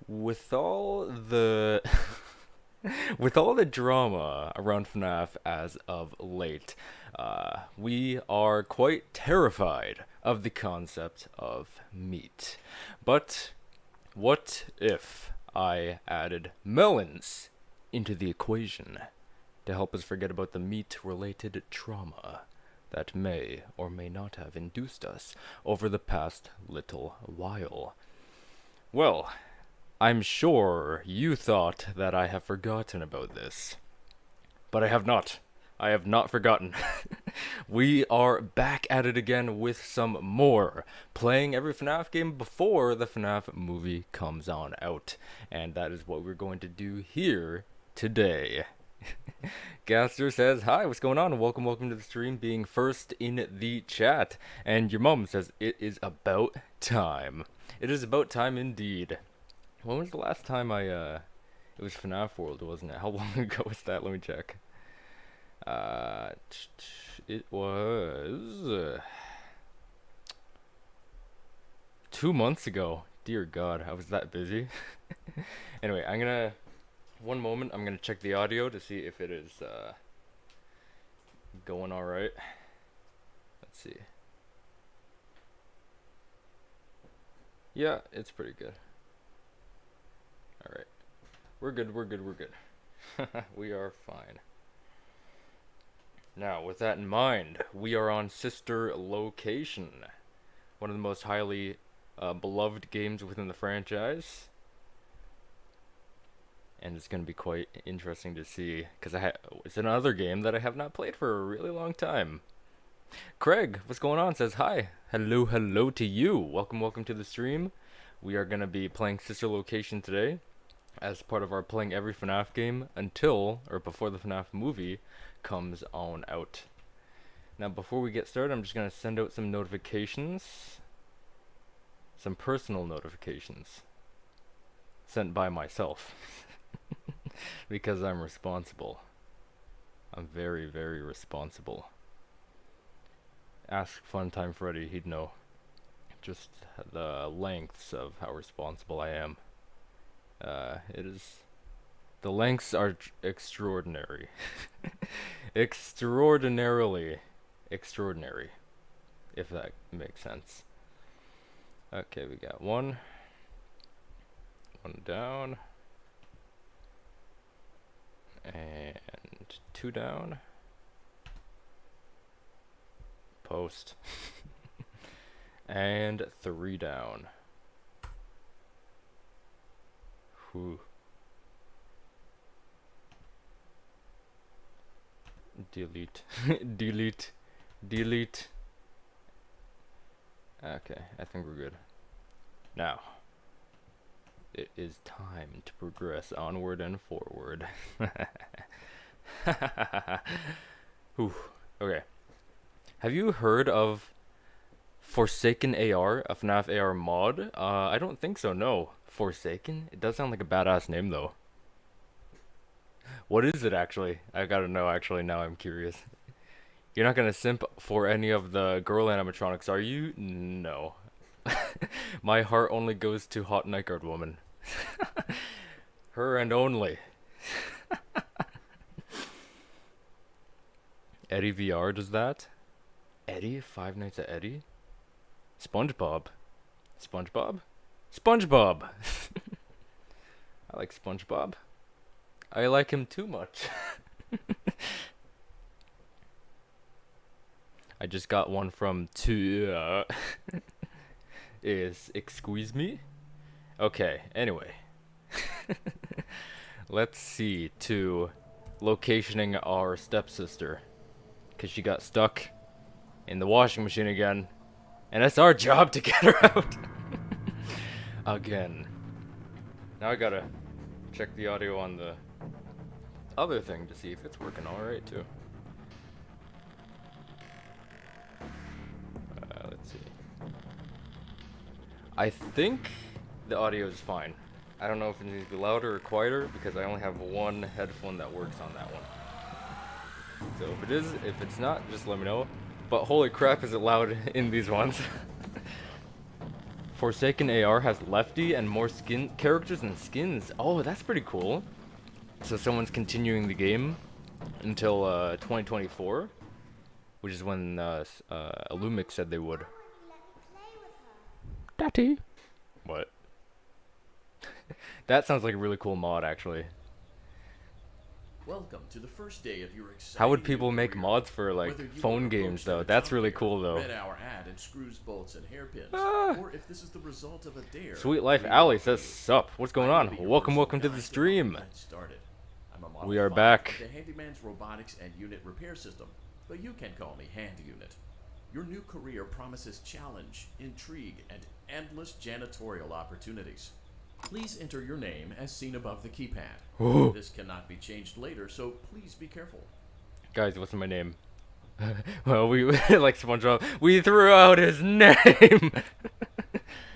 With all the with all the drama around FNAF as of late, we are quite terrified of the concept of meat. But what if I added melons into the equation to help us forget about the meat-related trauma that may or may not have induced us over the past little while? Well, I'm sure you thought that I have forgotten about this, but I have not. I have not forgotten. We are back at it again with some more, playing every FNAF game before the FNAF movie comes on out. And that is what we're going to do here today. Gaster says, hi, what's going on? Welcome to the stream, being first in the chat. And your mom says, it is about time. It is about time indeed. When was the last time it was FNAF World, wasn't it? How long ago was that? Let me check. It was 2 months ago. Dear God, I was that busy. Anyway, one moment, I'm gonna check the audio to see if it is, going alright. Let's see. Yeah, it's pretty good. Alright. We're good. We are fine. Now, with that in mind, we are on Sister Location. One of the most highly beloved games within the franchise. And it's going to be quite interesting to see, because it's another game that I have not played for a really long time. Craig, what's going on? Says hi. Hello to you. Welcome to the stream. We are going to be playing Sister Location today as part of our playing every FNAF game until, or before the FNAF movie comes on out. Now, before we get started, I'm just going to send out some notifications. Some personal notifications. Sent by myself. Because I'm responsible. I'm very responsible. Ask Funtime Freddy, he'd know just the lengths of how responsible I am. The lengths are extraordinary. Extraordinarily extraordinary, if that makes sense. Okay, we got one down, and 2 down. Post. And 3 down. Whew. Delete. Delete. Okay, I think we're good. Now, it is time to progress onward and forward. Whew. Okay. Have you heard of Forsaken AR, a FNAF AR mod? I don't think so, no. Forsaken? It does sound like a badass name, though. What is it, actually? I gotta know, actually, now I'm curious. You're not gonna simp for any of the girl animatronics, are you? No. My heart only goes to Hot Night Guard Woman. Her and only. Eddie VR does that? Eddie? Five Nights at Eddie? SpongeBob. SpongeBob? SpongeBob! I like SpongeBob. I like him too much. I just got one from excuse me? Okay, anyway. Let's see to locationing our stepsister. Because she got stuck in the washing machine again. And it's our job to get her out. Again. Now I gotta check the audio on the other thing to see if it's working alright too. Let's see. I think the audio is fine. I don't know if it needs to be louder or quieter because I only have one headphone that works on that one. So if it's not, just let me know. But holy crap, is it loud in these ones. Forsaken AR has Lefty and more skin characters and skins. Oh, that's pretty cool. So someone's continuing the game until 2024, which is when Illumix said they would. Daddy. What? That sounds like a really cool mod, actually. Welcome to the first day of your exciting How would people new make career. mods for like Whether you phone are a games coach though? at a That's job really fair, cool though. read our ad and screws, bolts, and hairpins, Ah. or if this is the result of a dare. Sweet Life we Alley welcome says you. sup. What's going I will on? be your Welcome, personal welcome to guide the help stream. you get started. I'm a model We are 5 back. of the Handyman's Robotics and Unit Repair System, but you can call me Hand Unit. Your new career promises challenge, intrigue, and endless janitorial opportunities. Please enter your name as seen above the keypad. Ooh. This cannot be changed later, so please be careful. Guys, what's my name? Well, we like SpongeBob. We threw out his name.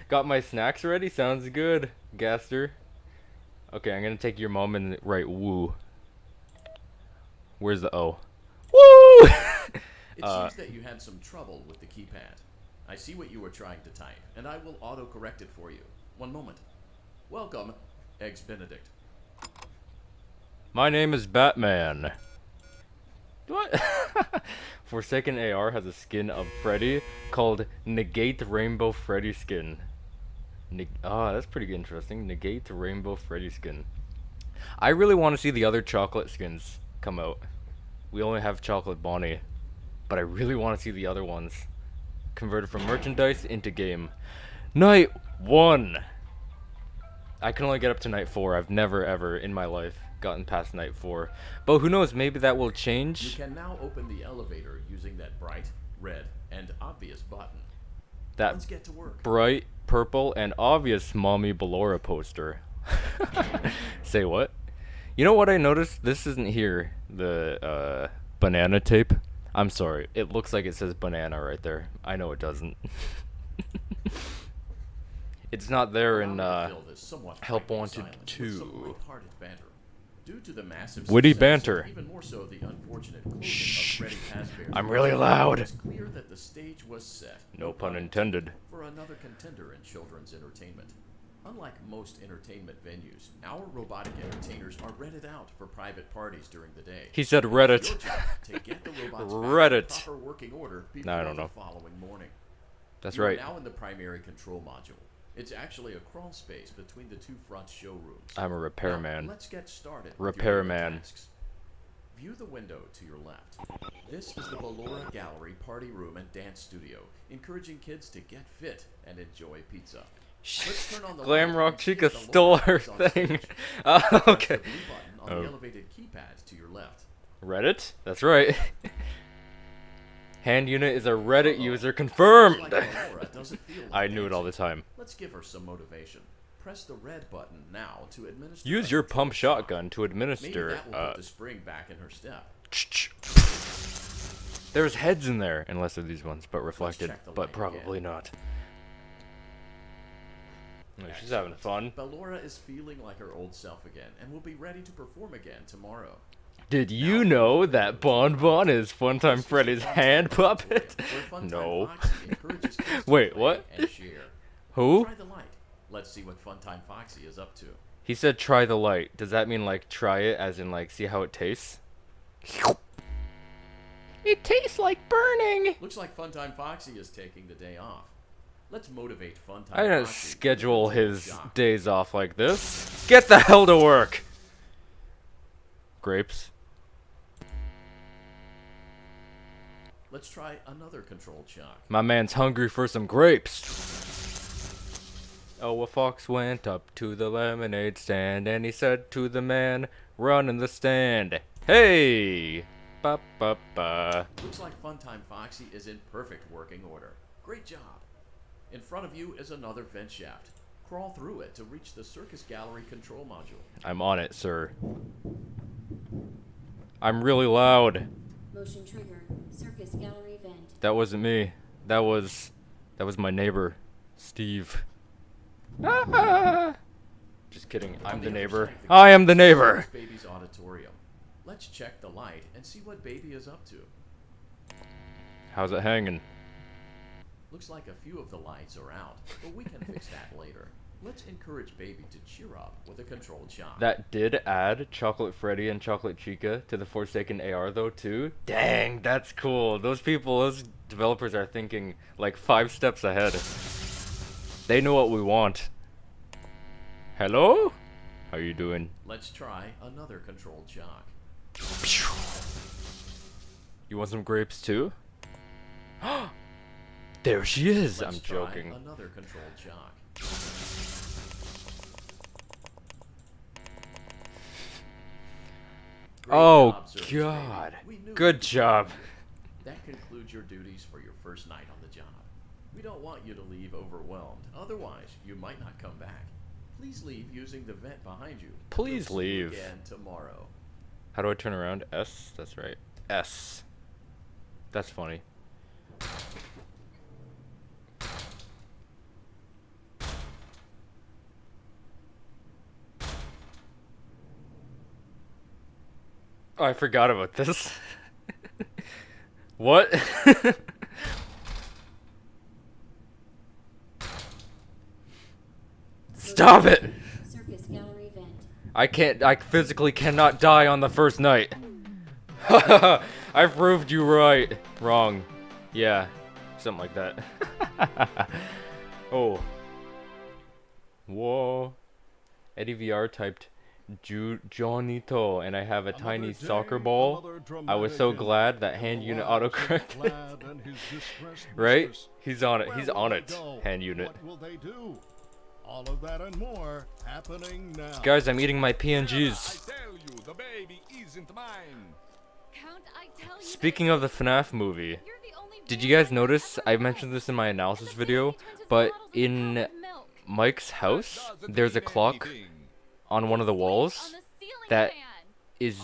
Got my snacks ready? Sounds good, Gaster. Okay, I'm gonna take your mom and write woo. Where's the O? Woo! It seems that you had some trouble with the keypad. I see what you were trying to type, and I will auto-correct it for you. One moment. Welcome, Eggs Benedict. My name is Batman. What? Forsaken AR has a skin of Freddy called Negate Rainbow Freddy skin. That's pretty interesting. Negate Rainbow Freddy skin. I really want to see the other chocolate skins come out. We only have Chocolate Bonnie, but I really want to see the other ones converted from merchandise into game. Night 1. I can only get up to night 4. I've never ever in my life gotten past night 4. But who knows, maybe that will You change. can now open the elevator using that bright, red, and obvious button. That Let's get to work. bright purple and obvious mommy Ballora poster. Say what? You know what I noticed? This isn't here. The banana tape. I'm sorry. It looks like it says banana right there. I know it doesn't. It's not there in Allow me to fill this somewhat Help frightening Wanted silence with 2. some lighthearted banter. Due to the massive Witty success, banter. and even more so the unfortunate closing Shh. of Freddy Fazbear's I'm really loud. It's clear that the stage was set. No pun intended. For another contender in children's entertainment. Unlike most entertainment venues, our robotic entertainers are rented out for private parties during the day. He said It's Reddit. your job to get the robots back Reddit. in proper working order before No, I don't the know. following morning. That's You are right. now in the primary control module. It's actually a crawl space between the two front showrooms. I'm a Now, repairman. let's get started. with your Repairman. tasks. View the window to your left. This is the Ballora Gallery party room and dance studio, encouraging kids to get fit and enjoy pizza. Let's turn on the Glam light Rock and see Chica Ballora stole her is on thing. stage. Okay. Press the blue button on Oh. the elevated keypad to your left. Reddit? That's right. Hand Unit is a Reddit Uh-oh. user Looks confirmed. like Ballora doesn't feel like I knew it all dancing. the time. Let's give her some motivation. Press the red button now to administer. Use a your control pump shock. shotgun to Maybe administer. that will put the spring back in her step. There's heads in there, unless they're these ones, but reflected. check the But light probably again. not. Oh, she's having fun. Ballora is feeling like her old self again and will be ready to perform again tomorrow. Did you know that Bon Bon is Funtime This is Freddy's the hand Funtime puppet? Tutorial, where Funtime No. Foxy encourages kids to Wait, play what? and share. Who? Try the light. Let's see what Funtime Foxy is up to. He said try the light. Does that mean like try it as in like see how it tastes? It tastes like burning. Looks like Funtime Foxy is taking the day off. Let's motivate Funtime I didn't Foxy schedule with a his shock. days off like this. Get the hell to work. Grapes. Let's try another controlled shock. My man's hungry for some grapes. Oh, a fox went up to the lemonade stand and he said to the man, run in the stand. Hey! Ba ba ba. Looks like Funtime Foxy is in perfect working order. Great job. In front of you is another vent shaft. Crawl through it to reach the Circus Gallery control module. I'm on it, sir. I'm really loud. Motion trigger. Circus gallery vent. That wasn't me. That was my neighbor, Steve. Ah! Just kidding. I'm On the other neighbor. side of the I am the gallery is neighbor. Circus Baby's auditorium. Let's check the light and see what Baby is up to. How's it hanging? Looks like a few of the lights are out, but we can fix that later. Let's encourage Baby to cheer up with a controlled shock. That did add Chocolate Freddy and Chocolate Chica to the Forsaken AR though too. Dang, that's cool. Those developers are thinking like 5 steps ahead. They know what we want. Hello? How you doing? Let's try another controlled shock. You want some grapes too? There she is. Let's I'm try joking. Another controlled shock. Great Oh job, Circus God. Baby. We knew Good you could job. do it. That concludes your duties for your first night on the job. We don't want you to leave overwhelmed. Otherwise, you might not come back. Please leave using the vent behind you. Please We'll see you leave. again tomorrow. How do I turn around? S? That's right. S. That's funny. Oh, I forgot about this. What? Stop it! Circus gallery vent. I physically cannot die on the first night. I proved you right. Wrong. Yeah. Something like that. Oh. Whoa. Eddie VR typed Johnito, and I have a tiny soccer ball. I was so glad that hand unit autocorrected. Right? He's on it. He's on it. Hand unit. What will they do? All of that and more happening now. Guys, I'm eating my PNGs. I tell you, the baby isn't mine. Count, I tell you Speaking of the FNAF movie, you're the only did you guys notice, I mentioned this in my analysis video, but in Mike's house, there's a clock on one of the walls that is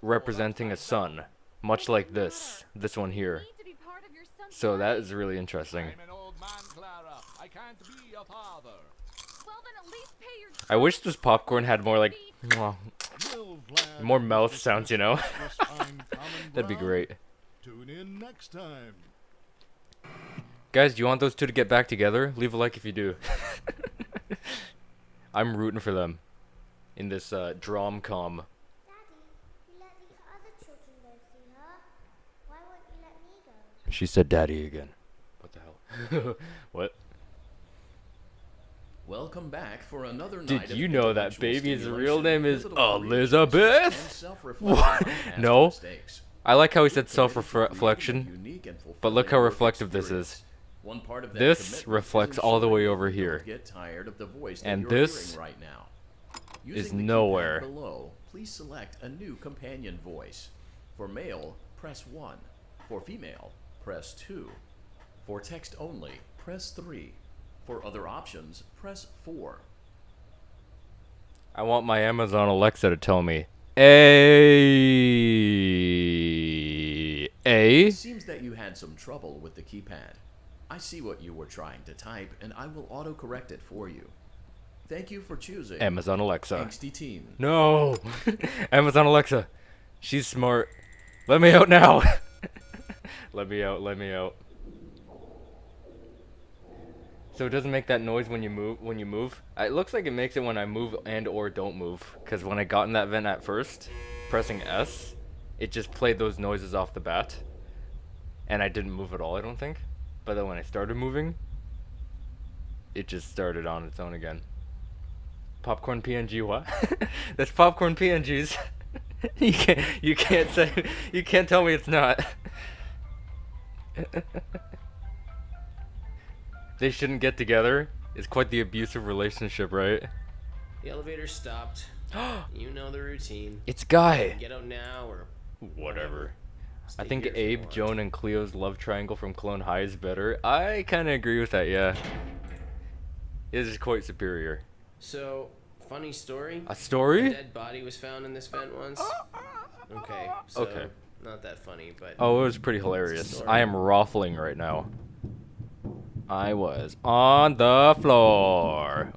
representing a sun, much like this one here. So that is really interesting. I'm an old man, Clara. I can't be a father. I wish this popcorn had more like more mouth sounds, you know? That'd be great. Tune in next time. Guys, do you want those two to get back together? Leave a like if you do. I'm rooting for them in this drom-com. Daddy, you let the other children go see her. Why won't you let me go? She said daddy again. What the hell? What? Welcome back for another night. Did of you know that intellectual baby's stimulation, real name is pivotal Elizabeth? and self-reflection What? on past No. mistakes. I like how he said We're committed to self-reflection, creating a unique and but look how fulfilling work reflective this experience. is. One part of that This commitment reflects is all the way ensuring over you don't here. get tired of the voice that And you're this hearing right now. is Using the keypad nowhere. Below, please select a new companion voice. For male, press 1. For female, press 2. For text only, press 3. For other options, press 4. I want my Amazon Alexa to tell me A. It seems that you had some trouble with the keypad. I see what you were trying to type, and I will autocorrect it for you. Thank you for choosing Amazon Alexa. Angsty Teen. No! Amazon Alexa. She's smart. Let me out now. Let me out, let me out. So it doesn't make that noise when you move. It looks like it makes it when I move and or don't move. Because when I got in that vent at first, pressing S, it just played those noises off the bat. And I didn't move at all, I don't think. But then when I started moving, it just started on its own again. Popcorn PNG what? That's popcorn PNGs. you can't tell me it's not. They shouldn't get together. It's quite the abusive relationship, right? The elevator stopped. You know the routine. It's Guy. Get out now or Whatever. I stay think here if you Abe, want. Joan, and Cleo's love triangle from Clone High is better. I kind of agree with that, yeah. It is quite superior. So, funny story. A A story? dead body was found in this vent once. Okay. So Okay. Not that funny, but Oh, it was pretty hilarious. Story. I am raffling right now. I was on the floor.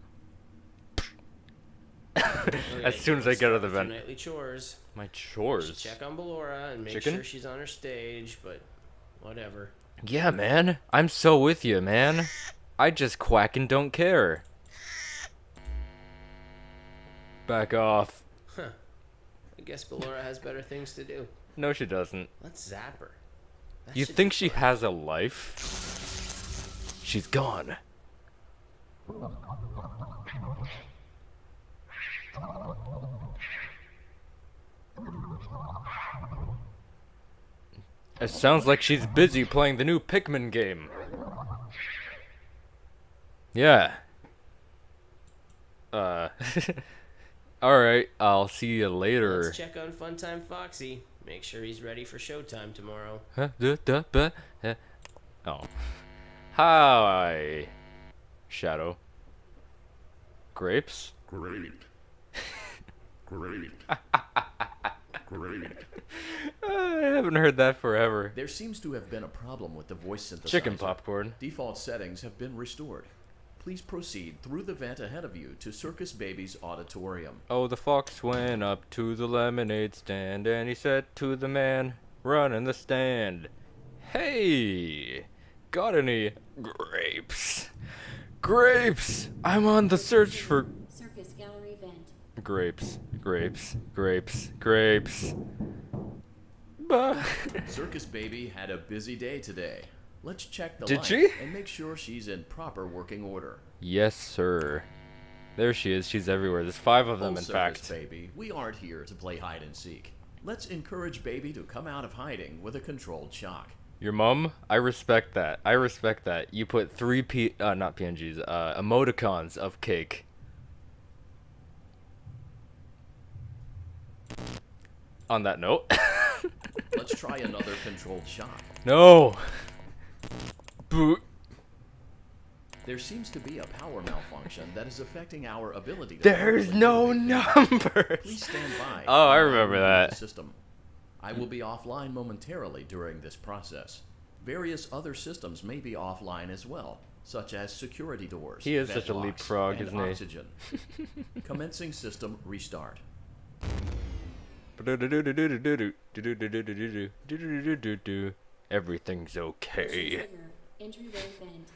Okay, As soon as I let's get out of start the with your vent. Nightly chores. My Should chores. check on Ballora and make Chicken? sure she's on her stage, but whatever. Yeah, man. I'm so with you, man. I just quack and don't care. Back off. Huh. I guess Ballora has better things to do. No, she doesn't. Let's zap her. That You should think be she fun. has a life? She's gone. It sounds like she's busy playing the new Pikmin game. Yeah. Alright, I'll see you later. Let's check on Funtime Foxy. Make sure he's ready for showtime tomorrow. Oh. Hi. Shadow. Grapes? Great. Great. Great. I haven't heard that forever. There seems to have been a problem with the voice synthesizer. Chicken popcorn. Default settings have been restored. Please proceed through the vent ahead of you to Circus Baby's auditorium. Oh, the fox went up to the lemonade stand and he said to the man, run in the stand, hey, got any grapes? Grapes! I'm on the search for Circus gallery vent. grapes, grapes, grapes, grapes. Bah. Circus Baby had a busy day today. Let's check the Did light she? and make sure she's in proper working order. Yes, sir. There she is. She's everywhere. There's 5 of them, Oh, in Circus fact. Baby, we aren't here to play hide and seek. Let's encourage Baby to come out of hiding with a controlled shock. Your mom? I respect that. I respect that. You put 3 not PNGs, emoticons of cake. On that note. Let's try another controlled shock. No! Boot. There seems to be a power malfunction that is affecting our ability to There's properly no communicate. numbers! Please stand by. Oh, I while remember reboot that. the system. I will be offline momentarily during this process. Various other systems may be offline as well, such as security doors. He is vent such a locks, leapfrog, and isn't he? oxygen. Commencing system restart. Everything's Motion okay. trigger. Entryway vent.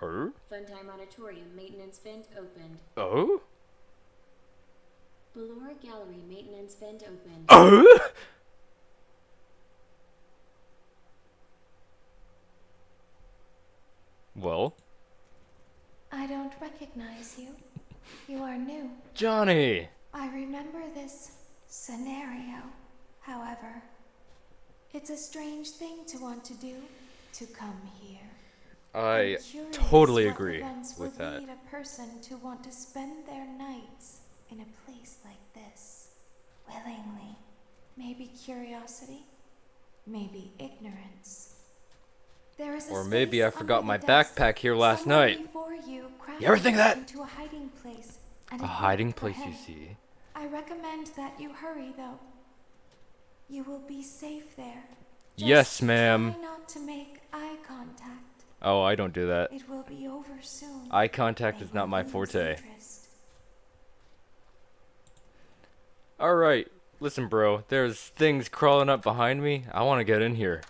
Oh? Funtime auditorium maintenance vent opened. Oh? Ballora gallery maintenance vent opened. Oh? Well, I don't recognize you. You are new. Johnny! I remember this scenario. However, it's a strange thing to want to do, to come here. I I'm curious totally what agree events with would that. lead a person to want to spend their nights in a place like this, willingly. Maybe curiosity, maybe ignorance. There is a Or maybe I space forgot under my the desk. backpack here last Someone night. before you ever think of that? into a hiding place, and A it hiding worked for place, you him. see. I recommend that you hurry, though. You will be safe there. Yes, Just ma'am. Try not to make eye contact. Oh, I don't do that. It will be over soon. Eye contact They is not will my lose forte. interest. Alright, listen, bro. There's things crawling up behind me. I want to get in here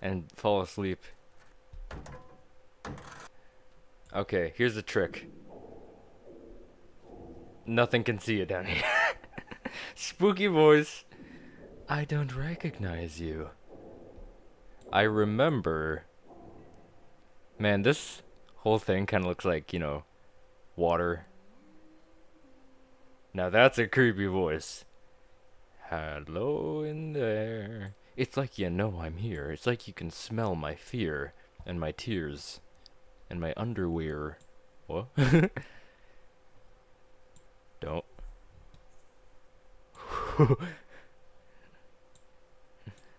and fall asleep. Okay, here's the trick. Nothing can see you down here. Spooky voice. I don't recognize you. I remember. Man, this whole thing kind of looks like, you know, water. Now that's a creepy voice. Hello in there. It's like you know I'm here. It's like you can smell my fear and my tears and my underwear. What? Don't.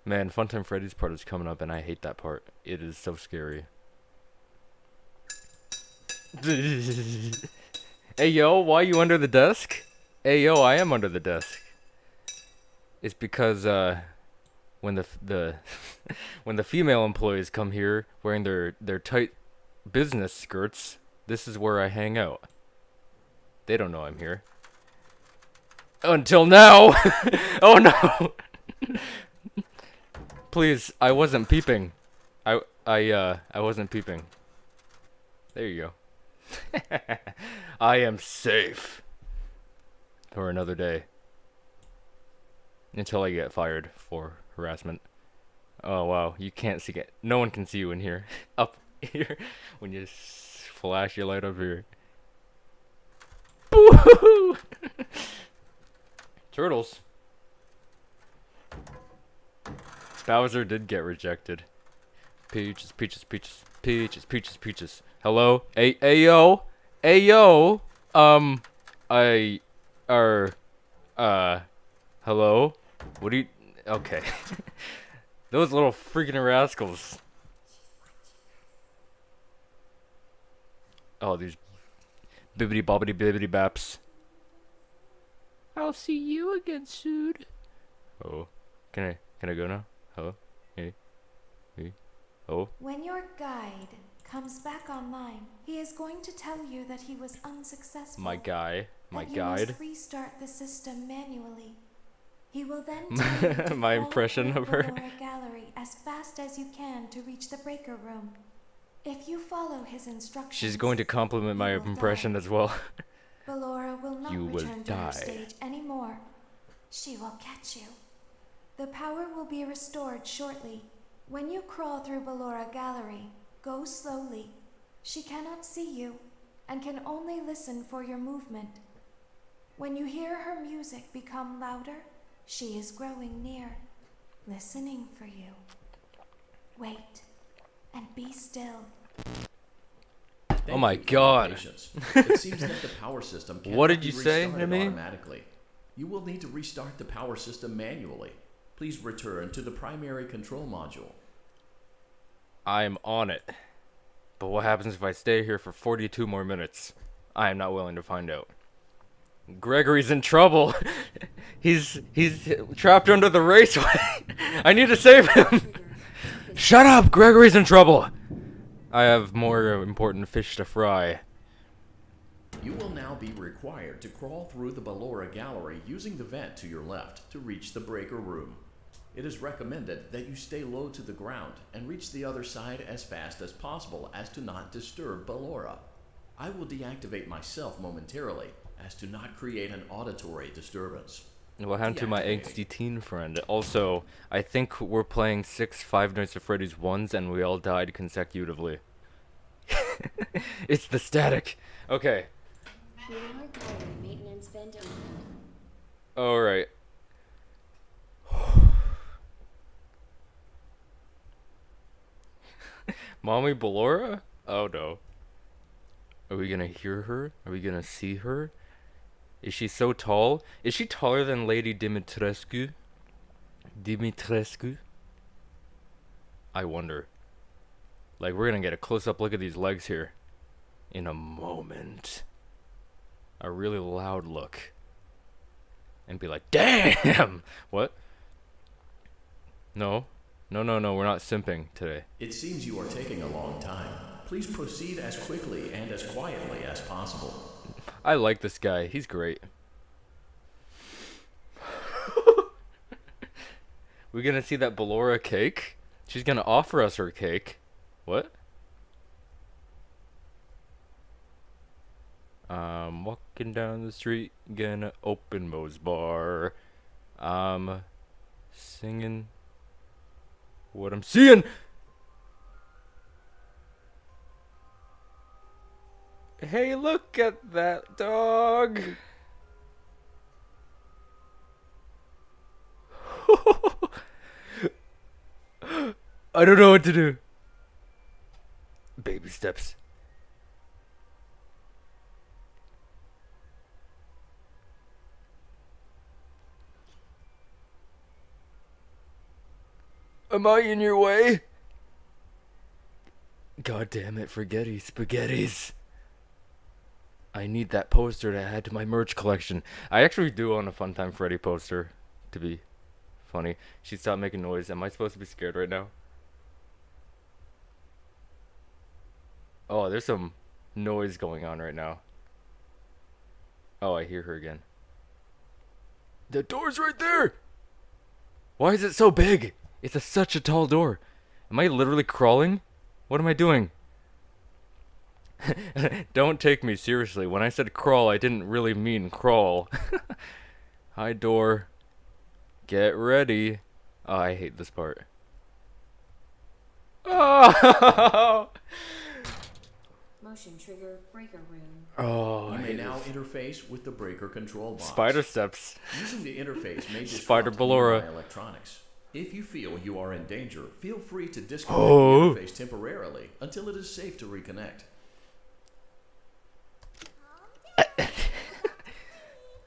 Man, Funtime Freddy's part is coming up and I hate that part. It is so scary. Hey yo, why you under the desk? Hey yo, I am under the desk. It's because when the when the female employees come here wearing their tight business skirts, this is where I hang out. They don't know I'm here. Until now. Oh no. Please, I wasn't peeping. I wasn't peeping. There you go. I am safe for another day. Until I get fired for harassment. Oh wow, you can't see it. No one can see you in here. Up here. When you flash your light up here. Boo! Turtles. Bowser did get rejected. Peaches, peaches, peaches, peaches, peaches, peaches. Hello? Ayo? Ayo? Hello? What do you... Okay. Those little freaking rascals. Oh, these bibbity bobbity bibbity baps. I'll see you again soon. Oh. Can I go now? Hello? Hey? Hey? Oh? When your guide comes back online, he is going to tell you that he was unsuccessful. My guy. My that you guide. must restart the system manually. He will then tell you to My crawl impression through of her. Ballora Gallery as fast as you can to reach the breaker room. If you follow his instructions, She's going to compliment my you will impression die. as well. Ballora will not You will return to die. her stage anymore. She will catch you. The power will be restored shortly. When you crawl through Ballora Gallery, go slowly. She cannot see you and can only listen for your movement. When you hear her music become louder, she is growing near, listening for you. Wait and be still. Oh my Thank you for your God. patience. It seems that the power system cannot What did be you say to restarted me? automatically. You will need to restart the power system manually. Please return to the primary control module. I'm on it. But what happens if I stay here for 42 more minutes? I am not willing to find out. Gregory's in trouble. He's trapped under the raceway. I need to save him. Shut up, Gregory's in trouble. I have more important fish to fry. You will now be required to crawl through the Ballora Gallery using the vent to your left to reach the breaker room. It is recommended that you stay low to the ground and reach the other side as fast as possible as to not disturb Ballora. I will deactivate myself momentarily as to not create an auditory disturbance. What happened to my angsty teen friend? Also, I think we're playing 6 Five Nights at Freddy's 1s and we all died consecutively. It's the static. Okay. Ballora Gallery maintenance vent opened. Alright. Mommy Ballora? Oh no. Are we gonna hear her? Are we gonna see her? Is she so tall? Is she taller than Lady Dimitrescu? Dimitrescu? I wonder. Like, we're gonna get a close-up look at these legs here. In a moment. A really loud look. And be like, damn! What? No. No, we're not simping today. It seems you are taking a long time. Please proceed as quickly and as quietly as possible. I like this guy. He's great. We gonna see that Ballora cake? She's gonna offer us her cake. What? I'm walking down the street, gonna open Moe's bar. I'm singing what I'm seeing. Hey, look at that dog. I don't know what to do. Baby steps. Am I in your way? God damn it, forgetty spaghettis. I need that poster to add to my merch collection. I actually do own a Funtime Freddy poster, to be funny. She stopped making noise. Am I supposed to be scared right now? Oh, there's some noise going on right now. Oh, I hear her again. The door's right there! Why is it so big? It's such a tall door. Am I literally crawling? What am I doing? Don't take me seriously. When I said crawl, I didn't really mean crawl. Hi, door. Get ready. Oh, I hate this part. Oh! Motion trigger breaker room. Oh, You I may hate now this. interface with the breaker control box. Spider steps. Using the interface may Spider disrupt Ballora. nearby electronics. If you feel you are in danger, feel free to disconnect Oh. the interface temporarily until it is safe to reconnect.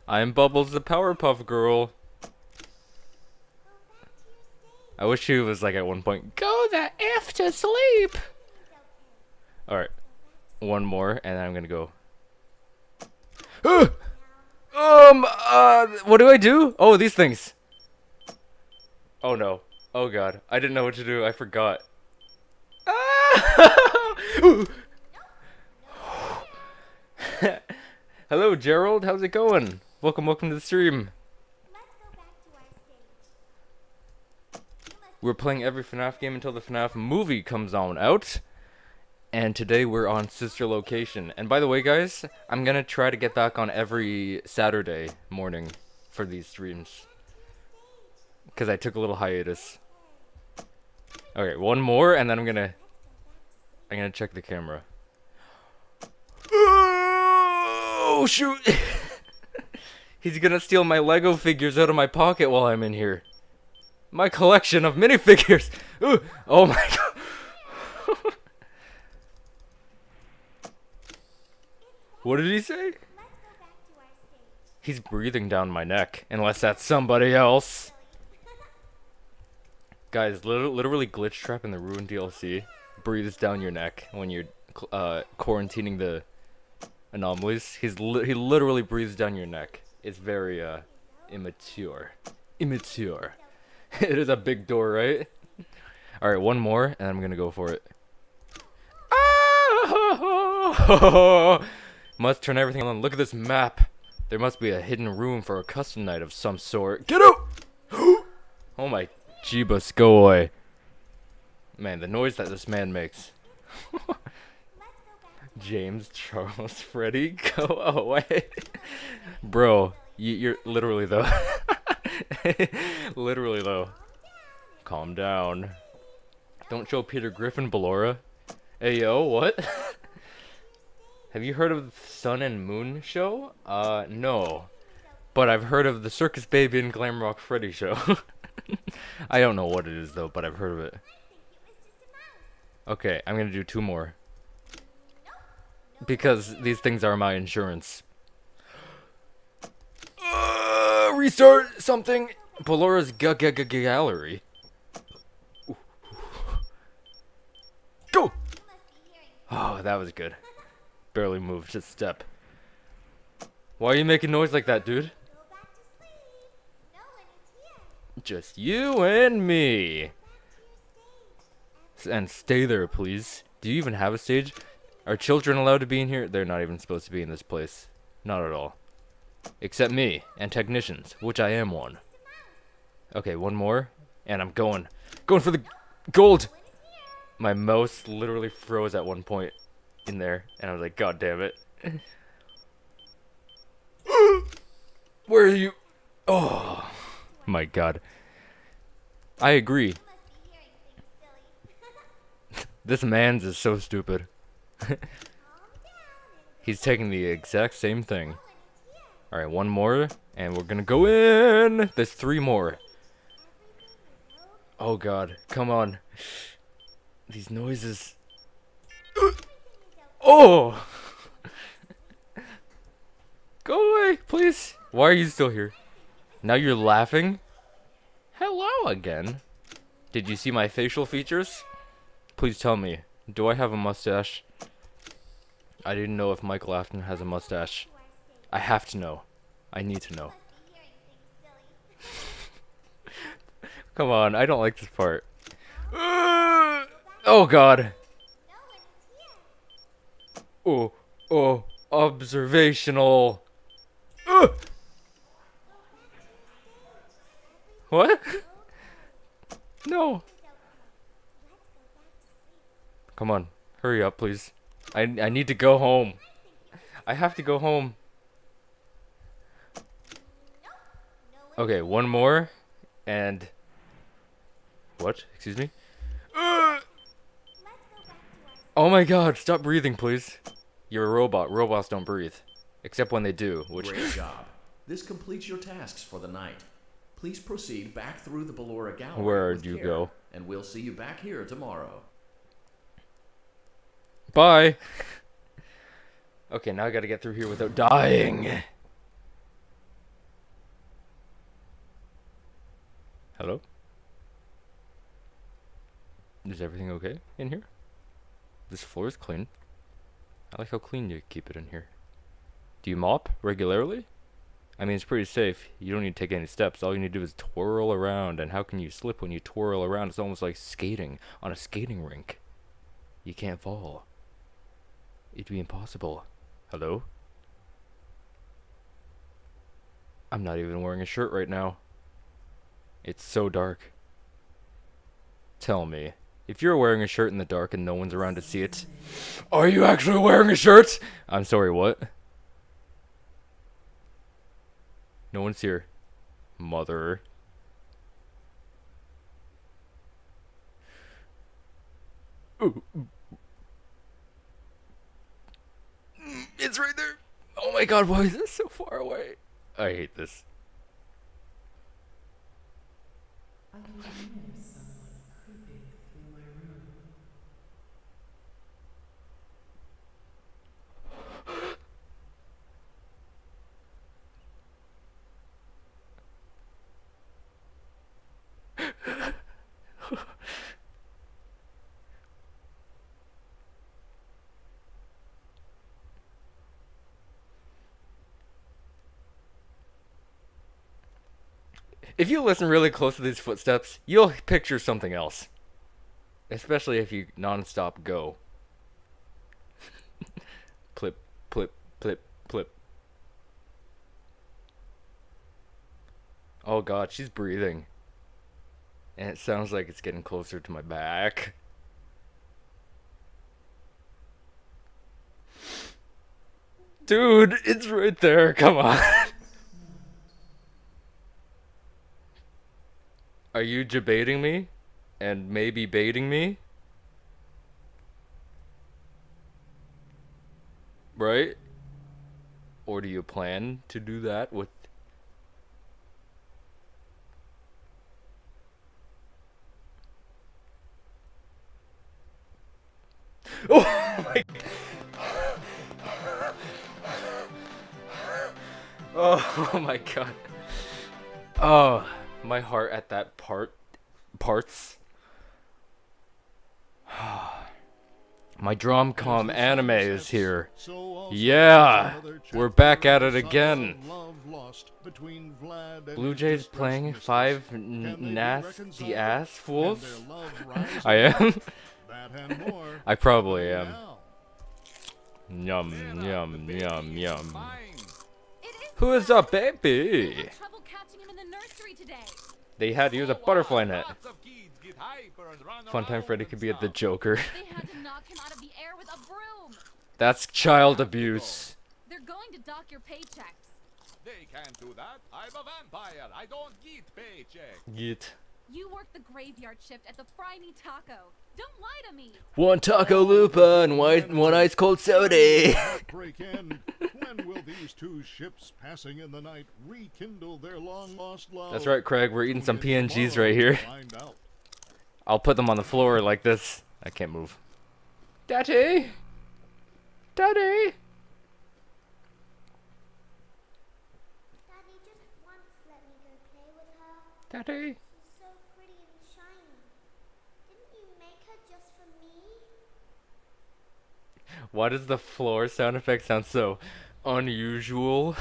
I'm Bubbles the Powerpuff Girl. I wish she was like at one point, go the F to sleep. Alright. One more, and then I'm gonna go. What do I do? Oh, these things. Oh no. Oh god. I didn't know what to do. I forgot. Hello, Gerald. How's it going? Welcome to the stream. Let's go back to our stage. We're playing every FNAF game until the FNAF movie comes on out. And today we're on Sister Location. And by the way, guys, I'm gonna try to get back on every Saturday morning for these streams. Because I took a little hiatus. Okay, one more, and then I'm gonna check the camera. Oh, shoot! He's gonna steal my Lego figures out of my pocket while I'm in here. My collection of minifigures! Ooh, oh my god! What did he say? Let's go back to our stage. He's breathing down my neck, unless that's somebody else. Guys, literally Glitch Trap in the Ruin DLC breathes down your neck when you're quarantining the anomalies. He literally breathes down your neck. It's very immature. Immature. It is a big door, right? All right, one more, and I'm gonna go for it. Ah! Must turn everything on. Look at this map. There must be a hidden room for a custom night of some sort. Get out! Oh my Jeebus, go away. Man, the noise that this man makes. James, Charles, Freddy, go away. Bro, you're literally though. Literally though. Calm down. Don't show Peter Griffin, Ballora. Hey yo, what? Have you heard of the Sun and Moon show? No. But I've heard of the Circus Baby and Glam Rock Freddy show. I don't know what it is though, but I've heard of it. Okay, I'm gonna do two more. Because these things are my insurance. Restart something. Ballora's gallery. Go! Oh, that was good. Barely moved a step. Why are you making noise like that, dude? Go back to sleep. No one is here. Just you and me. Back to your stage. And stay there, please. Do you even have a stage? Are children allowed to be in here? They're not even supposed to be in this place. Not at all. Except me and technicians, which I am one. Okay, one more. And I'm going. Going for the gold! My mouse literally froze at one point in there. And I was like, God damn it. Where are you? Oh, my God. I agree. You must be hearing things, silly. This man's is so stupid. Calm down He's taking the exact same thing. and no one is here. Alright, one more, and we're gonna go in! There's three more. Oh god, come on. These noises. Oh! Go away, please! Why are you still here? Now you're laughing? Hello again. Did you see my facial features? Please tell me, do I have a mustache? I didn't know if Michael Afton has a mustache. I have to know. I need to know. Be hearing things, silly. Come on, I don't like this part. Oh god. No one is here. Oh, observational. What? No. Let's go back to sleep. Come on. Hurry up, please. I need to go home. I have to go home. Okay, one more. And... What? Excuse me? Oh my god, stop breathing, please. You're a robot. Robots don't breathe. Except when they do, which... Great job. This completes your tasks for the night. Please proceed back through the Ballora gallery. Where'd with you care, go? And we'll see you back here tomorrow. Bye! Okay, now I gotta get through here without dying. Hello? Is everything okay in here? This floor is clean. I like how clean you keep it in here. Do you mop regularly? I mean, it's pretty safe. You don't need to take any steps. All you need to do is twirl around. And how can you slip when you twirl around? It's almost like skating on a skating rink. You can't fall. It'd be impossible. Hello? I'm not even wearing a shirt right now. It's so dark. Tell me, if you're wearing a shirt in the dark and no one's around to see it, are you actually wearing a shirt? I'm sorry, what? No one's here. Mother. Ooh. It's right there. Oh my god, why is this so far away? I hate this. I can hear someone creeping through my room. If you listen really close to these footsteps, you'll picture something else. Especially if you non-stop go. Plip, plip, plip, plip. Oh god, she's breathing. And it sounds like it's getting closer to my back. Dude, it's right there, come on. Are you debating me? And maybe baiting me? Right? Or do you plan to do that with... Oh my... Oh my god. Oh... My heart at that parts. My Dromcom anime is here. Yeah, we're back at it again. Bluejay's playing five nasty ass fools. I am. I probably am. Yum yum yum yum. Who is a baby? They had to use a butterfly net. Funtime Freddy could be at the Joker. They had to knock him out of the air with a broom. That's child abuse. They're going to dock your paychecks. They can't do that. I'm a vampire. I don't get paycheck. Get. You work the graveyard shift at the Fry Me Taco. Don't lie to me. One taco lupa and one ice cold soda. Break in. When will these two ships passing in the night rekindle their long lost love? That's right, Craig. We're eating some PNGs right here. I'll put them on the floor like this. I can't move. Daddy! Daddy! Daddy just once let me go play with her. Daddy! She's so pretty and shiny. Didn't you make her just for me? Why does the floor sound effect sound so unusual?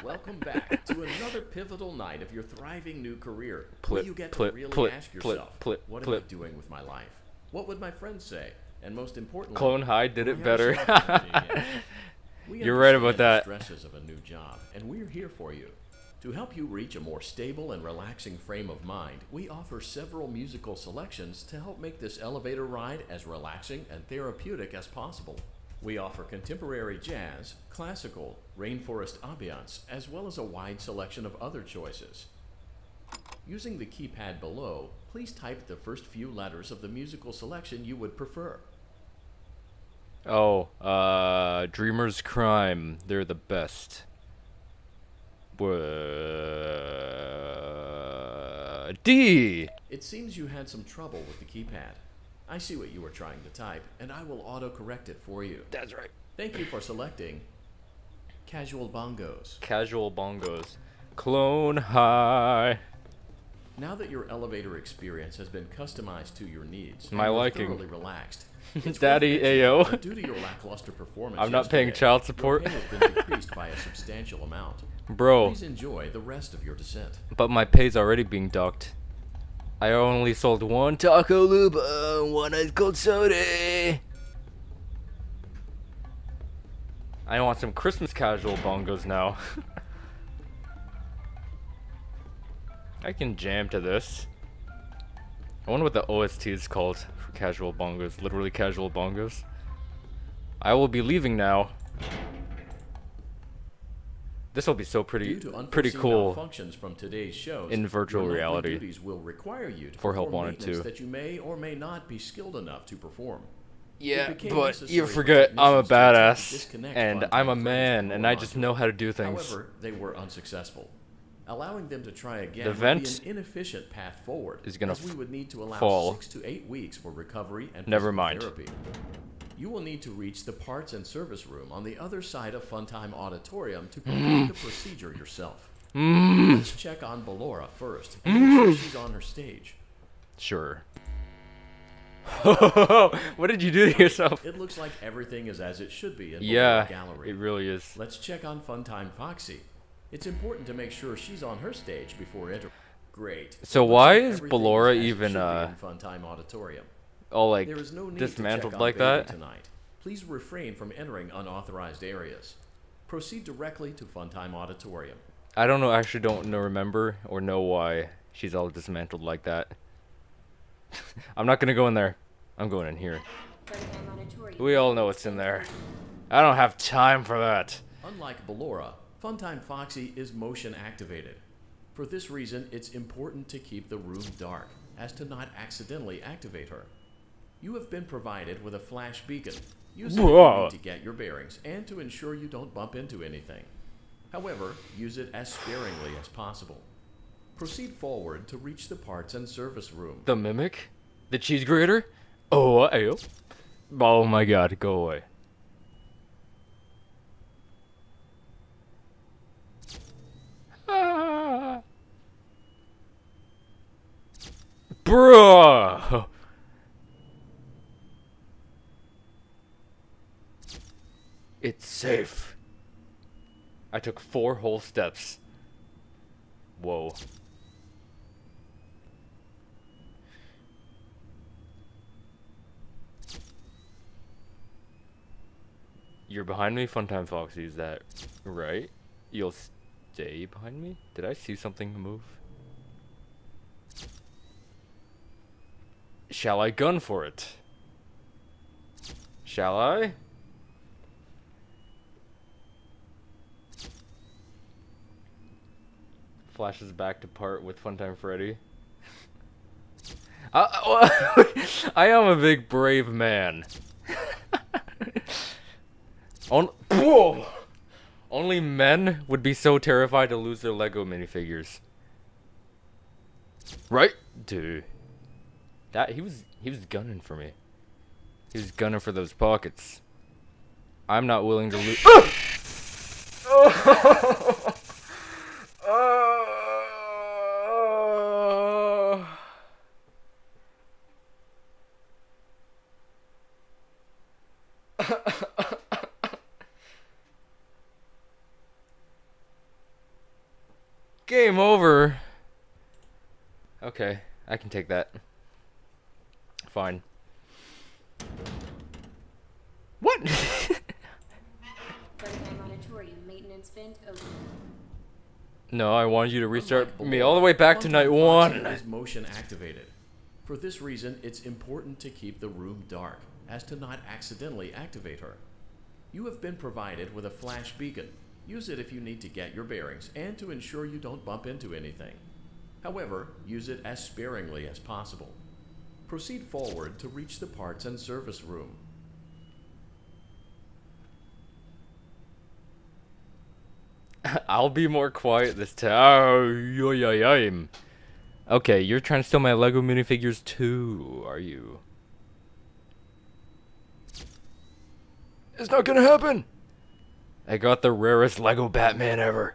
Welcome back to another pivotal night of your thriving new career. Plip, where you get plip, to really plip, ask plip, yourself, plip, what plip. am I doing with my life? What would my friends say? And most importantly, Clone High did it why better. am I so happy again? We You're right about understand that. the stresses of a new job, and we're here for you. To help you reach a more stable and relaxing frame of mind, we offer several musical selections to help make this elevator ride as relaxing and therapeutic as possible. We offer contemporary jazz, classical, rainforest ambiance, as well as a wide selection of other choices. Using the keypad below, please type the first few letters of the musical selection you would prefer. Oh, Dreamer's Crime. They're the best. D! It seems you had some trouble with the keypad. I see what you were trying to type, and I will auto-correct it for you. That's right. Thank you for selecting Casual Bongos. Casual Bongos. Clone High. Now that your elevator experience has been customized to your needs, My and you're liking. thoroughly relaxed, it's Daddy worth mentioning Ayo. that due to your lackluster performance I'm not paying yesterday, child support. your pay has been decreased by a substantial amount. Bro, Please enjoy the rest of your descent. but my pay's already being docked. I only sold one Taco Luba, one ice cold soda. I want some Christmas casual bongos now. I can jam to this. I wonder what the OST is called for casual bongos. Literally casual bongos. I will be leaving now. This will be so pretty Due to pretty unforeseen cool malfunctions from today's shows, in virtual your nightly reality. duties will require you to For Help perform Wanted maintenance 2. that you may or may not be skilled enough to perform. Yeah, It became but necessary you for forget I'm a technicians to attempt to badass disconnect and Funtime I'm a frames man from and the I just module. know how to do things. However, they were unsuccessful. Allowing them to try again The would vent be an inefficient path forward, is gonna as we would need to allow fall. 6 to 8 weeks for recovery and Never physical mind. therapy. You will need to reach the parts and service room on the other side of Funtime Auditorium to complete the procedure yourself. Let's check on Ballora first and make sure she's on her stage. Sure. What did you do to yourself? It looks like everything is as it should be in Yeah, Ballora Gallery. it really is. Let's check on Funtime Foxy. It's important to make sure she's on her stage before entering. Great. So Looks why like is everything Ballora as it even, should be in Funtime Auditorium. all like There is no need dismantled to check on like Baby that? tonight. Please refrain from entering unauthorized areas. Proceed directly to Funtime Auditorium. I don't know, actually don't know, remember or know why she's all dismantled like that. I'm not gonna go in there. I'm going in here. Funtime Auditorium. We all know what's in there. I don't have time for that. Unlike Ballora, Funtime Foxy is motion activated. For this reason, it's important to keep the room dark, as to not accidentally activate her. You have been provided with a flash beacon. Use it if you Whoa. need to get your bearings and to ensure you don't bump into anything. However, use it as sparingly as possible. Proceed forward to reach the parts and service room. The mimic? The cheese grater? Oh, ayo. Oh my god, go away. Ah. Bruh! It's safe. I took 4 whole steps. Whoa. You're behind me, Funtime Foxy, is that right? You'll stay behind me? Did I see something move? Shall I gun for it? Shall I? Flashes back to part with Funtime Freddy. I am a big brave man. Whoa! Only men would be so terrified to lose their Lego minifigures. Right? Dude. That he was gunning for me. He was gunning for those pockets. I'm not willing to lose. Game over. Okay, I can take that. Fine. What? Funtime Auditorium maintenance vent open. No, I wanted you to restart Unlike me all the way back to Funtime night Fox 1. is motion activated. For this reason, it's important to keep the room dark, as to not accidentally activate her. You have been provided with a flash beacon. Use it if you need to get your bearings and to ensure you don't bump into anything. However, use it as sparingly as possible. Proceed forward to reach the parts and service room. I'll be more quiet this time. Okay, you're trying to steal my Lego minifigures too, are you? It's not gonna happen! I got the rarest Lego Batman ever.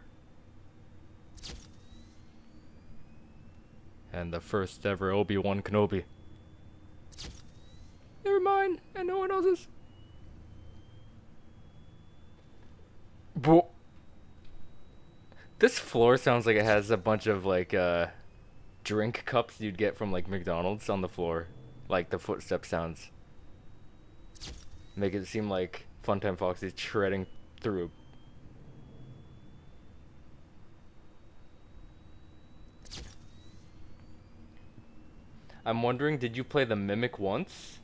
And the first ever Obi-Wan Kenobi. Never mind, and no one else's. This floor sounds like it has a bunch of like drink cups you'd get from like McDonald's on the floor. Like the footstep sounds. Make it seem like Funtime Fox is treading through. I'm wondering, did you play the Mimic once?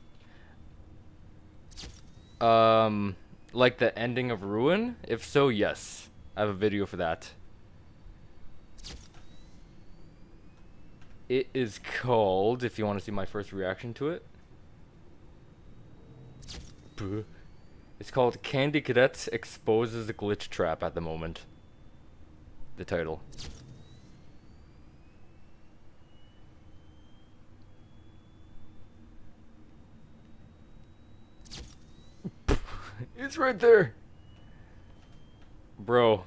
Like the ending of Ruin? If so, yes. I have a video for that. It is called, if you want to see my first reaction to it. It's called Candy Cadet Exposes a Glitch Trap at the moment. The title. It's right there. Bro.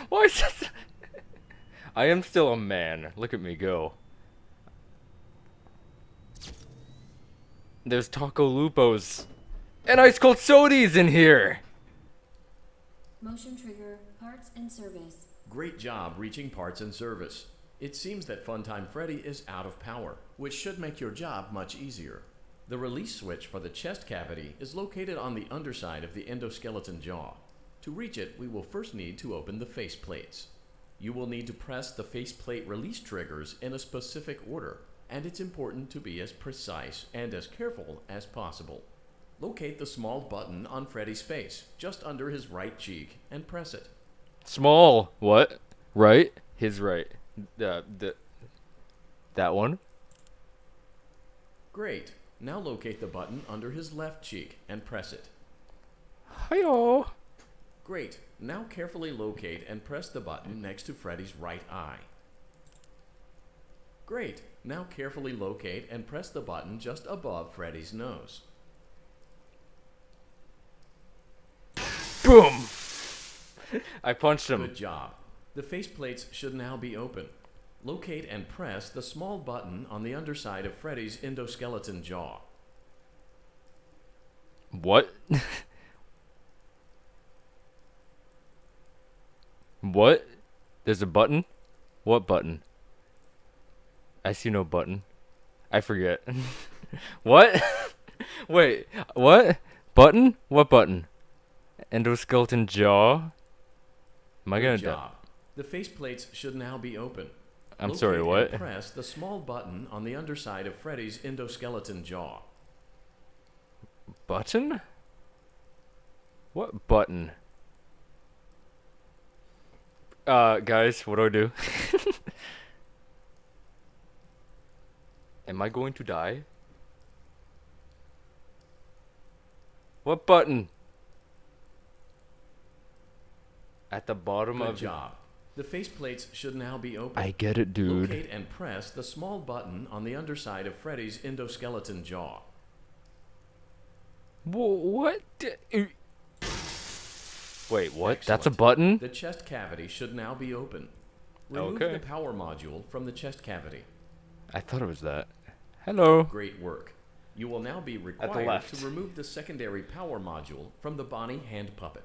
Why is this? I am still a man. Look at me go. There's Taco Lupos. And Ice Cold Sodies in here. Motion trigger, parts and service. Great job reaching parts and service. It seems that Funtime Freddy is out of power, which should make your job much easier. The release switch for the chest cavity is located on the underside of the endoskeleton jaw. To reach it, we will first need to open the face plates. You will need to press the faceplate release triggers in a specific order, and it's important to be as precise and as careful as possible. Locate the small button on Freddy's face, just under his right cheek, and press it. Small. What? Right? His right. That one? Great. Now locate the button under his left cheek and press it. Hi-yo. Great. Now carefully locate and press the button next to Freddy's right eye. Great. Now carefully locate and press the button just above Freddy's nose. Boom! I punched him. Good job. The faceplates should now be open. Locate and press the small button on the underside of Freddy's endoskeleton jaw. What? What? There's a button? What button? I see no button. I forget. What? Wait, what? Button? What button? Endoskeleton jaw? Am I gonna Good die? job. The faceplates should now be open. I'm sorry, what? And press the small button on the underside of Freddy's endoskeleton jaw. Button? What button? Guys, what do I do? Am I going to die? What button? At the bottom Good of... job. The faceplates should now be open. I get it, dude. Locate and press the small button on the underside of Freddy's endoskeleton jaw. What? Wait, what? Excellent. That's a button? The chest cavity should now be open. Remove Okay. the power module from the chest cavity. I thought it was that. Hello. Great work. You will now be At the required left. to remove the secondary power module from the Bonnie hand puppet.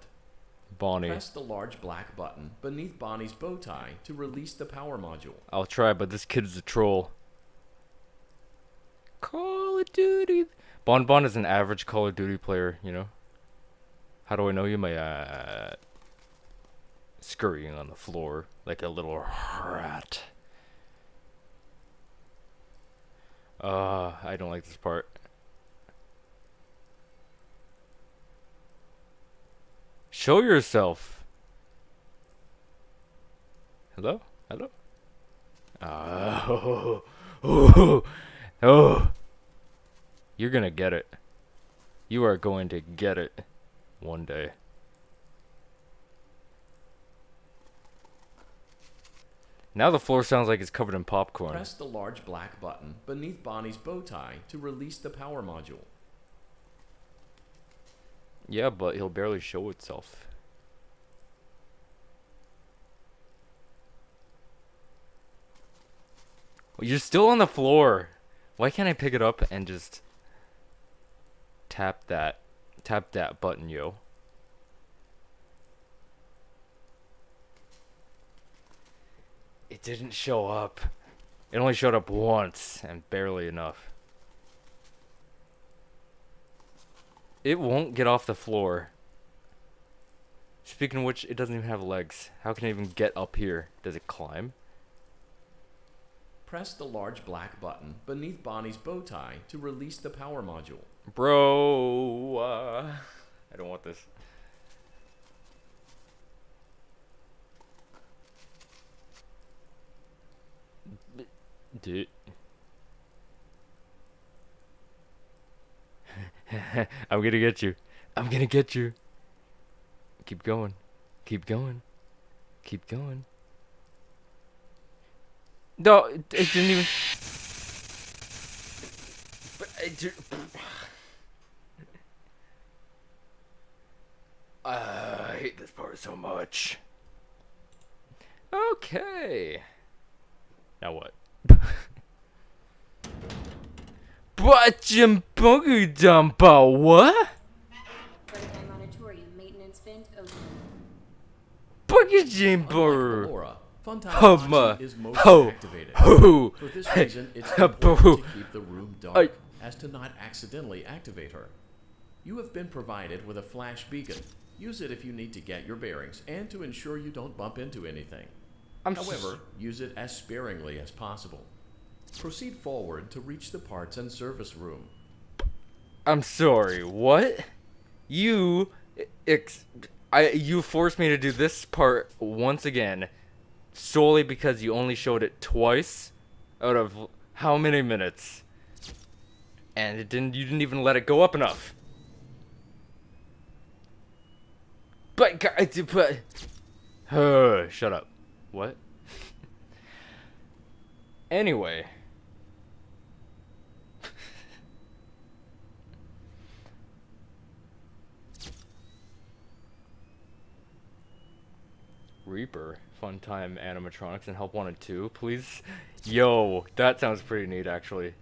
Bonnie. Press the large black button beneath Bonnie's bow tie to release the power module. I'll try, but this kid is a troll. Call of Duty. Bon is an average Call of Duty player, you know? How do I know you? My scurrying on the floor like a little rat. I don't like this part. Show yourself. Hello? Hello? Oh. You're gonna get it. You are going to get it one day. Now the floor sounds like it's covered in popcorn. Press the large black button beneath Bonnie's bow tie to release the power module. Yeah, but he'll barely show itself. Well, you're still on the floor. Why can't I pick it up and just tap that button, yo? It didn't show up. It only showed up once, and barely enough. It won't get off the floor. Speaking of which, it doesn't even have legs. How can it even get up here? Does it climb? Press the large black button beneath Bonnie's bow tie to release the power module. Bro, I don't want this. Dude. I'm gonna get you. I'm gonna get you. Keep going. Keep going. Keep going. No, it didn't even. I hate this part so much. Okay. Now what? What? What? Funtime auditorium maintenance vent open. Ballora, Funtime oxy is most activated. For this reason, it's important to keep the room dark, as to not accidentally activate her. You have been provided with a flash beacon. Use it if you need to get your bearings and to ensure you don't bump into anything. However, use it as sparingly as possible. Proceed forward to reach the parts and service room. I'm sorry, what? You forced me to do this part once again, solely because you only showed it twice out of how many minutes? And you didn't even let it go up enough. But shut up. What? Anyway. Reaper, Funtime animatronics, and Help Wanted 2, please. Yo, that sounds pretty neat, actually.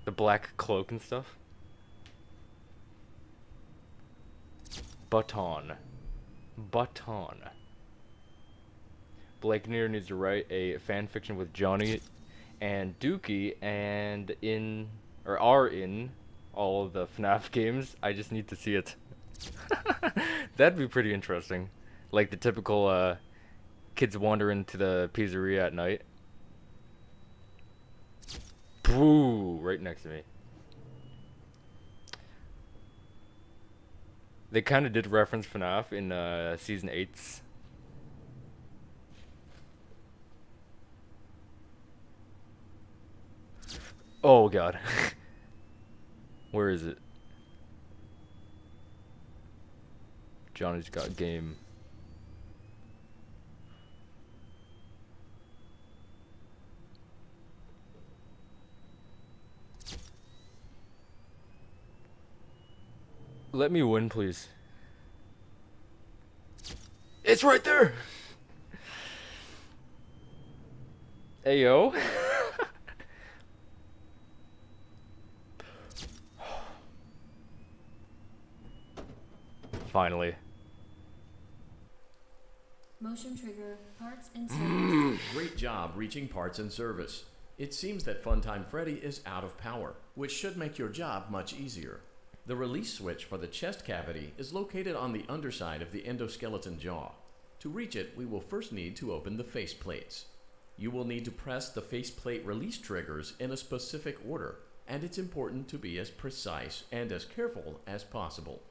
The black cloak and stuff. Baton. Blake Neer needs to write a fan fiction with Johnny and Dookie, and are in all of the FNAF games. I just need to see it. That'd be pretty interesting. Like the typical kids wander into the pizzeria at night. Boo! Right next to me. They kind of did reference FNAF in Season 8's. Oh god. Where is it? Johnny's got game. Let me win, please. It's right there! Ayo. Finally. Motion trigger, parts and service. Great job reaching parts and service. It seems that Funtime Freddy is out of power, which should make your job much easier. The release switch for the chest cavity is located on the underside of the endoskeleton jaw. To reach it, we will first need to open the face plates. You will need to press the faceplate release triggers in a specific order, and it's important to be as precise and as careful as possible.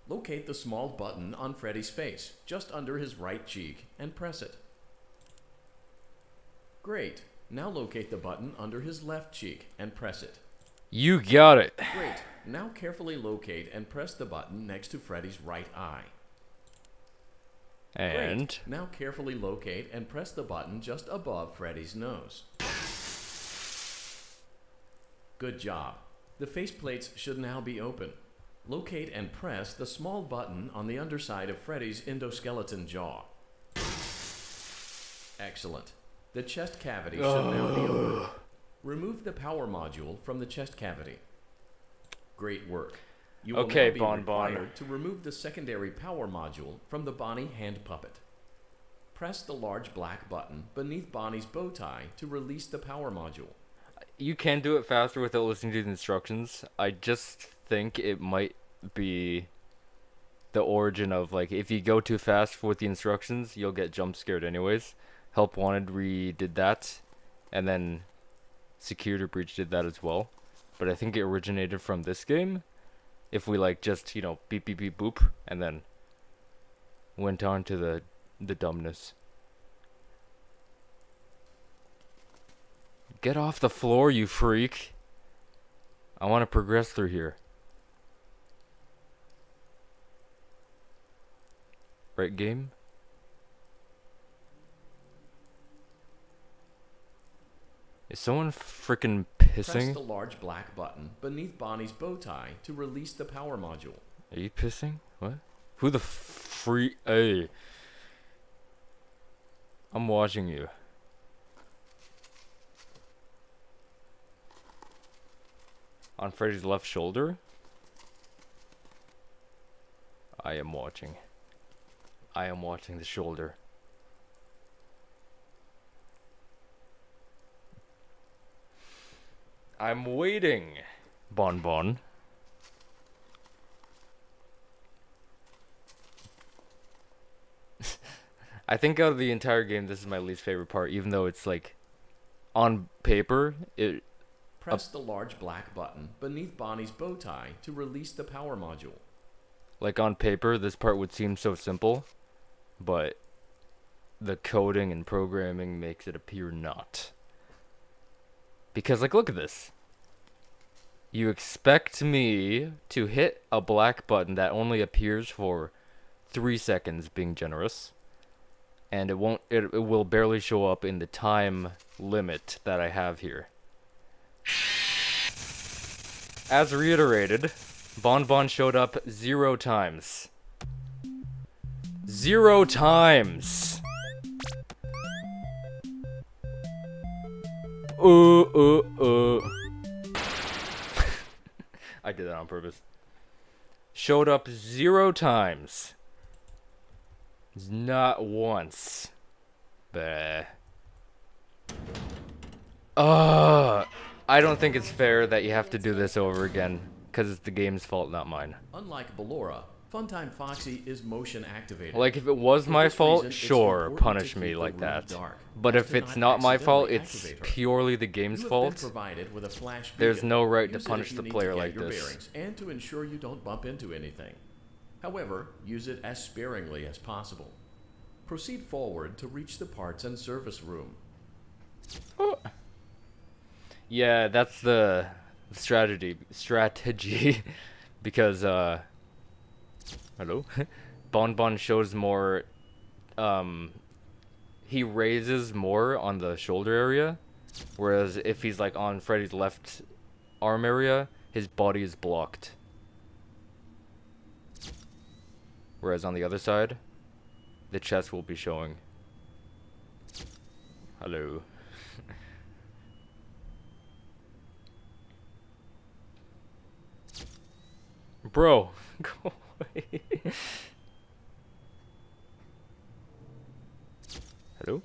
Locate the small button on Freddy's face, just under his right cheek, and press it. Great. Now locate the button under his left cheek and press it. You got it. Great. Now carefully locate and press the button next to Freddy's right eye. And Great. Now carefully locate and press the button just above Freddy's nose. Good job. The faceplates should now be open. Locate and press the small button on the underside of Freddy's endoskeleton jaw. Excellent. The chest cavity should now be open. Remove the power module from the chest cavity. Great work. You will Okay, now be Bon. required to remove the secondary power module from the Bonnie hand puppet. Press the large black button beneath Bonnie's bow tie to release the power module. You can do it faster without listening to the instructions. I just think it might be the origin of, like, if you go too fast with the instructions, you'll get jump scared anyways. Help Wanted redid that, and then Security Breach did that as well. But I think it originated from this game. If we, like, just, you know, beep beep beep boop, and then went on to the dumbness. Get off the floor, you freak. I want to progress through here. Right, game? Is someone freaking Press pissing? the large black button beneath Bonnie's bow tie to release the power module. Are you pissing? What? Who the freak? Hey. I'm watching you. On Freddy's left shoulder? I am watching. I am watching the shoulder. I'm waiting, Bon. I think out of the entire game, this is my least favorite part, even though it's like, on paper, it... Press the large black button beneath Bonnie's bow tie to release the power module. Like, on paper, this part would seem so simple, but the coding and programming makes it appear not. Because, like, look at this. You expect me to hit a black button that only appears for 3 seconds, being generous, and it will barely show up in the time limit that I have here. As reiterated, Bon showed up 0 times. 0 times! I did that on purpose. Showed up 0 times. Not once. Bah. I don't think it's fair that you have to do this over again, because it's the game's fault, not mine. Unlike Ballora, Funtime Foxy is motion activated. Like, if it was For my this fault, reason, it's sure, important punish to me keep like the room that. dark, But as if to it's not not my fault, accidentally it's activate her. purely the game's You have fault. been provided with a flash There's beacon. no right to Use it punish if you the need player to get like your this. bearings and to ensure you don't bump into anything. However, use it as sparingly as possible. Proceed forward to reach the parts and service room. Oh. Yeah, that's the strategy because hello. Bon shows more he raises more on the shoulder area, whereas if he's like on Freddy's left arm area, his body is blocked. Whereas on the other side, the chest will be showing. Hello. Bro, go away. Hello?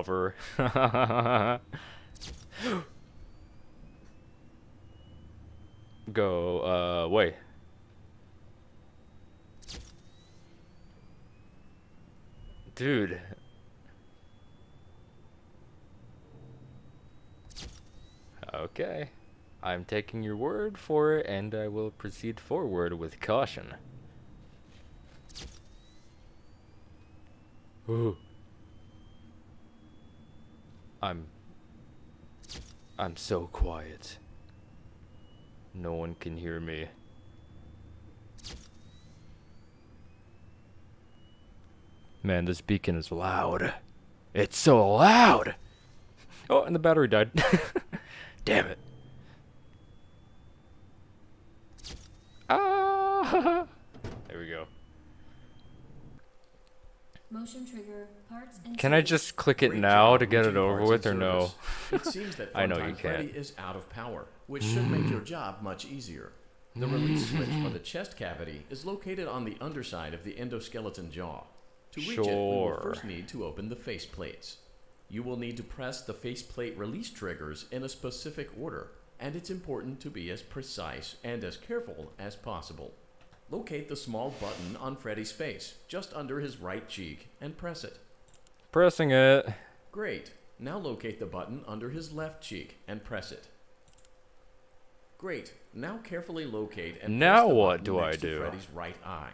lover. Go away. Dude. Okay. I'm taking your word for it, and I will proceed forward with caution. Ooh. I'm so quiet. No one can hear me. Man, this beacon is loud. It's so loud! Oh, and the battery died. Damn it. Ah! There we go. Motion trigger parts and Can I tools. just click it Great now job to get it reaching over parts with, or and no? service. It seems that I know Funtime you Freddy can't. is out of power, which should make your job much easier. The release switch for the chest cavity is located on the underside of the endoskeleton jaw. To reach it, we will Sure. first need to open the face plates. You will need to press the faceplate release triggers in a specific order, and it's important to be as precise and as careful as possible. Locate the small button on Freddy's face, just under his right cheek, and press it. Pressing it. Great. Now locate the button under his left cheek and press it. Great. Now carefully locate and Now press the what button do I next to do? Freddy's right eye.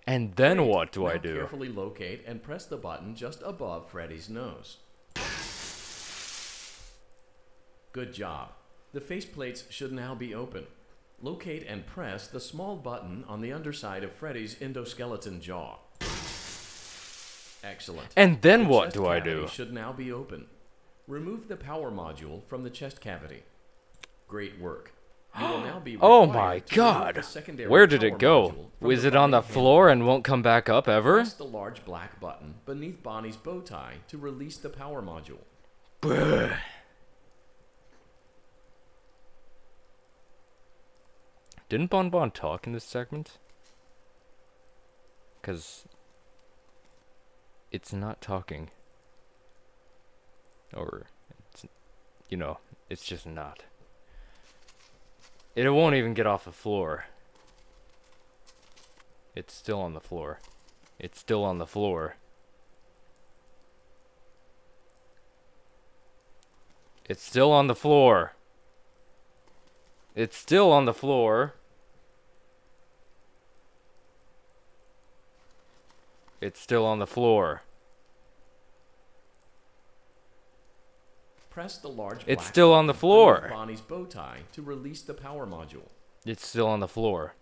And then Great. what do Now I do? Carefully locate and press the button just above Freddy's nose. Good job. The faceplates should now be open. Locate and press the small button on the underside of Freddy's endoskeleton jaw. Excellent. And then The what chest do I cavity do? should now be open. Remove the power module from the chest cavity. Great work. You will now be Oh required my to remove the god! secondary Where did power it go? module from Was it on the Bonnie floor handle. and won't come back up ever? Press the large black button beneath Bonnie's bow tie to release the power module. Bruh. Didn't Bon Bon talk in this segment? Because it's not talking. Or, it's, you know, it's just not. It won't even get off the floor. It's still on the floor. It's still on the floor. It's still on the floor. It's still on the floor. It's still on the floor. Press the large It's black still on the button floor. beneath Bonnie's bow tie to release the power module. It's still on the floor.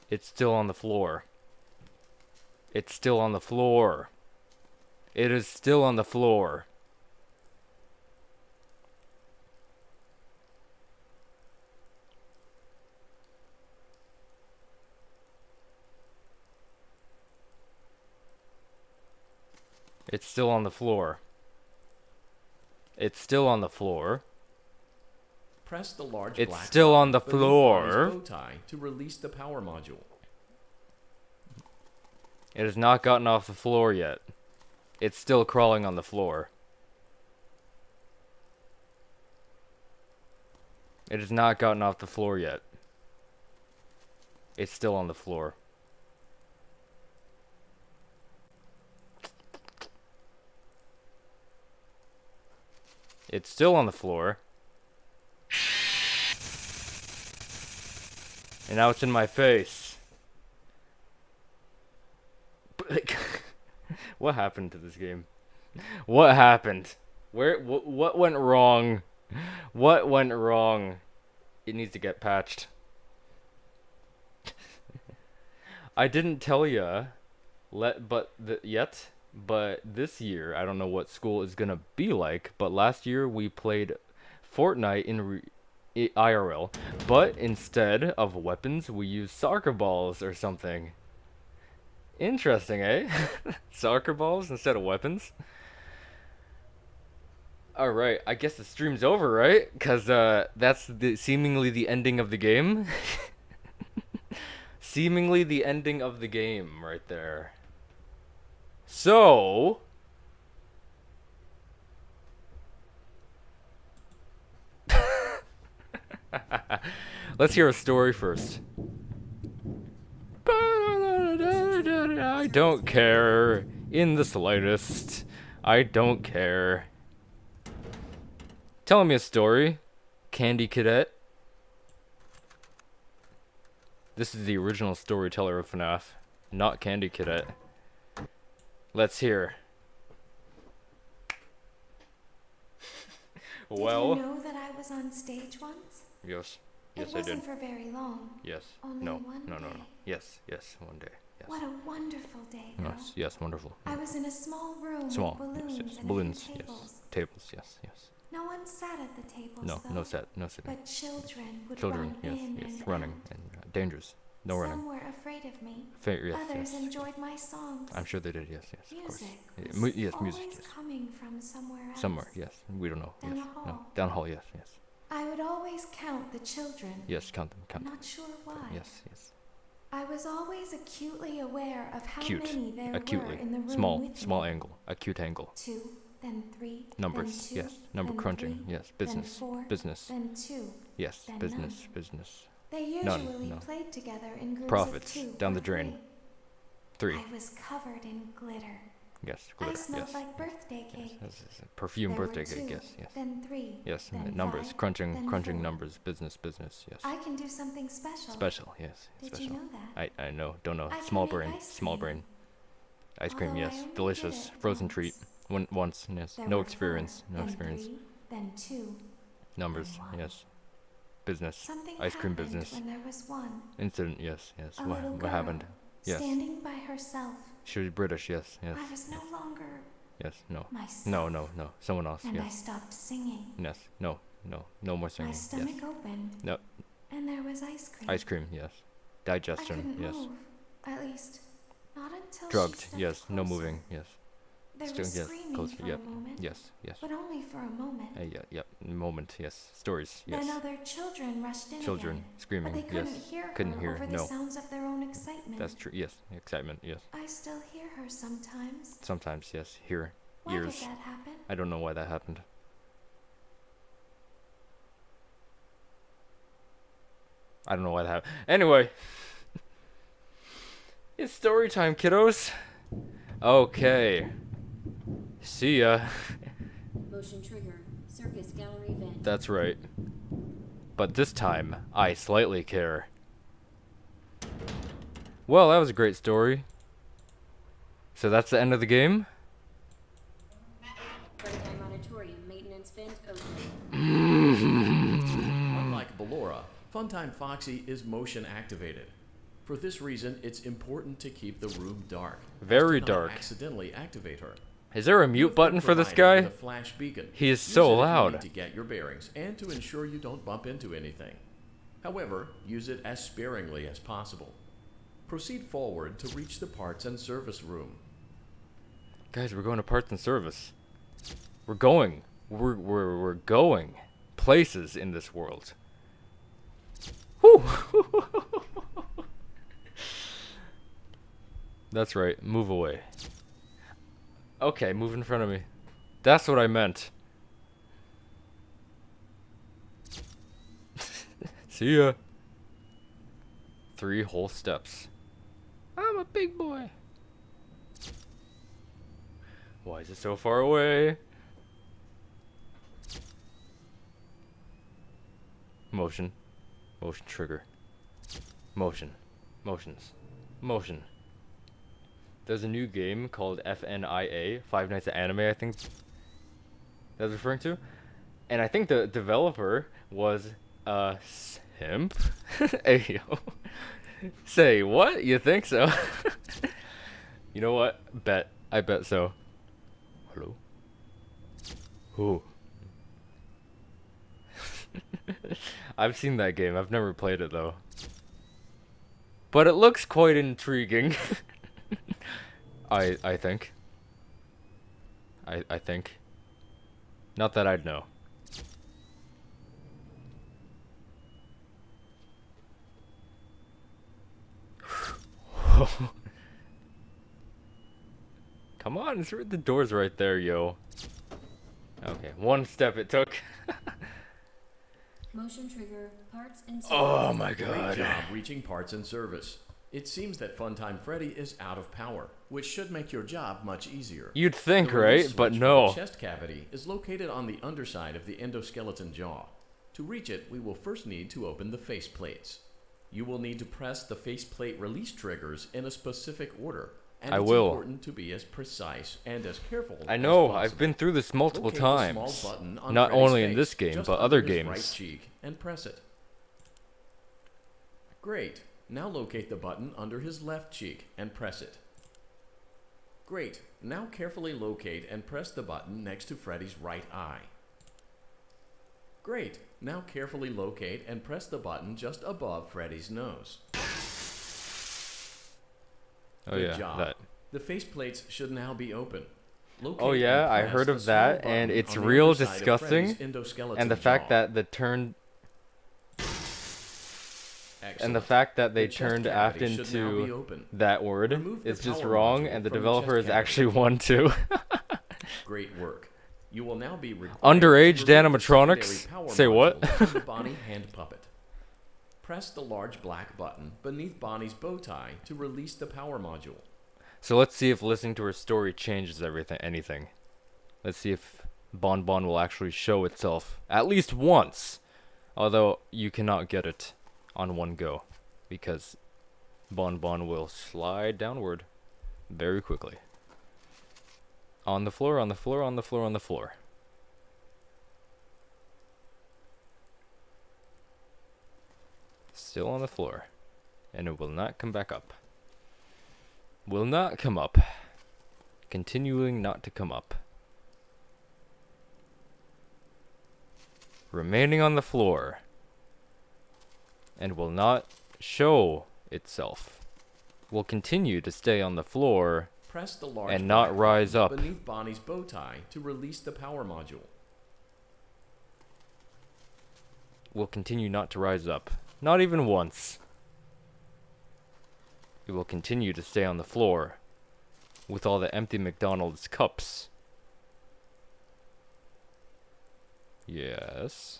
It's still on the floor. It's still on the floor. It is still on the floor. It's still on the floor. It's still on the floor. Press the large It's black still button on the beneath floor. Bonnie's bow tie to release the power module. It has not gotten off the floor yet. It's still crawling on the floor. It has not gotten off the floor yet. It's still on the floor. It's still on the floor. And now it's in my face. What happened to this game? What happened? What went wrong? What went wrong? It needs to get patched. I didn't tell ya, but this year I don't know what school is gonna be like. But last year we played Fortnite in IRL, but instead of weapons we used soccer balls or something. Interesting, eh? Soccer balls instead of weapons. All right, I guess the stream's over, right? Cause that's seemingly the ending of the game. Seemingly the ending of the game right there. So, let's hear a story first. I don't care in the slightest. I don't care. Tell me a story, Candy Cadet. This is the original storyteller of FNAF, not Candy Cadet. Let's hear. Well. Did you know that I was on stage once? Yes. It Yes, I wasn't did. for very long. Yes. Only No. one No. No. No. day. Yes. Yes. One day. Yes. What a wonderful day, though. Yes. Yes. Wonderful. I was in a small room Small. with balloons Yes. Yes. and Balloons. a few tables. Yes. Tables. Yes. Yes. No one sat at the tables, No. though. No set. No sitting. But children would Children. run Yes. in Yes. and Running out. and dangerous. No running. Some were afraid of me. Yes. Others Yes. enjoyed my songs. I'm sure they did. Yes. Yes. Of course. Music Yeah, was yes. always Music. Yes. coming from somewhere else. Somewhere. Yes. We don't know. Down Yes. the No. hall. Down hall. Yes. Yes. I would always count the children. Yes. Count them. Count them. Not sure why. Yes. Yes. I was always acutely aware of how Acute. many there Acutely. were in the room Small. with Small me. angle. Acute angle. 2, then 3, Numbers. then 2, Yes. Number then crunching. 3, Yes. then Business. 4, Business. then 2. Yes. then Business. none. Business. They None, usually no. played together in groups Profits. of 2 Down or the drain. 3. 3. I was covered in glitter. Yes. I Glitter. smelled Yes. like birthday cake. Yes. Perfume There were birthday 2, cake. Yes. Yes. Then 3. Yes. Then Numbers. 5, Crunching. then Crunching 4. numbers. Business. Business. Yes. I can do something special. Special. Yes. Did Special. you know that? I know. Don't know. I can Small make brain. ice Small cream. brain. Ice cream. Although I Yes. only did Delicious. it Frozen once. treat. Once. Yes. There No were experience. 4, No then experience. 3, then 2. Numbers. one. Yes. Business. Something Ice cream happened business. when there was one. Incident. Yes. Yes. A little What girl, happened? Yes. standing by herself. She was British. Yes. Yes. I was no longer Yes. No. myself. No. No. No. Someone else. And I Yes. stopped singing. Yes. No. No. No more singing. My stomach Yes. opened. No. And there was ice cream. Ice cream. Yes. I Digestion. couldn't Yes. move. At least, not until she Drugged. stepped Yes. No closer. moving. Yes. There Still, was yes. screaming Closer. for Yep. a moment. Yes. Yes. But only for a moment. Yeah. Yep. Moment. Yes. Stories. Then Yes. other children rushed in Children again. screaming. But they couldn't Yes. hear her Couldn't hear. over the No. sounds of their own excitement. That's true. Yes. Excitement. Yes. I still hear her sometimes. Sometimes. Yes. Hear. Why Ears. did that happen? I don't know why that happened. I don't know why that happened. Anyway. It's story time, kiddos. Okay. See ya. Motion trigger. Circus gallery event. That's right. But this time, I slightly care. Well, that was a great story. So that's the end of the game? Funtime auditorium maintenance vent open. Unlike Ballora, Funtime Foxy is motion activated. For this reason, it's important to keep the room dark. Very as to not dark. accidentally activate her. Is there a You've mute been button for this provided guy? with a flash beacon. He is Use so it if you loud. need to get your bearings and to ensure you don't bump into anything. However, use it as sparingly as possible. Proceed forward to reach the parts and service room. Guys, we're going to parts and service. We're going. We're going places in this world. Whew. That's right. Move away. Okay, move in front of me. That's what I meant. See ya. 3 whole steps. I'm a big boy. Why is it so far away? Motion. Motion trigger. Motion. Motions. Motion. There's a new game called FNIA, Five Nights at Anime, I think that's referring to. And I think the developer was a simp. Hey, yo. Say what? You think so? You know what? Bet. I bet so. Hello? Who? I've seen that game. I've never played it though. But it looks quite intriguing. I think. I think. Not that I'd know. Come on, the door's right there, yo. Okay, one step it took. Motion trigger, parts and service. Oh my Great god. job reaching parts and service. It seems that Funtime Freddy is out of power, which should make your job much easier. You'd think, The release right? But switch for no. The chest cavity is located on the underside of the endoskeleton jaw. To reach it, we will first need to open the face plates. You will need to press the faceplate release triggers in a specific order. And I it's will. important to be as precise and as careful I as know, possible. I've been through this multiple Locate the times. small button on Not Freddy's only in face, this game, just but under other his games. right cheek, and press it. Great. Now locate the button under his left cheek and press it. Great. Now carefully locate and press the button next to Freddy's right eye. Great. Now carefully locate and press the button just above Freddy's nose. Oh Good yeah, job. that. The faceplates should now be open. Locate Oh yeah, and I press heard the of small that, button and it's on the real underside of disgusting. Freddy's endoskeleton And the fact jaw. that the turned and the Excellent. fact that they The chest turned aft cavity should now be into open. that word Remove the is just power wrong, module and the from the developer chest is actually one too. Great work. You will now be required Underage to remove the animatronics? secondary power Say what? module from the Bonnie hand puppet. Press the large black button beneath Bonnie's bow tie to release the power module. So let's see if listening to her story changes anything. Let's see if Bon Bon will actually show itself at least once. Although you cannot get it on one go, because Bon Bon will slide downward very quickly. On the floor, on the floor, on the floor, on the floor. Still on the floor. And it will not come back up. Will not come up. Continuing not to come up. Remaining on the floor. And will not show itself. Will continue to stay on the floor Press the large and not black rise button up. beneath Bonnie's bow tie to release the power module. Will continue not to rise up. Not even once. It will continue to stay on the floor with all the empty McDonald's cups. Yes.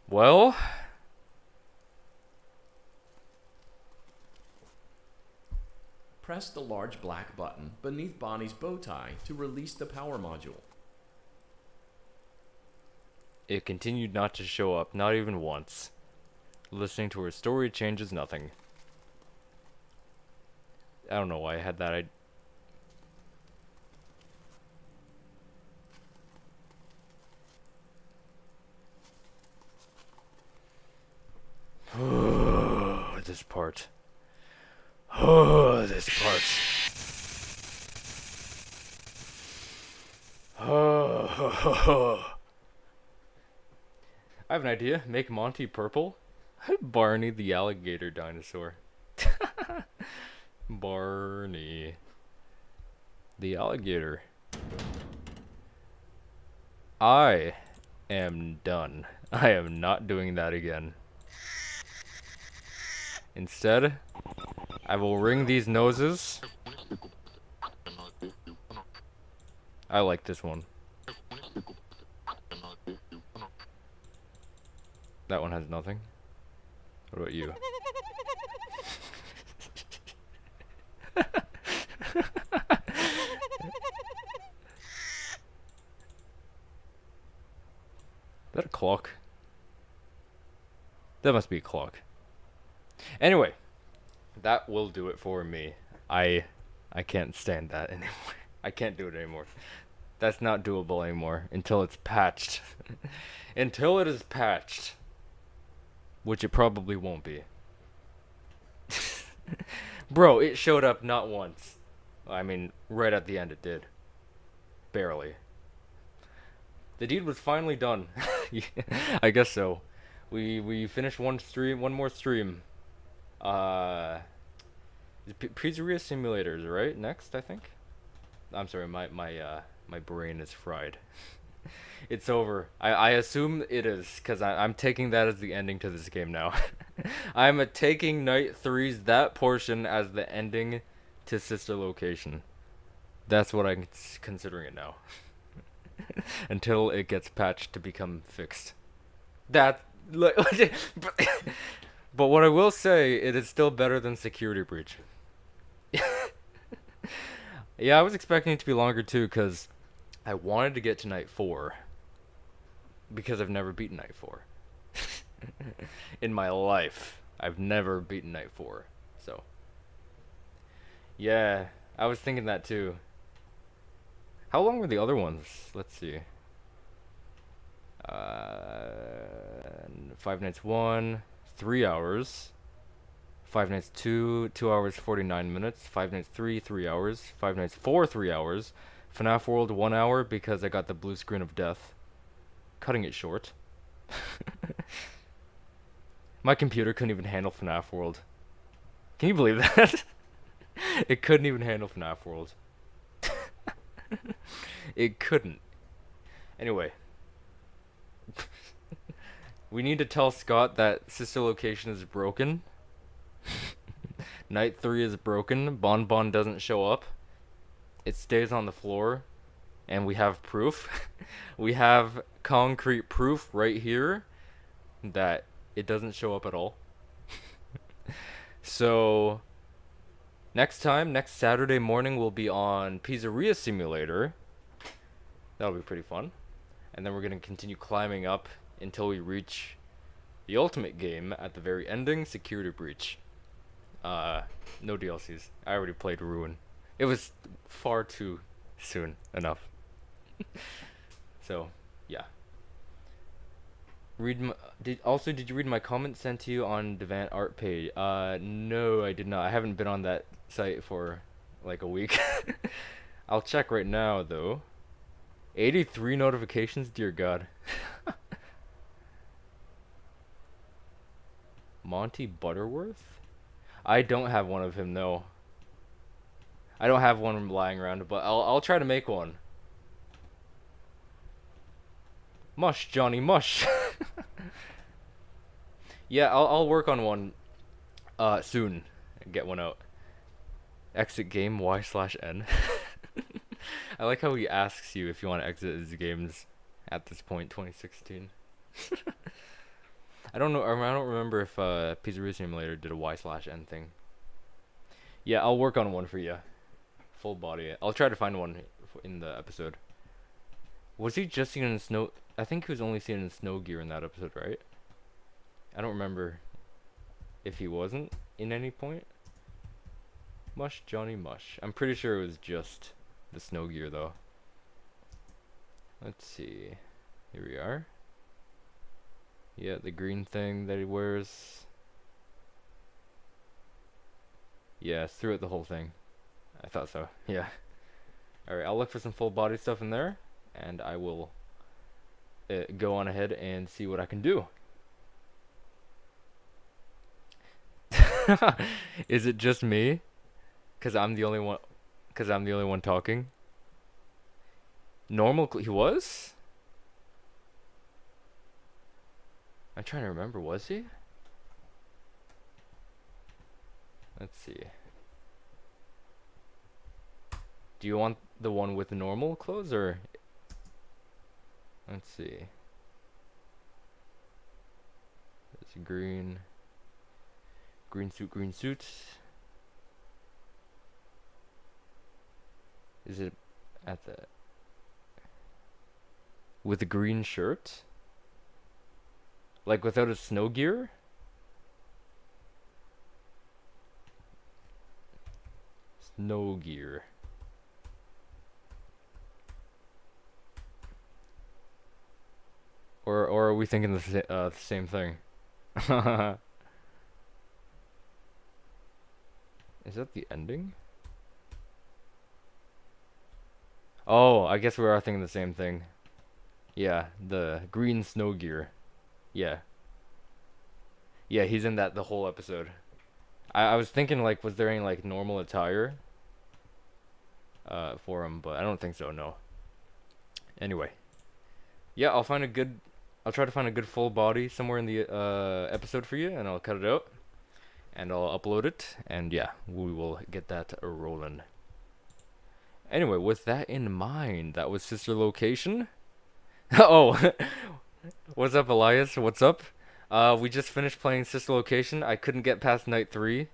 Well, Press the large black button beneath Bonnie's bow tie to release the power module. it continued not to show up, not even once. Listening to her story changes nothing. I don't know why I had that. This part. Oh, this part. I have an idea. Make Monty purple. Barney the alligator dinosaur. Barney the alligator. I am done. I am not doing that again. Instead, I will ring these noses. I like this one. That one has nothing. What about you? Is that a clock? That must be a clock. Anyway, that will do it for me. I can't stand that anymore. I can't do it anymore. That's not doable anymore until it's patched. Until it is patched. Which it probably won't be. Bro, it showed up not once. I mean, right at the end it did. Barely. The deed was finally done. Yeah, I guess so. We finished one more stream. Pizzeria Simulators, right? Next, I think. I'm sorry, my brain is fried. It's over. I assume it is, cause I'm taking that as the ending to this game now. I'm taking Night 3's that portion as the ending to Sister Location. That's what I'm considering it now. Until it gets patched to become fixed. But what I will say, it is still better than Security Breach. Yeah, I was expecting it to be longer too, because I wanted to get to Night 4. Because I've never beaten Night 4. In my life, I've never beaten Night 4. So, yeah, I was thinking that too. How long were the other ones? Let's see. Five Nights 1, 3 hours. Five Nights 2, 2 hours 49 minutes. Five Nights 3, 3 hours. Five Nights 4, 3 hours. FNAF World 1 hour because I got the blue screen of death. Cutting it short. My computer couldn't even handle FNAF World. Can you believe that? It couldn't even handle FNAF World. It couldn't. Anyway. We need to tell Scott that Sister Location is broken. Night 3 is broken. Bon Bon doesn't show up. It stays on the floor. And we have proof. We have concrete proof right here that it doesn't show up at all. So, next Saturday morning, we'll be on Pizzeria Simulator. That'll be pretty fun. And then we're going to continue climbing up until we reach the ultimate game at the very ending, Security Breach. No DLCs. I already played Ruin. It was far too soon enough. So, yeah. Did you read my comment sent to you on Devant Art page? No, I did not. I haven't been on that site for like a week. I'll check right now though. 83 notifications, dear God. Monty Butterworth? I don't have one of him, no. I don't have one lying around, but I'll try to make one. Mush, Johnny, mush. Yeah, I'll work on one soon. Get one out. Exit game Y/N. I like how he asks you if you want to exit his games at this point, 2016. I don't know. I don't remember if Pizzeria Simulator did a Y/N thing. Yeah, I'll work on one for you. Full body. I'll try to find one in the episode. Was he just seen in snow? I think he was only seen in snow gear in that episode, right? I don't remember if he wasn't in any point. Mush, Johnny, mush. I'm pretty sure it was just the snow gear, though. Let's see. Here we are. Yeah, the green thing that he wears. Yeah, it's throughout the whole thing. I thought so. Yeah. Alright, I'll look for some full body stuff in there. And I will go on ahead and see what I can do. Is it just me? Cause I'm the only one talking. He was? I'm trying to remember. Was he? Let's see. Do you want the one with normal clothes or? Let's see. It's green. Green suit. Is it at the... with the green shirt? Like without a snow gear? Snow gear. Or are we thinking the same thing? Is that the ending? Oh, I guess we are thinking the same thing. Yeah, the green snow gear. Yeah. Yeah, he's in that the whole episode. I was thinking, like, was there any, like, normal attire for him, but I don't think so, no. Anyway. Yeah, I'll try to find a good full body somewhere in the episode for you, and I'll cut it out. And I'll upload it, and yeah, we will get that rolling. Anyway, with that in mind, that was Sister Location. Oh, what's up, Elias? What's up? We just finished playing Sister Location. I couldn't get past night 3,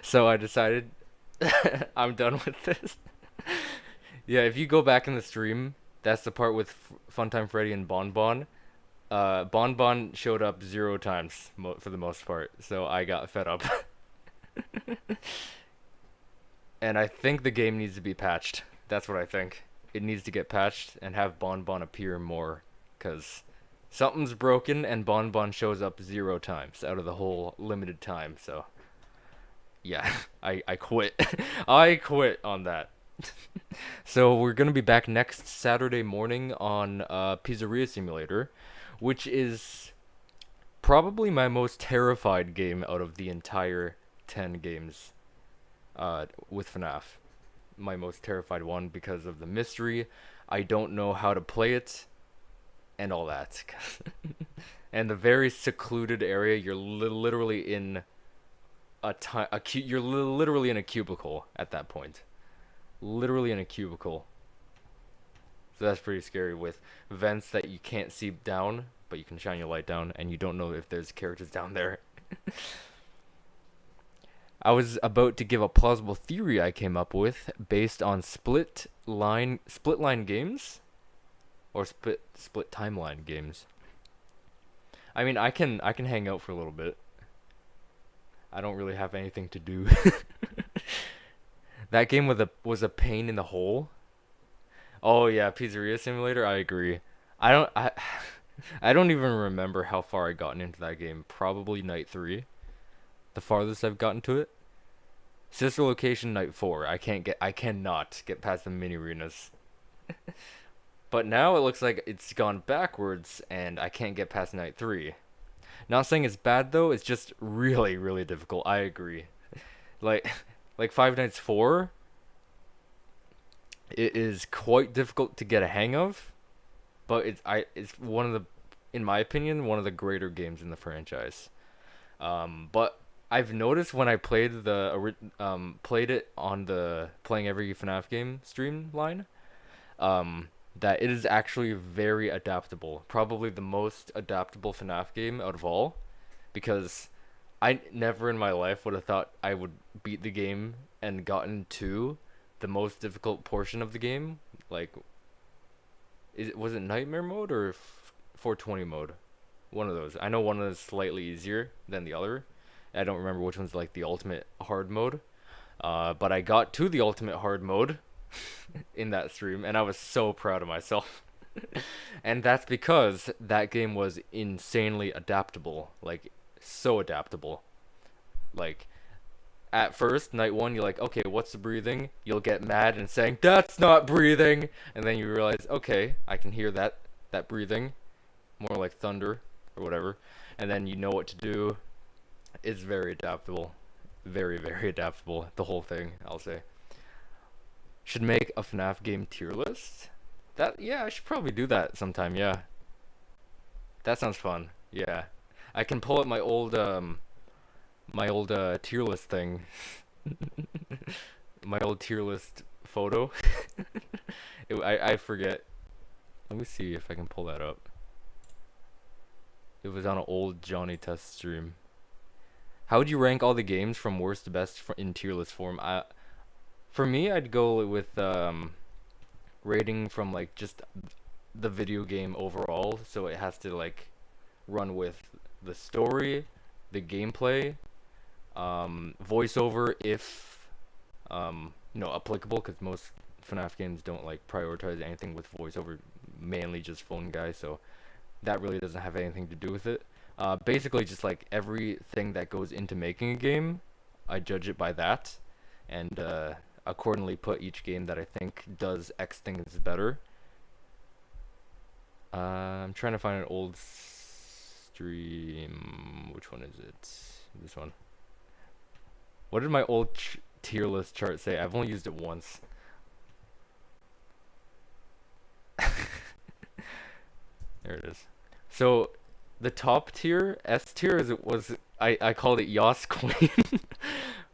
so I decided I'm done with this. Yeah, if you go back in the stream, that's the part with Funtime Freddy and Bonbon. Bonbon showed up 0 times for the most part, so I got fed up. And I think the game needs to be patched. That's what I think. It needs to get patched and have Bonbon appear more, because something's broken and Bonbon shows up 0 times out of the whole limited time, so yeah, I quit. I quit on that. So we're gonna be back next Saturday morning on Pizzeria Simulator, which is probably my most terrified game out of the entire 10 games with FNAF. My most terrified one because of the mystery. I don't know how to play it and all that. And the very secluded area, you're literally in you're literally in a cubicle at that point. Literally in a cubicle. So that's pretty scary, with vents that you can't see down, but you can shine your light down, and you don't know if there's characters down there. I was about to give a plausible theory I came up with based on split line games, or split timeline games. I mean, I can hang out for a little bit. I don't really have anything to do. That game was a pain in the hole. Oh yeah, Pizzeria Simulator, I agree. I don't even remember how far I gotten into that game. Probably night 3. The farthest I've gotten to it. Sister Location night 4. I cannot get past the mini arenas. But now it looks like it's gone backwards and I can't get past night 3. Not saying it's bad though, it's just really, really difficult. I agree. Like Five Nights 4, it is quite difficult to get a hang of, but it's one of the, in my opinion, one of the greater games in the franchise. But I've noticed when I played played it on the Playing Every FNAF Game streamline, that it is actually very adaptable. Probably the most adaptable FNAF game out of all, because I never in my life would have thought I would beat the game and gotten to the most difficult portion of the game. Like, was it Nightmare mode or 420 mode? One of those. I know one is slightly easier than the other. I don't remember which one's like the ultimate hard mode. But I got to the ultimate hard mode in that stream, and I was so proud of myself. And that's because that game was insanely adaptable. Like, so adaptable. Like, at first, night 1, you're like, okay, what's the breathing? You'll get mad and saying, that's not breathing! And then you realize, okay, I can hear that breathing. More like thunder, or whatever. And then you know what to do. It's very adaptable. Very, very adaptable. The whole thing, I'll say. Should make a FNAF game tier list? Yeah, I should probably do that sometime, yeah. That sounds fun, yeah. I can pull up my old tier list thing. My old tier list photo. I forget. Let me see if I can pull that up. It was on an old Johnny Test stream. How would you rank all the games from worst to best in tier list form? For me, I'd go with rating from like just the video game overall. So it has to like run with the story, the gameplay, voiceover if applicable, because most FNAF games don't like prioritize anything with voiceover, mainly just phone guy, so that really doesn't have anything to do with it. Basically just like everything that goes into making a game, I judge it by that, and accordingly put each game that I think does X things better I'm trying to find an old stream. Which one is it? This one. What did my old tier list chart say? I've only used it once. There it is. So the top tier, S tier, I called it Yas Queen.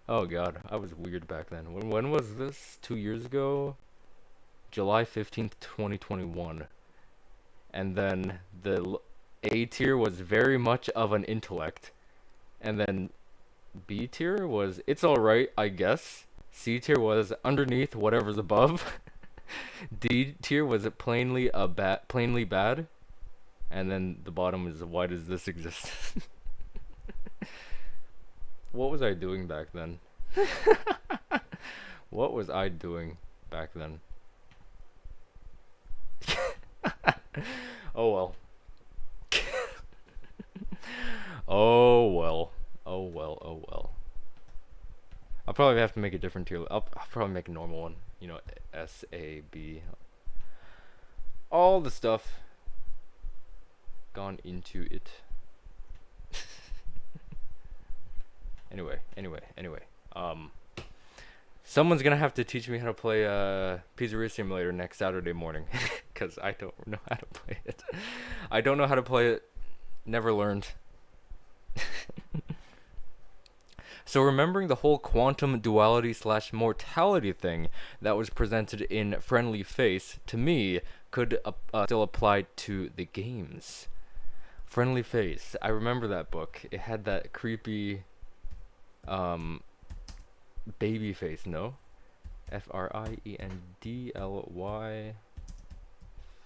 Oh god, I was weird back then. When was this? 2 years ago? July 15th, 2021. And then the A tier was very much of an intellect. And then B tier was it's alright, I guess. C tier was underneath whatever's above. D tier was plainly bad. And then the bottom is why does this exist? What was I doing back then? What was I doing back then? Oh well. Oh well. Oh well. Oh well. I'll probably have to make a different tier. I'll probably make a normal one. You know, S, A, B. All the stuff gone into it. Anyway. Someone's gonna have to teach me how to play Pizzeria Simulator next Saturday morning, cause I don't know how to play it. I don't know how to play it. Never learned. So remembering the whole quantum duality / mortality thing that was presented in Friendly Face, to me, could still apply to the games. Friendly Face. I remember that book. It had that creepy baby face, no? Friendly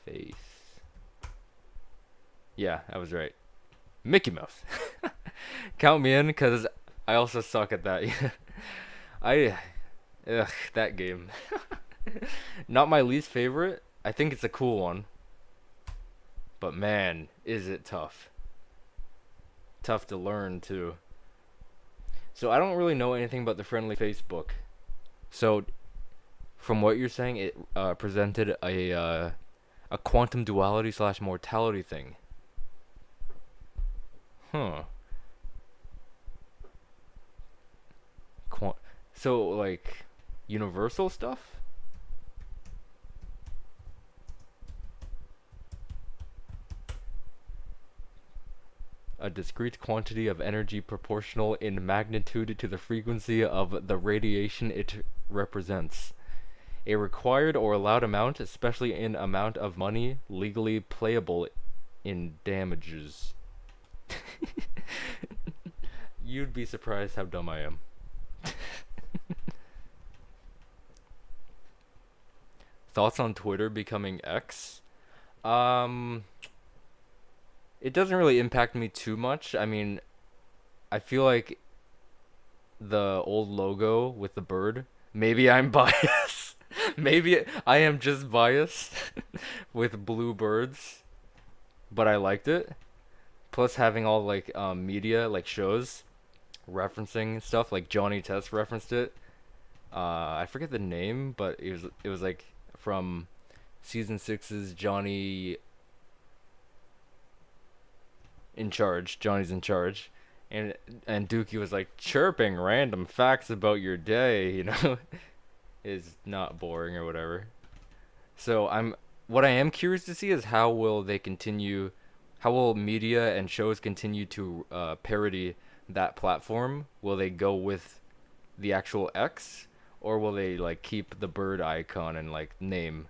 face. Yeah, I was right. Mickey Mouse. Count me in, cause I also suck at that. That game. Not my least favorite. I think it's a cool one. But man, is it tough. Tough to learn too. So I don't really know anything about the Friendly Face book. So from what you're saying, it presented a quantum duality / mortality thing. Huh. So like universal stuff? A discrete quantity of energy proportional in magnitude to the frequency of the radiation it represents. A required or allowed amount, especially in amount of money, legally playable in damages. You'd be surprised how dumb I am. Thoughts on Twitter becoming X? It doesn't really impact me too much. I mean, I feel like the old logo with the bird, maybe I'm biased. Maybe I am just biased with blue birds, but I liked it. Plus having all like media, like shows referencing stuff, like Johnny Test referenced it. I forget the name, but it was like from season 6's Johnny's in charge, and Dookie was like chirping random facts about your day, you know, is not boring or whatever. So what I am curious to see is how will media and shows continue to parody that platform? Will they go with the actual X, or will they like keep the bird icon and like name?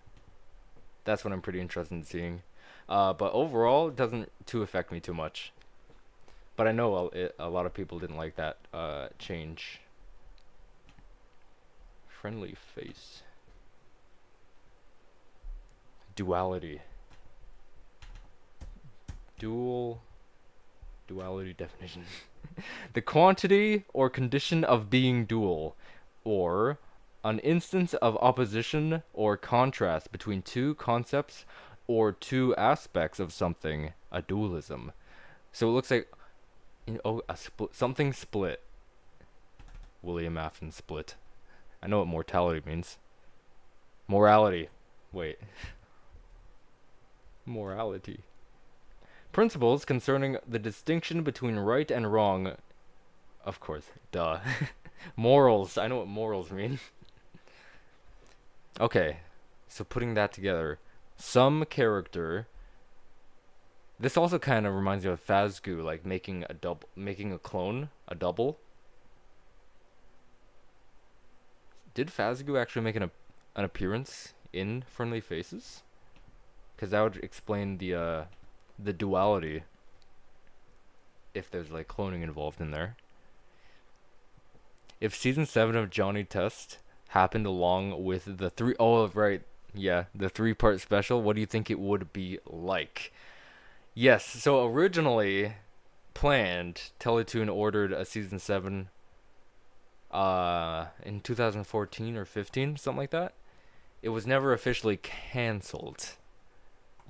That's what I'm pretty interested in seeing. But overall, it doesn't affect me too much. But I know a lot of people didn't like that change. Friendly Face. Duality. Duality definition. The quantity or condition of being dual, or an instance of opposition or contrast between two concepts or two aspects of something, a dualism. So it looks like, something split. William Afton split. I know what mortality means. Morality. Wait. Morality. Principles concerning the distinction between right and wrong. Of course, duh. Morals. I know what morals mean. Okay, so putting that together. Some character. This also kind of reminds me of Fazgoo, like making a clone, a double. Did Fazgoo actually make an appearance in Friendly Faces? Because that would explain the duality. If there's like cloning involved in there. If season 7 of Johnny Test happened along with the the 3-part special, what do you think it would be like? Yes, so originally planned, Teletoon ordered a season 7 in 2014 or 15, something like that. It was never officially cancelled,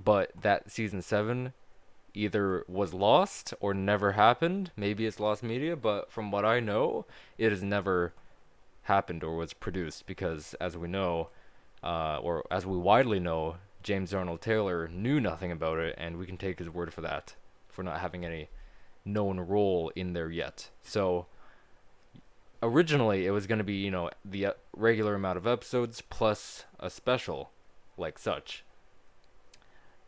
but that season 7 either was lost or never happened. Maybe it's lost media, but from what I know, it has never happened or was produced because, as we know, or as we widely know, James Arnold Taylor knew nothing about it, and we can take his word for that, for not having any known role in there yet. So originally it was going to be, you know, the regular amount of episodes plus a special like such.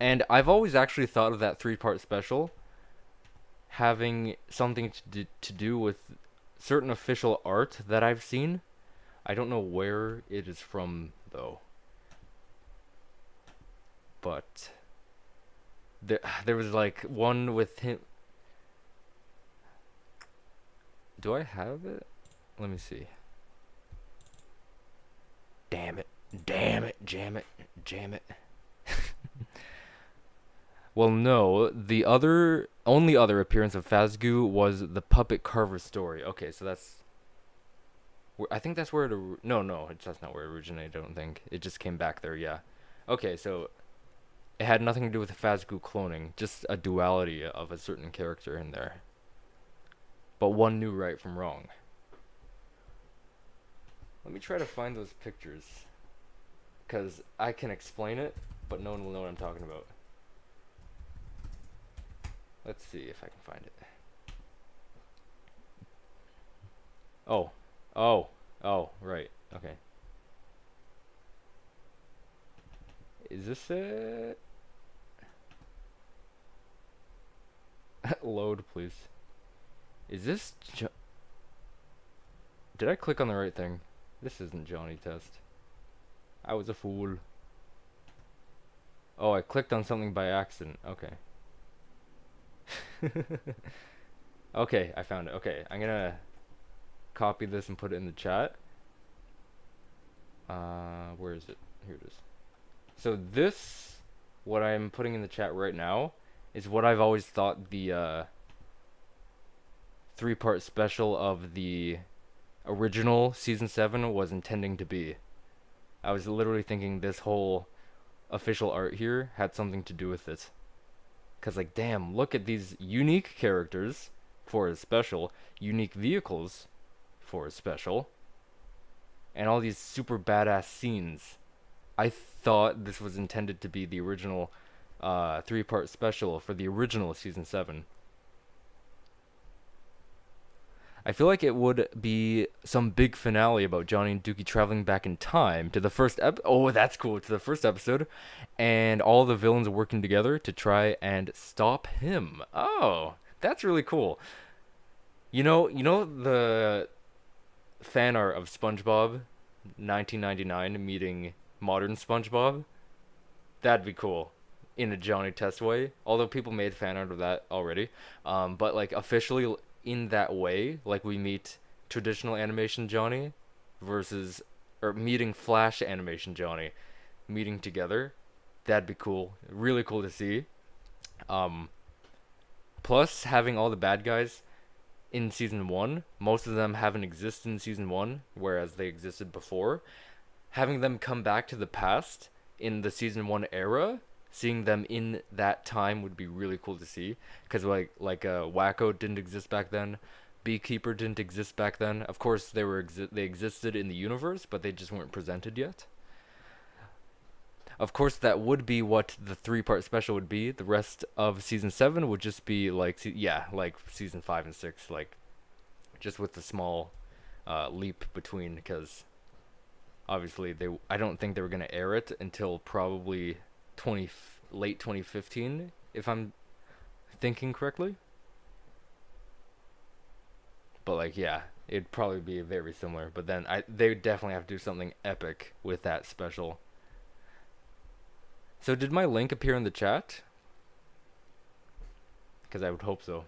And I've always actually thought of that 3-part special having something to do with certain official art that I've seen. I don't know where it is from though. But there was like one with him. Do I have it? Let me see. Damn it. Damn it. Jam it. Jam it. Well, no. The only other appearance of Fazgoo was the Puppet Carver story. Okay, so that's... I think that's where it... No, that's not where it originated, I don't think. It just came back there, yeah. Okay, so... It had nothing to do with the Fazgoo cloning. Just a duality of a certain character in there. But one knew right from wrong. Let me try to find those pictures. Because I can explain it, but no one will know what I'm talking about. Let's see if I can find it. Oh, right. Okay. Is this it? Load, please. Is this Did I click on the right thing? This isn't Johnny Test. I was a fool. Oh, I clicked on something by accident. Okay. Okay, I found it. Okay, I'm gonna copy this and put it in the chat. Where is it? Here it is. So this, what I'm putting in the chat right now, is what I've always thought the 3-part special of the original season 7 was intending to be. I was literally thinking this whole official art here had something to do with it. Cause like, damn, look at these unique characters for a special, unique vehicles for a special, and all these super badass scenes. I thought this was intended to be the original 3-part special for the original season 7. I feel like it would be some big finale about Johnny and Dookie traveling back in time to the first oh, that's cool, to the first episode, and all the villains working together to try and stop him. Oh, that's really cool. You know the fan art of SpongeBob 1999 meeting modern SpongeBob? That'd be cool in a Johnny Test way. Although people made fan art of that already. But like officially in that way, like we meet traditional animation Johnny versus, or meeting Flash animation Johnny, meeting together. That'd be cool. Really cool to see. Plus having all the bad guys in season 1, most of them haven't existed in season 1, whereas they existed before. Having them come back to the past in the season 1 era, seeing them in that time would be really cool to see. Because like Wacko didn't exist back then, Beekeeper didn't exist back then. Of course, they existed in the universe, but they just weren't presented yet. Of course, that would be what the 3-part special would be. The rest of season 7 would just be like, like season 5 and 6, like just with the small leap between, because obviously I don't think they were gonna air it until probably late 2015, if I'm thinking correctly. But like, yeah, it'd probably be very similar. But then they would definitely have to do something epic with that special. So did my link appear in the chat? Because I would hope so.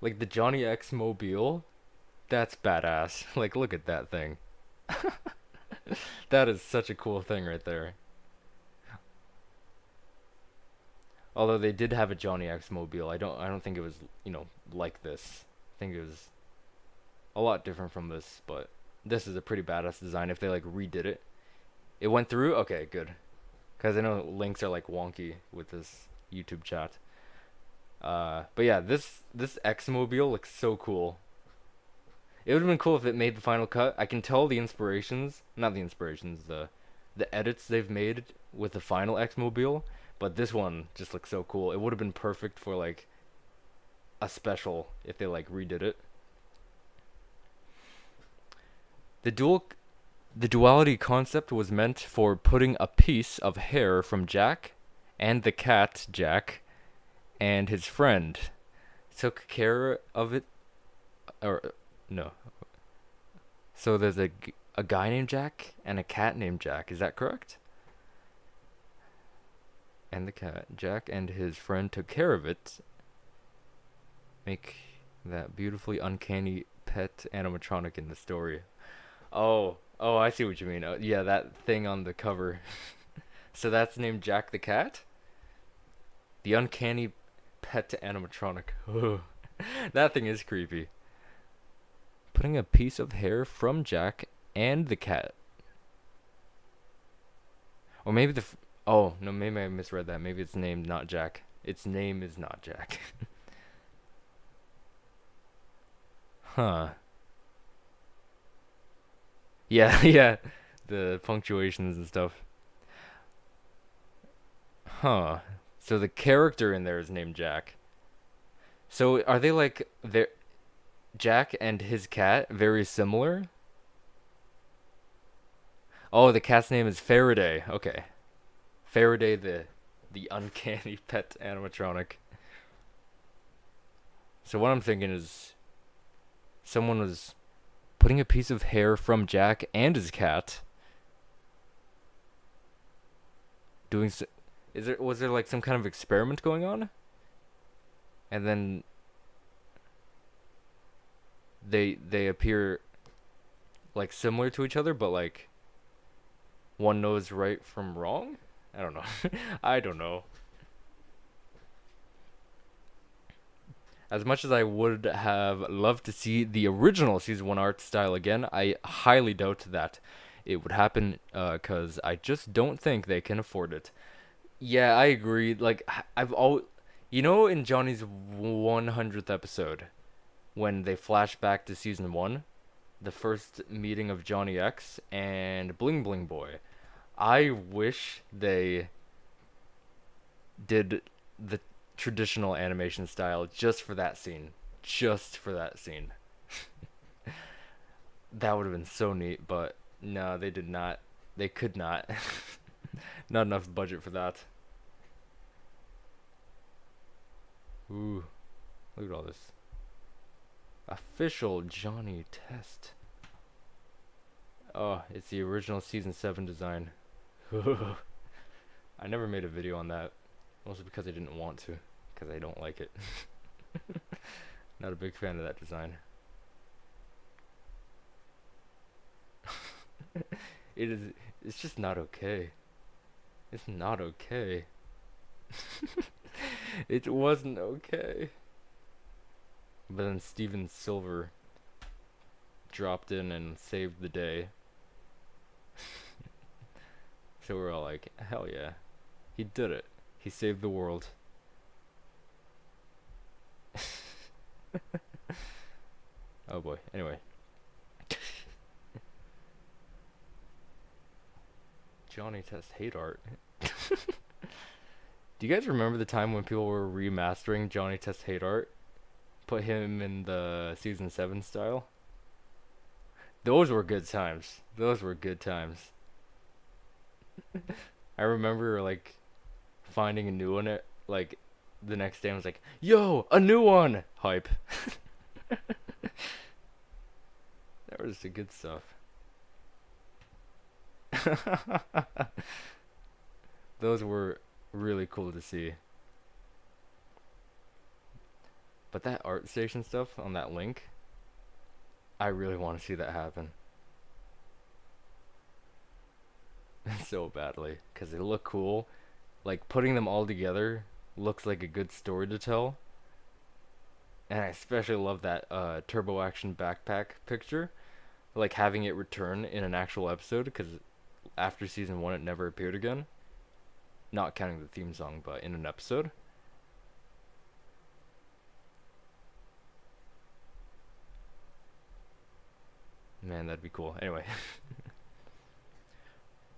Like the Johnny X Mobile, that's badass. Like, look at that thing. That is such a cool thing right there. Although they did have a Johnny X Mobile, I don't think it was, you know, like this. I think it was a lot different from this, but this is a pretty badass design if they like redid it. It went through? Okay, good. Because I know links are like wonky with this YouTube chat. But yeah, this X-Mobile looks so cool. It would have been cool if it made the final cut. I can tell the edits they've made with the final X-Mobile, but this one just looks so cool. It would have been perfect for like a special if they like redid it. The duality concept was meant for putting a piece of hair from Jack and the cat Jack and his friend took care of it, or no. So there's a guy named Jack and a cat named Jack, is that correct? And the cat, Jack and his friend took care of it. Make that beautifully uncanny pet animatronic in the story. Oh, I see what you mean. Yeah, that thing on the cover. So that's named Jack the Cat? The uncanny pet animatronic. That thing is creepy. Putting a piece of hair from Jack and the cat. Or maybe oh, no, maybe I misread that. Maybe it's named not Jack. Its name is not Jack. Huh. Yeah, yeah. The punctuations and stuff. Huh. So the character in there is named Jack. So are they like Jack and his cat very similar? Oh, the cat's name is Faraday. Okay. Faraday the uncanny pet animatronic. So what I'm thinking is someone was putting a piece of hair from Jack and his cat. Was there like some kind of experiment going on? And then they appear like similar to each other, but like one knows right from wrong? I don't know. I don't know. As much as I would have loved to see the original Season 1 art style again, I highly doubt that it would happen, because I just don't think they can afford it. Yeah, I agree. Like, you know, in Johnny's 100th episode, when they flash back to Season 1, the first meeting of Johnny X and Bling Bling Boy, I wish they did the traditional animation style just for that scene. Just for that scene. That would have been so neat, but no, they did not. They could not. Not enough budget for that. Ooh, look at all this. Official Johnny test. Oh, it's the original Season 7 design. I never made a video on that. Mostly because I didn't want to. Because I don't like it. Not a big fan of that design. It's just not okay. It's not okay. It wasn't okay. But then Steven Silver dropped in and saved the day. So we're all like, hell yeah. He did it. He saved the world. Oh boy. Anyway. Johnny Test hate art. Do you guys remember the time when people were remastering Johnny Test hate art? Put him in the season 7 style? Those were good times. Those were good times. I remember like finding a new one like the next day. I was like, "Yo, a new one!" Hype. That was the good stuff. Those were really cool to see. But that art station stuff on that link, I really want to see that happen. So badly, because they look cool. Like, putting them all together looks like a good story to tell. And I especially love that Turbo Action backpack picture. Like, having it return in an actual episode, because after season 1 it never appeared again. Not counting the theme song, but in an episode. Man, that'd be cool. Anyway.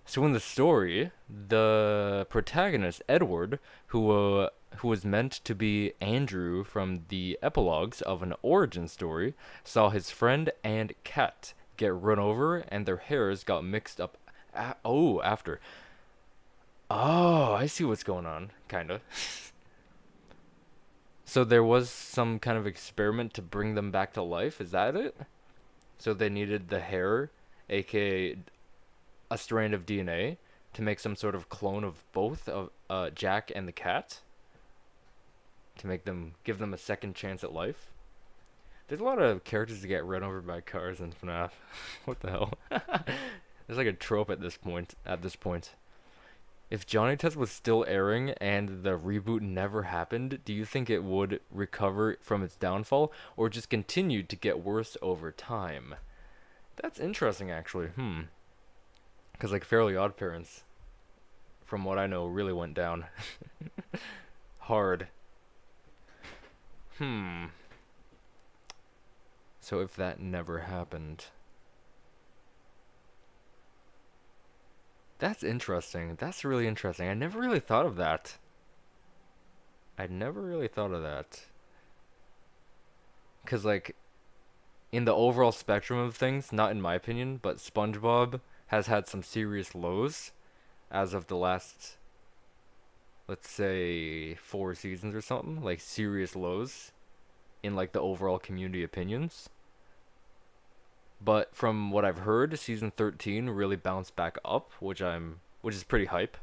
So in the story, the protagonist, Edward, who was meant to be Andrew from the epilogues of an origin story, saw his friend and cat get run over and their hairs got mixed up after. Oh, I see what's going on, kinda. So there was some kind of experiment to bring them back to life, is that it? So they needed the hair, aka a strand of DNA, to make some sort of clone of both of Jack and the cat, to give them a second chance at life. There's a lot of characters that get run over by cars in FNAF. What the hell? There's like a trope at this point. If Johnny Test was still airing and the reboot never happened, do you think it would recover from its downfall, or just continue to get worse over time? That's interesting, actually. Because like Fairly Odd Parents, from what I know, really went down hard. So if that never happened, that's interesting. That's really interesting. I never really thought of that. Because like, in the overall spectrum of things, not in my opinion, but SpongeBob has had some serious lows as of the last, let's say, 4 seasons or something. Like, serious lows in like the overall community opinions. But from what I've heard, season 13 really bounced back up, which is pretty hype.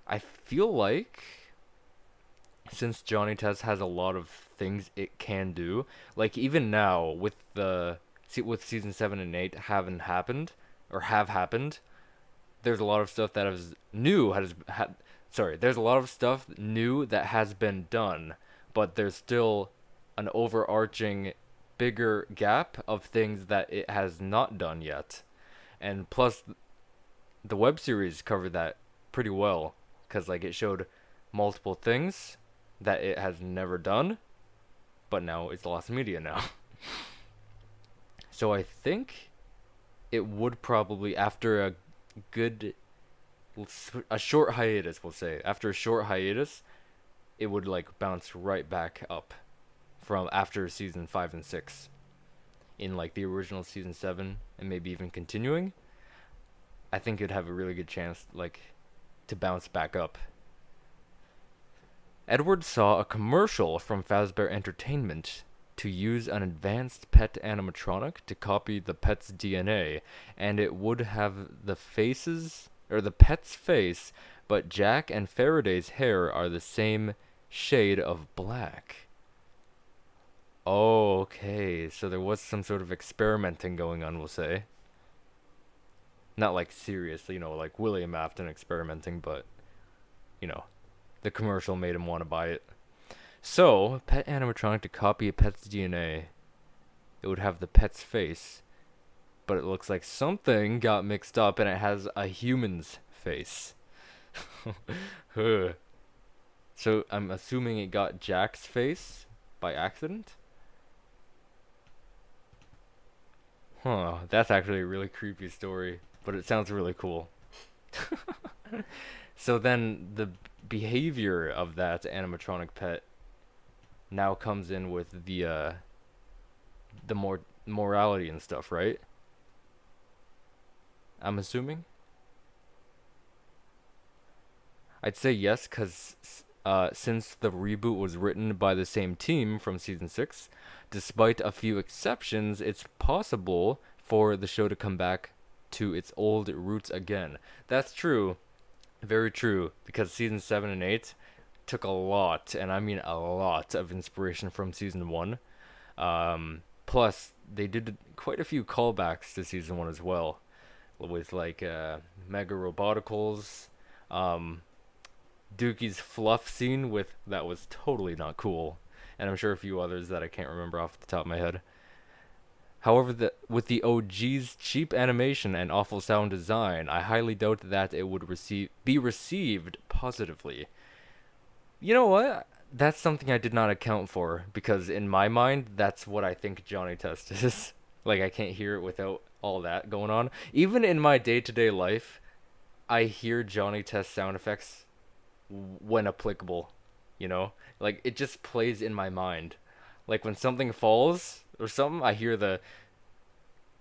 I feel like since Johnny Test has a lot of things it can do, like even now with season 7 and 8 have happened, there's a lot of stuff that is new there's a lot of stuff new that has been done, but there's still an overarching bigger gap of things that it has not done yet. And plus, the web series covered that pretty well, because like it showed multiple things that it has never done, but now it's lost media now. So I think it would probably, after a short hiatus, we'll say, after a short hiatus, it would like bounce right back up from after season 5 and 6 in like the original season 7, and maybe even continuing. I think it'd have a really good chance like to bounce back up. Edward saw a commercial from Fazbear Entertainment to use an advanced pet animatronic to copy the pet's DNA, and it would have the pet's face, but Jack and Faraday's hair are the same shade of black. Oh, okay, so there was some sort of experimenting going on, we'll say. Not like serious, like William Afton experimenting, but, the commercial made him want to buy it. So, pet animatronic to copy a pet's DNA. It would have the pet's face, but it looks like something got mixed up and it has a human's face. So I'm assuming it got Jack's face by accident. Huh, that's actually a really creepy story, but it sounds really cool. So then the behavior of that animatronic pet now comes in with the more morality and stuff, right? I'm assuming. I'd say yes, because since the reboot was written by the same team from season 6, despite a few exceptions, it's possible for the show to come back to its old roots again. That's true. Very true, because season 7 and 8 took a lot, and I mean a lot, of inspiration from season 1. Plus, they did quite a few callbacks to season 1 as well, with like Mega Roboticals, Dookie's fluff scene that was totally not cool, and I'm sure a few others that I can't remember off the top of my head. However, with the OG's cheap animation and awful sound design, I highly doubt that it would be received positively. You know what? That's something I did not account for, because in my mind, that's what I think Johnny Test is. Like, I can't hear it without all that going on. Even in my day-to-day life, I hear Johnny Test sound effects when applicable, you know? Like, it just plays in my mind. Like, when something falls or something, I hear the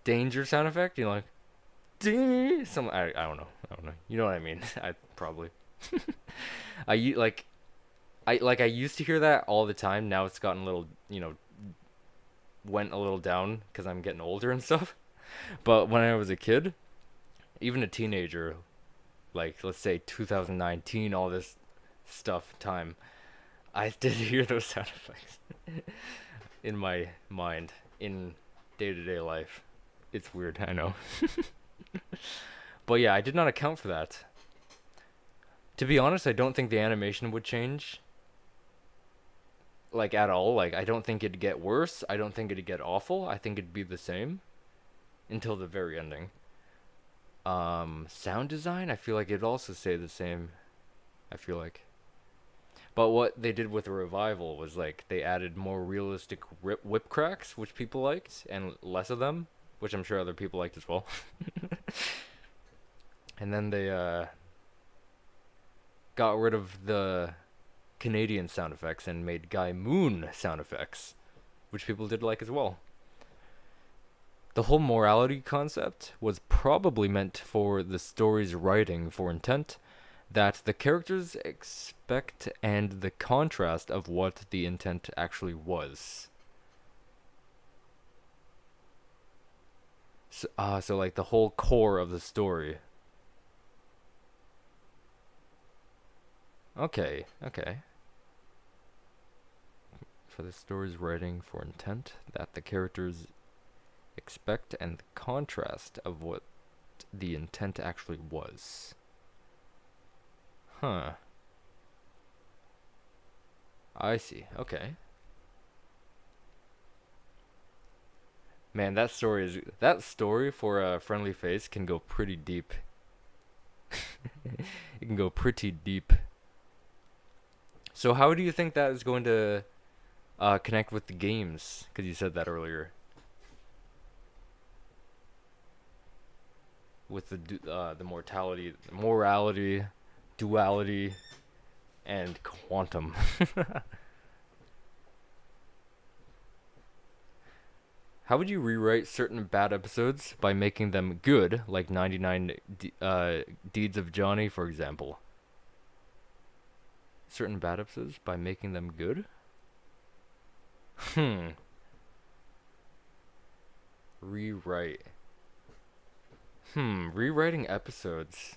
danger sound effect, you know, like, ding, I don't know. You know what I mean? I probably. I used to hear that all the time. Now it's gotten a little, went a little down because I'm getting older and stuff. But when I was a kid, even a teenager, like, let's say 2019, all this stuff time, I did hear those sound effects in my mind, in day-to-day life. It's weird, I know. But yeah, I did not account for that. To be honest, I don't think the animation would change, like, at all. Like, I don't think it'd get worse. I don't think it'd get awful. I think it'd be the same until the very ending. Sound design, I feel like it'd also stay the same. I feel like. But what they did with the revival was, like, they added more realistic whip cracks, which people liked, and less of them, which I'm sure other people liked as well. And then they got rid of the Canadian sound effects and made Guy Moon sound effects, which people did like as well. The whole morality concept was probably meant for the story's writing for intent, that the characters expect, and the contrast of what the intent actually was. So like the whole core of the story. Okay. For the story's writing for intent, that the characters expect, and the contrast of what the intent actually was. Huh. I see. Okay. Man, that story for a friendly face can go pretty deep. It can go pretty deep. So how do you think that is going to connect with the games? Because you said that earlier. With the morality, duality, and quantum. How would you rewrite certain bad episodes by making them good, like 99 Deeds of Johnny, for example? Certain bad episodes by making them good? Rewrite. Rewriting episodes.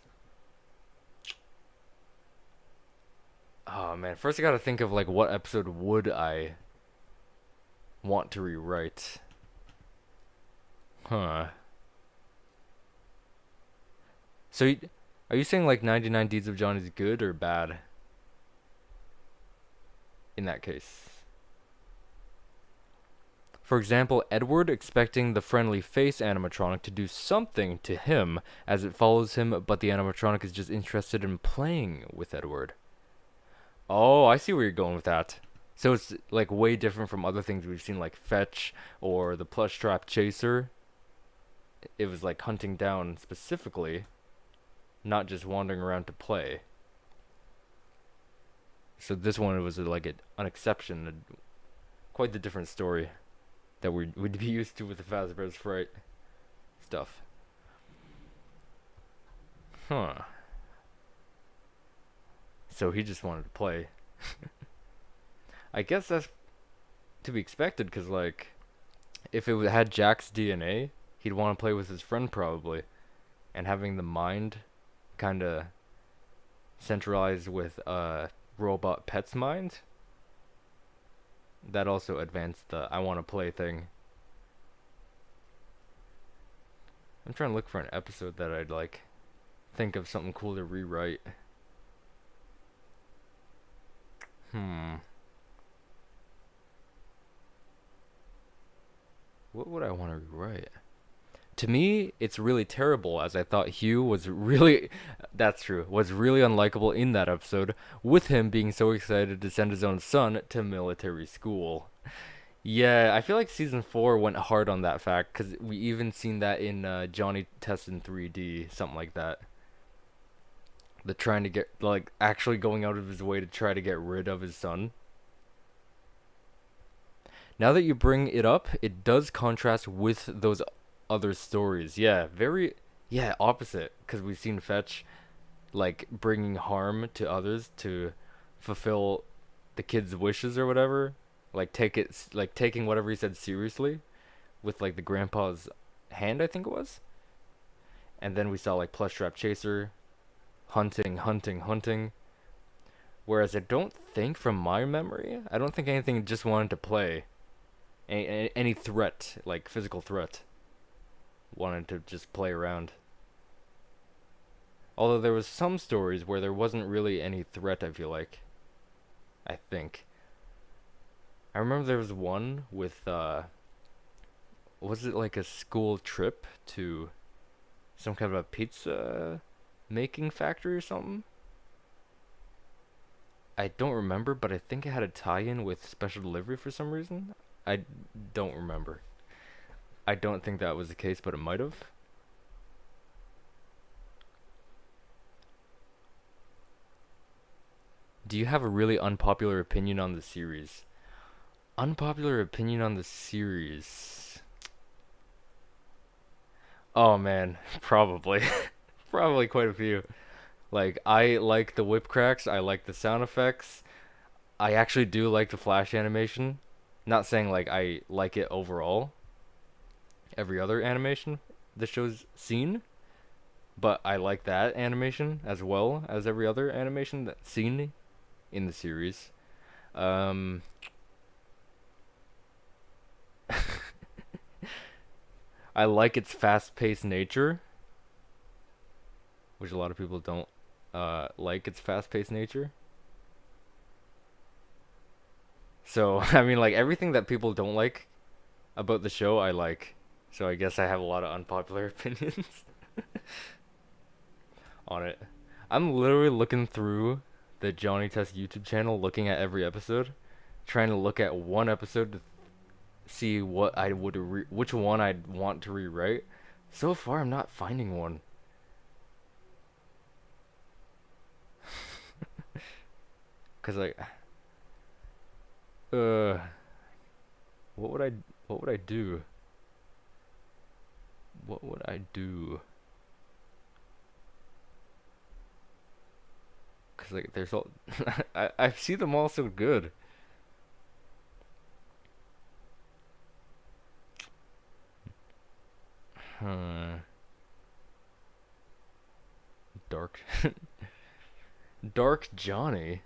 Oh man, first I gotta think of, like, what episode would I want to rewrite? Huh. So, are you saying, like, 99 Deeds of Johnny is good or bad? In that case. For example, Edward expecting the friendly face animatronic to do something to him as it follows him, but the animatronic is just interested in playing with Edward. Oh, I see where you're going with that. So it's, like, way different from other things we've seen, like Fetch or the Plush Trap Chaser. it was like hunting down specifically, not just wandering around to play. So this one was like an exception, quite the different story that we'd be used to with the Fazbear's Fright stuff. Huh. So he just wanted to play. I guess that's to be expected, because, like, if it had Jack's DNA, he'd want to play with his friend probably. And having the mind kind of centralized with robot pet's mind, that also advanced the I want to play thing. I'm trying to look for an episode that I'd like think of something cool to rewrite. What would I want to rewrite? To me, it's really terrible, as I thought Hugh was really, that's true, was really unlikable in that episode, with him being so excited to send his own son to military school. Yeah, I feel like season 4 went hard on that fact, because we even seen that in Johnny Test in 3D, something like that. The trying to get, like, actually going out of his way to try to get rid of his son. Now that you bring it up, it does contrast with those other stories. Yeah, opposite, because we've seen Fetch, like, bringing harm to others to fulfill the kid's wishes or whatever. Like, taking whatever he said seriously, with, like, the grandpa's hand, I think it was. And then we saw, like, Plush Trap Chaser, hunting. Whereas I don't think, from my memory, I don't think anything just wanted to play. Any threat, like physical threat, wanted to just play around. Although there was some stories where there wasn't really any threat, I feel like. I think. I remember there was one with, was it like a school trip to some kind of a pizza making factory or something? I don't remember, but I think it had a tie-in with special delivery for some reason. I don't remember. I don't think that was the case, but it might have. Do you have a really unpopular opinion on the series? Unpopular opinion on the series? Oh man, probably. Probably quite a few. Like, I like the whip cracks, I like the sound effects. I actually do like the flash animation. Not saying like I like it overall, every other animation the show's seen, but I like that animation as well as every other animation that's seen in the series. I like its fast-paced nature, which a lot of people don't like its fast-paced nature. So, I mean, like, everything that people don't like about the show, I like. So I guess I have a lot of unpopular opinions on it. I'm literally looking through the Johnny Test YouTube channel, looking at every episode, trying to look at one episode to see what I would which one I'd want to rewrite. So far, I'm not finding one. Cause like, what would I do? What would I do? Cause like, there's all I see them all so good. Dark Dark Johnny.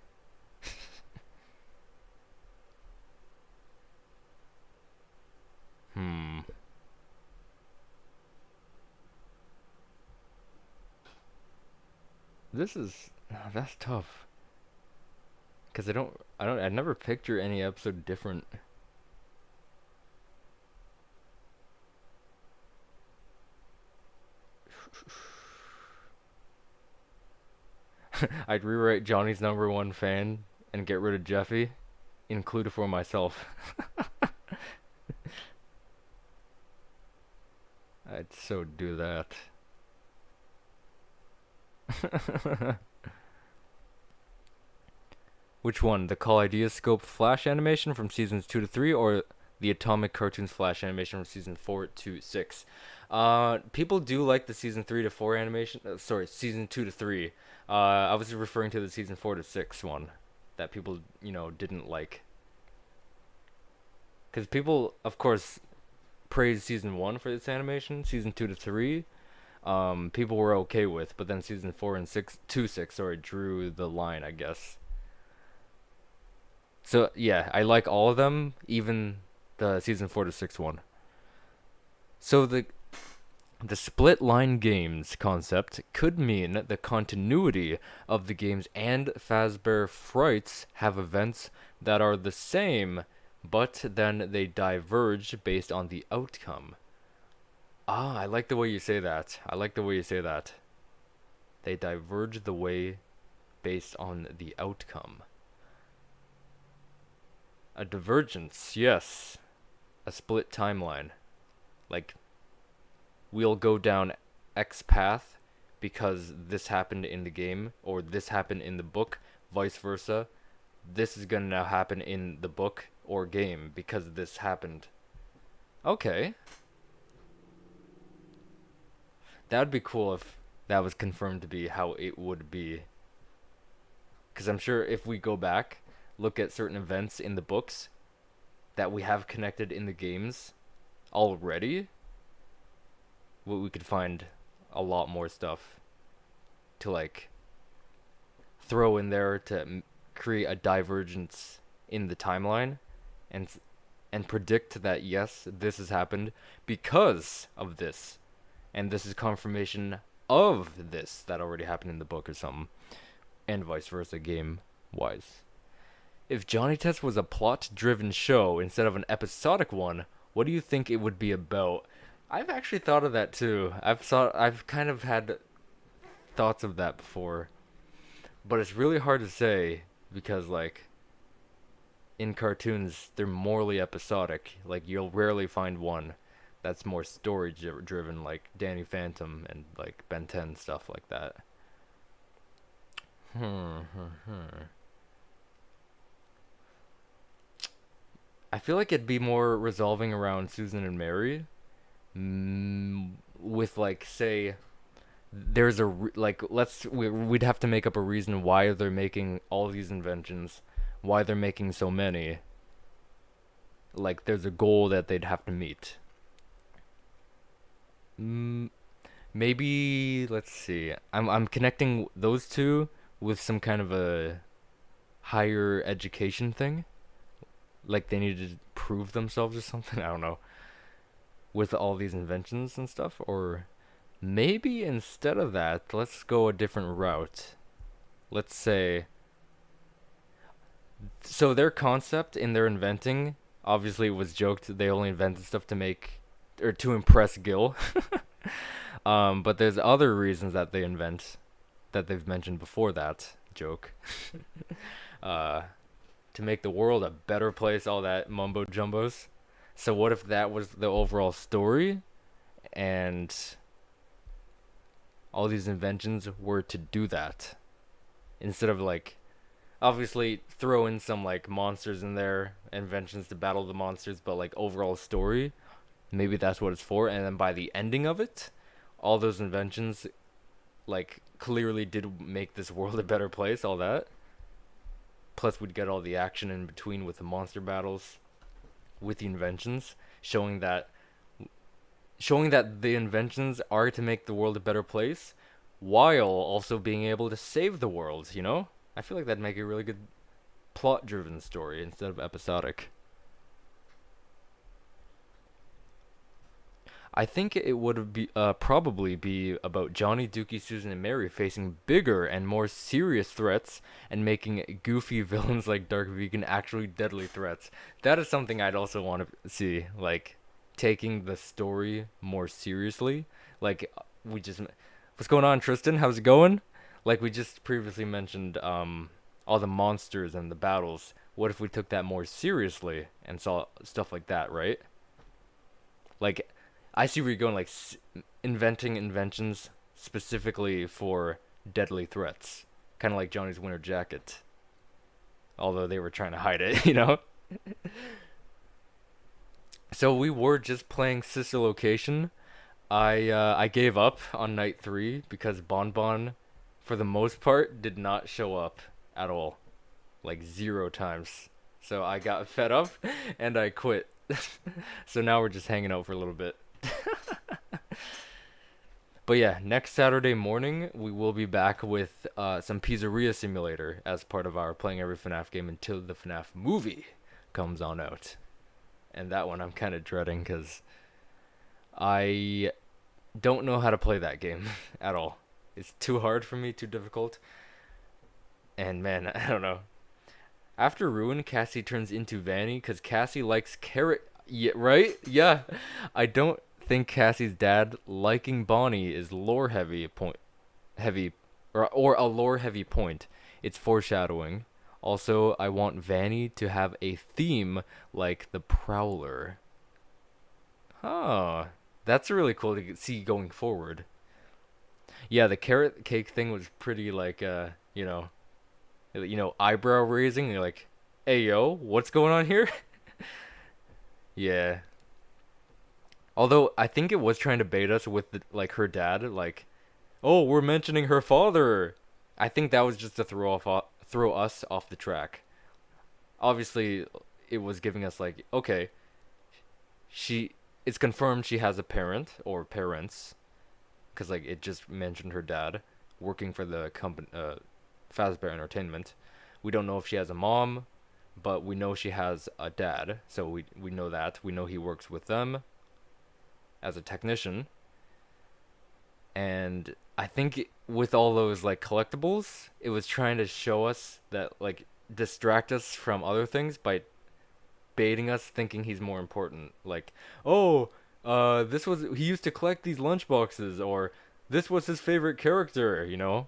That's tough. Cause I never picture any episode different. I'd rewrite Johnny's #1 fan and get rid of Jeffy, include it for myself. I'd so do that. Which one? The Kaleidoscope Flash animation from seasons 2 to 3, or the Atomic Cartoons Flash animation from season 4 to 6? People do like the season 3 to 4 animation. Sorry, season 2 to 3. I was referring to the season 4 to 6 one that people, didn't like. Because people, of course, praised season 1 for its animation. Season 2 to 3, people were okay with, but then season 4 and 6 to 6, sorry, drew the line, I guess. So yeah, I like all of them, even the season 4 to 6 one. So the split line games concept could mean the continuity of the games and Fazbear Frights have events that are the same, but then they diverge based on the outcome. I like the way you say that. They diverge the way based on the outcome. A divergence, yes. A split timeline. Like, we'll go down X path because this happened in the game, or this happened in the book, vice versa. This is gonna now happen in the book or game because this happened. Okay. That would be cool if that was confirmed to be how it would be. Because I'm sure if we go back, look at certain events in the books that we have connected in the games already, we could find a lot more stuff to like throw in there to create a divergence in the timeline and predict that yes, this has happened because of this, and this is confirmation of this that already happened in the book or something, and vice versa game wise. If Johnny Test was a plot-driven show instead of an episodic one, what do you think it would be about? I've actually thought of that too. I've kind of had thoughts of that before, but it's really hard to say because like in cartoons they're morally episodic. Like you'll rarely find one that's more story driven, like Danny Phantom and like Ben 10 stuff like that. I feel like it'd be more resolving around Susan and Mary, with like say, there's we'd have to make up a reason why they're making all these inventions, why they're making so many. Like there's a goal that they'd have to meet. Maybe let's see. I'm connecting those two with some kind of a higher education thing. Like they needed to prove themselves or something. I don't know. With all these inventions and stuff, or maybe instead of that, let's go a different route. Let's say. So their concept in their inventing, obviously, was joked. They only invented stuff to make or to impress Gil. But there's other reasons that they invent that they've mentioned before that joke. To make the world a better place, all that mumbo jumbos. So what if that was the overall story and all these inventions were to do that? Instead of like, obviously throw in some like monsters in there, inventions to battle the monsters, but like overall story, maybe that's what it's for. And then by the ending of it, all those inventions like clearly did make this world a better place, all that. Plus, we'd get all the action in between with the monster battles, with the inventions, showing that the inventions are to make the world a better place, while also being able to save the world. You know, I feel like that'd make a really good plot-driven story instead of episodic. I think it would be probably be about Johnny, Dookie, Susan, and Mary facing bigger and more serious threats and making goofy villains like Dark Vegan actually deadly threats. That is something I'd also want to see, like taking the story more seriously. Like what's going on, Tristan? How's it going? Like we just previously mentioned, all the monsters and the battles. What if we took that more seriously and saw stuff like that, right? Like, I see where you're going, like inventing inventions specifically for deadly threats, kind of like Johnny's winter jacket. Although they were trying to hide it, you know. So we were just playing Sister Location. I gave up on night 3 because Bonbon, for the most part, did not show up at all, like 0 times. So I got fed up and I quit. So now we're just hanging out for a little bit. But yeah, next Saturday morning we will be back with some Pizzeria Simulator as part of our playing every FNAF game until the FNAF movie comes on out. And that one I'm kind of dreading because I don't know how to play that game at all. It's too hard for me, too difficult. And man, I don't know. After Ruin, Cassie turns into Vanny because Cassie likes carrot. Yeah, right? Yeah. I don't think Cassie's dad liking Bonnie is lore heavy or a lore heavy point. It's foreshadowing. Also, I want Vanny to have a theme like the Prowler. Oh, that's really cool to see going forward. Yeah, the carrot cake thing was pretty like you know, eyebrow raising. You're like, hey yo, what's going on here? Yeah. Although I think it was trying to bait us with like her dad, like, oh, we're mentioning her father. I think that was just to throw us off the track. Obviously, it was giving us like, okay, it's confirmed she has a parent or parents, because like it just mentioned her dad working for the company, Fazbear Entertainment. We don't know if she has a mom, but we know she has a dad, so we know that. We know he works with them as a technician. And I think with all those like collectibles, it was trying to show us that, like, distract us from other things by baiting us thinking he's more important. Like, oh, he used to collect these lunchboxes, or this was his favorite character, you know?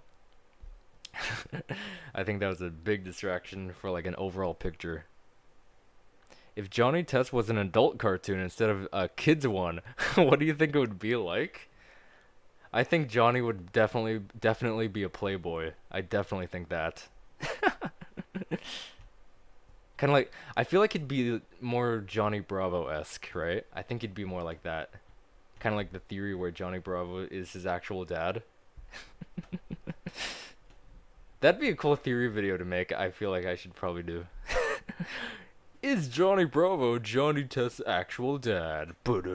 I think that was a big distraction for like an overall picture. If Johnny Test was an adult cartoon instead of a kid's one, what do you think it would be like? I think Johnny would definitely be a playboy. I definitely think that. Kind of like, I feel like he'd be more Johnny Bravo-esque, right? I think he'd be more like that. Kind of like the theory where Johnny Bravo is his actual dad. That'd be a cool theory video to make. I feel like I should probably do. Is Johnny Bravo Johnny Test's actual dad? But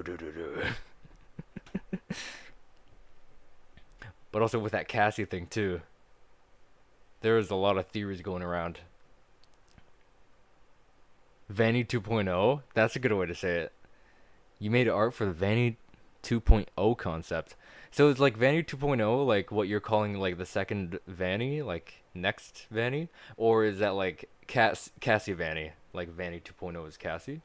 also with that Cassie thing too. There is a lot of theories going around. Vanny 2.0? That's a good way to say it. You made art for the Vanny 2.0 concept. So it's like Vanny 2.0, like what you're calling like the second Vanny, like next Vanny? Or is that like Cassie Vanny? Like Vanny 2.0 is Cassie?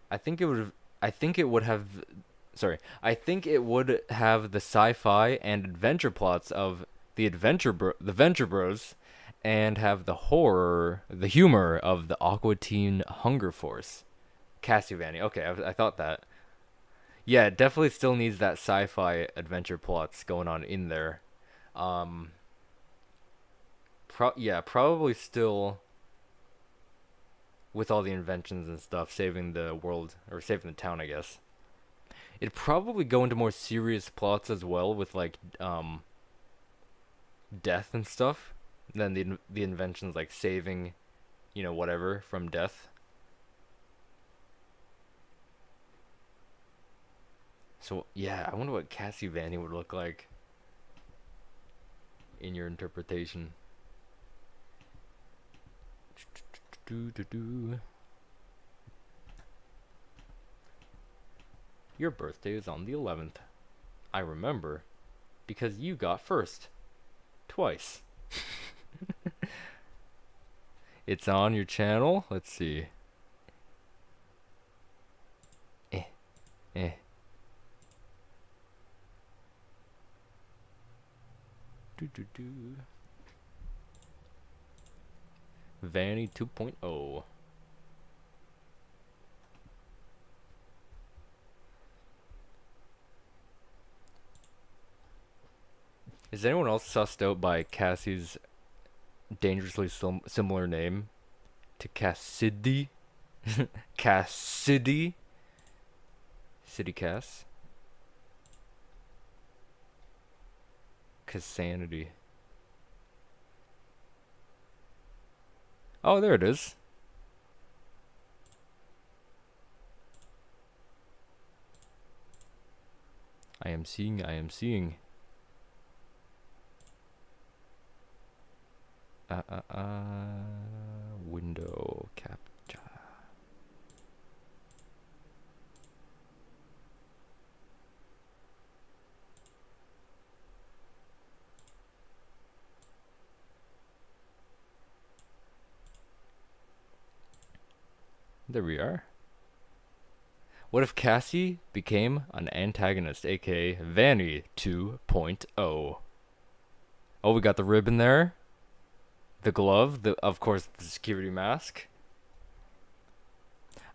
I think it would have the sci-fi and adventure plots of the Venture Bros, and have the humor of the Aqua Teen Hunger Force. Cassie Vanny. Okay, I thought that. Yeah, it definitely still needs that sci-fi adventure plots going on in there. Probably still with all the inventions and stuff, saving the world, or saving the town, I guess. It'd probably go into more serious plots as well, with like death and stuff, than the inventions like saving, whatever from death. So yeah, I wonder what Cassie Vanny would look like in your interpretation. Your birthday is on the 11th. I remember, because you got first. Twice. It's on your channel? Let's see. Vanny 2.0. Is anyone else sussed out by Cassie's dangerously similar name to Cassidy? Cassidy? City Cass? Cassanity. Oh, there it is. I am seeing. Window capture. There we are. What if Cassie became an antagonist, aka Vanny 2.0? Oh, we got the ribbon there. The glove, of course, the security mask.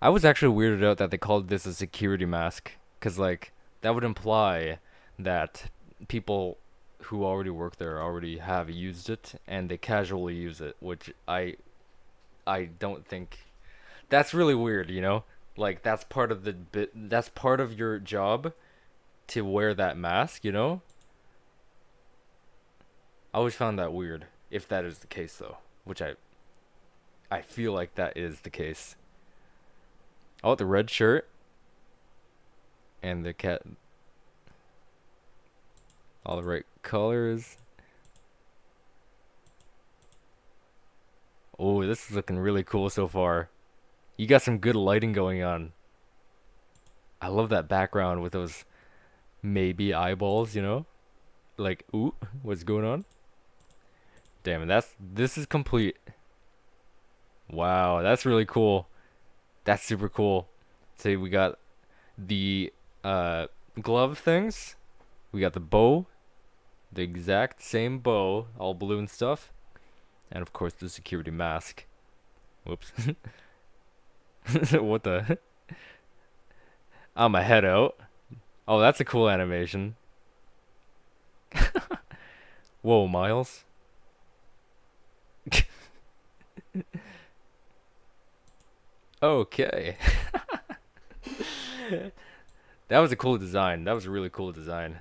I was actually weirded out that they called this a security mask, because, like, that would imply that people who already work there already have used it, and they casually use it, which I don't think... That's really weird, you know? Like, that's part of the that's part of your job to wear that mask, you know? I always found that weird, if that is the case, though. Which I feel like that is the case. Oh, the red shirt. And the cat. All the right colors. Oh, this is looking really cool so far. You got some good lighting going on. I love that background with those maybe eyeballs, you know? Like, ooh, what's going on? Damn it, this is complete. Wow, that's really cool. That's super cool. See, we got the glove things. We got the bow. The exact same bow, all blue and stuff. And of course the security mask. Whoops. What the? I'm a head out. Oh, that's a cool animation. Whoa, Miles. Okay. That was a cool design. That was a really cool design.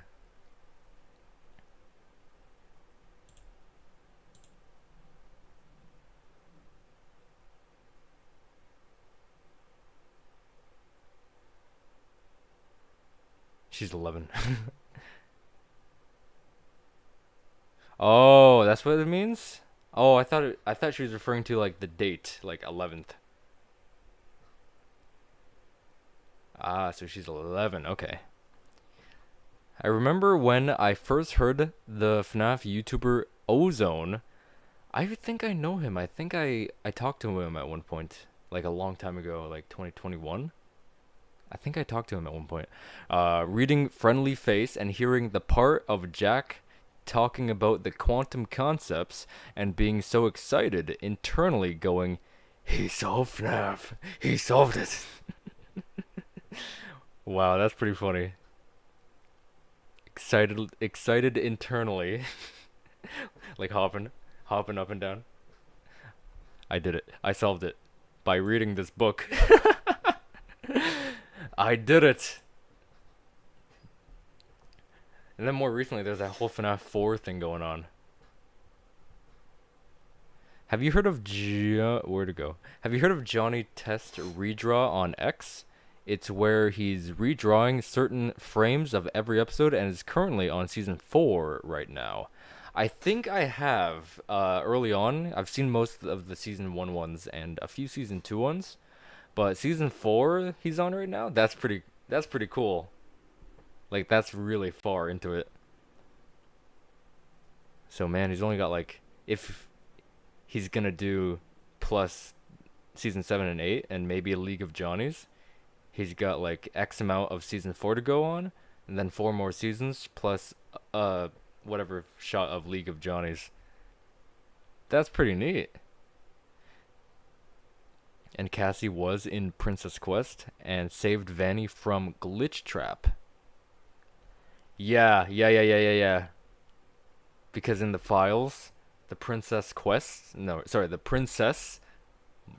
She's 11. Oh, that's what it means? Oh, I thought she was referring to like the date, like 11th. Ah, so she's 11. Okay. I remember when I first heard the FNAF YouTuber Ozone. I think I know him. I think I talked to him at one point, like a long time ago, like 2021. I think I talked to him at one point. Reading Friendly Face and hearing the part of Jack talking about the quantum concepts and being so excited internally going, he solved FNAF. He solved it. Wow, that's pretty funny. Excited internally. Like hopping up and down. I did it. I solved it by reading this book. I did it. And then more recently, there's that whole FNAF 4 thing going on. Have you heard of where to go? Have you heard of Johnny Test Redraw on X? It's where he's redrawing certain frames of every episode and is currently on season 4 right now. I think I have early on. I've seen most of the season 1 ones and a few season 2 ones. But season 4 he's on right now, that's pretty cool. Like, that's really far into it. So man, he's only got like, if he's gonna do plus season 7 and 8 and maybe a League of Johnnies, he's got like X amount of season 4 to go on, and then 4 more seasons plus whatever shot of League of Johnnies. That's pretty neat. And Cassie was in Princess Quest and saved Vanny from Glitch Trap. Yeah. Because in the files, the Princess Quest, no, sorry, the Princess,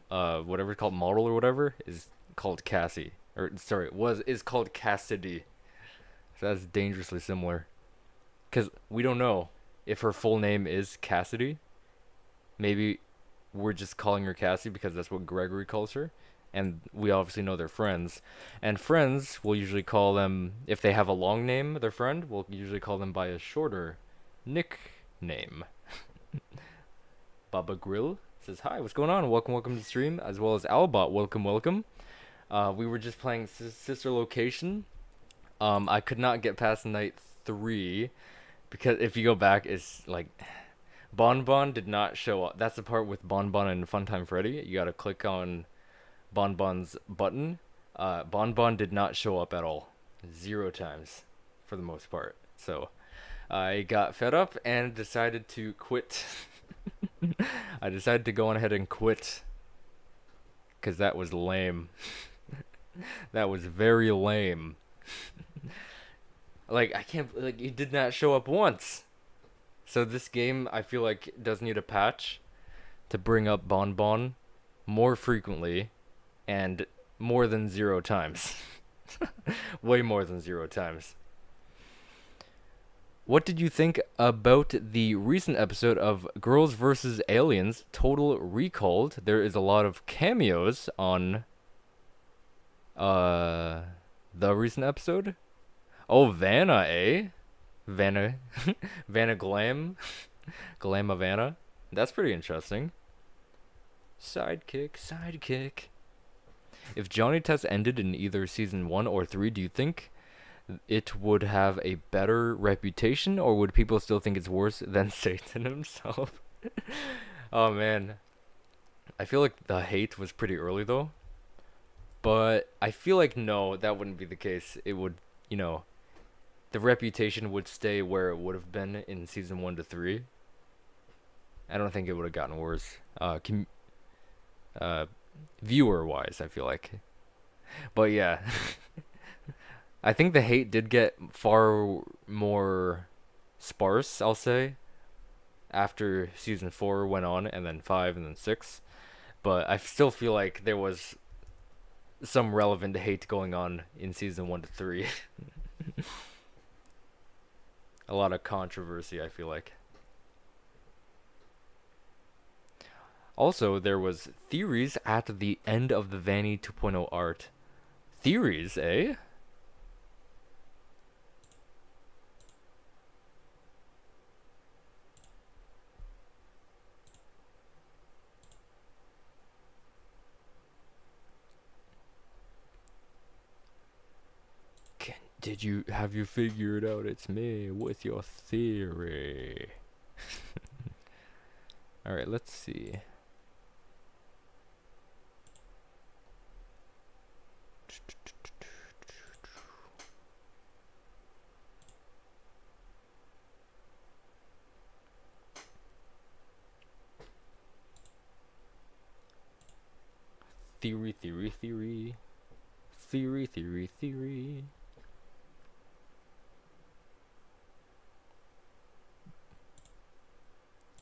whatever it's called, model or whatever, is called Cassie. Or, sorry, is called Cassidy. So that's dangerously similar. Because we don't know if her full name is Cassidy. Maybe we're just calling her Cassie because that's what Gregory calls her. And we obviously know they're friends. And friends, we'll usually call them, if they have a long name, their friend, we'll usually call them by a shorter nickname. Baba Grill says, hi, what's going on? Welcome to the stream. As well as Albot, welcome. We were just playing Sister Location. I could not get past night 3. Because if you go back, it's like... Bonbon did not show up. That's the part with Bonbon and Funtime Freddy. You gotta click on Bonbon's button. Bonbon did not show up at all. 0 times, for the most part. So, I got fed up and decided to quit. I decided to go on ahead and quit. Because that was lame. That was very lame. Like, I can't... Like, he did not show up once. So this game, I feel like, does need a patch to bring up Bonbon more frequently and more than 0 times. Way more than 0 times. What did you think about the recent episode of Girls vs. Aliens Total Recalled? There is a lot of cameos on the recent episode. Oh, Vanna, eh? Vanna Glam. Glama Vanna. That's pretty interesting. Sidekick. If Johnny Test ended in either season 1 or 3, do you think it would have a better reputation, or would people still think it's worse than Satan himself? Oh man. I feel like the hate was pretty early though. But I feel like no, that wouldn't be the case. It would, you know, the reputation would stay where it would have been in season 1 to 3. I don't think it would have gotten worse. Viewer-wise, I feel like. But yeah. I think the hate did get far more sparse, I'll say, after season 4 went on, and then 5, and then 6. But I still feel like there was some relevant hate going on in season 1 to 3. A lot of controversy, I feel like. Also, there was theories at the end of the Vanny 2.0 art. Theories, eh? Have you figured out it's me with your theory? Alright, let's see. Theory.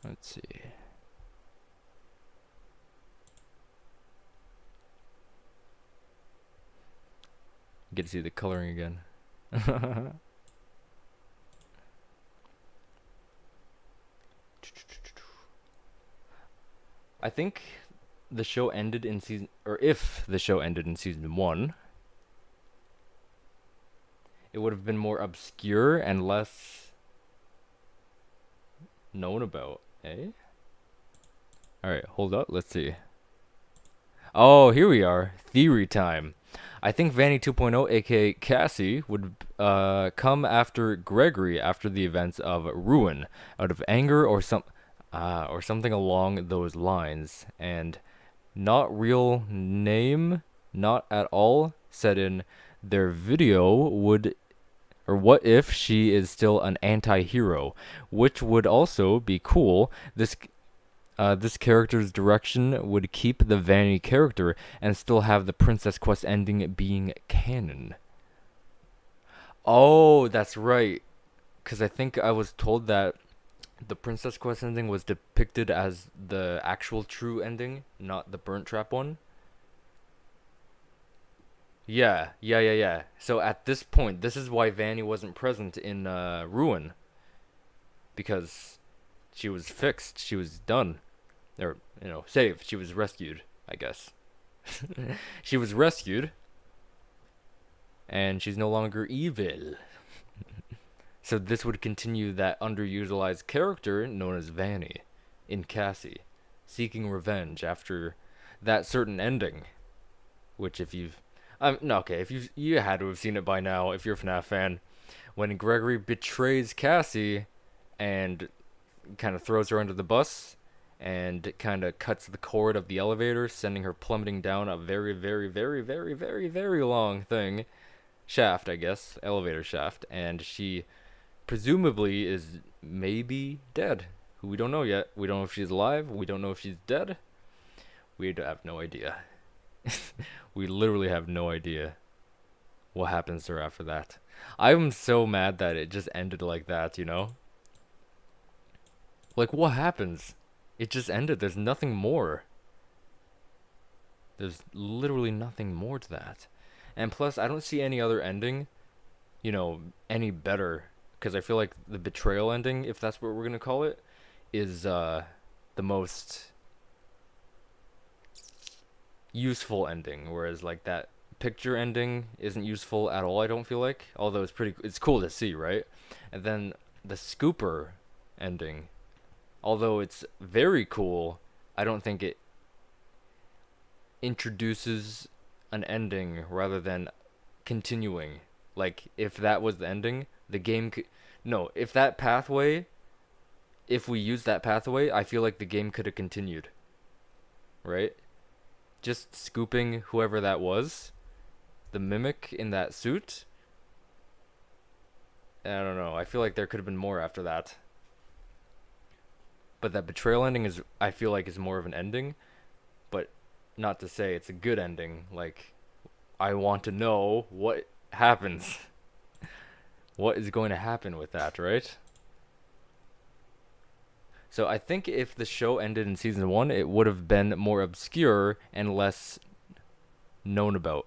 Let's see. Get to see the coloring again. I think the show ended in season, or if the show ended in season 1, it would have been more obscure and less known about, eh? Alright, hold up, let's see. Oh, here we are. Theory time. I think Vanny 2.0, aka Cassie, would come after Gregory after the events of Ruin, out of anger or something along those lines, and not real name, not at all, said in their video would, or what if she is still an anti-hero, which would also be cool. This this character's direction would keep the Vanny character and still have the Princess Quest ending being canon. Oh, that's right. Because I think I was told that the Princess Quest ending was depicted as the actual true ending, not the burnt trap one. Yeah. So at this point, this is why Vanny wasn't present in Ruin. Because she was fixed. She was done. Or, saved. She was rescued, I guess. She was rescued. And she's no longer evil. So this would continue that underutilized character known as Vanny in Cassie, seeking revenge after that certain ending. Which if you've... if you had to have seen it by now if you're a FNAF fan. When Gregory betrays Cassie and kind of throws her under the bus and kind of cuts the cord of the elevator, sending her plummeting down a very, very, very, very, very, very long thing. Shaft, I guess. Elevator shaft. And she presumably is maybe dead. We don't know yet. We don't know if she's alive. We don't know if she's dead. We have no idea. We literally have no idea what happens to her after that. I'm so mad that it just ended like that, Like, what happens? It just ended. There's nothing more. There's literally nothing more to that. And plus, I don't see any other ending, any better. Because I feel like the betrayal ending, if that's what we're going to call it, is the most useful ending. Whereas, like, that picture ending isn't useful at all, I don't feel like. Although it's cool to see, right? And then the scooper ending, although it's very cool, I don't think it introduces an ending rather than continuing. Like, if that was the ending, the game could... No, if we use that pathway, I feel like the game could have continued. Right? Just scooping whoever that was, the mimic in that suit. I don't know, I feel like there could have been more after that. But that betrayal ending I feel like is more of an ending, but not to say it's a good ending. Like, I want to know what happens. What is going to happen with that, right? So I think if the show ended in season 1, it would have been more obscure and less known about.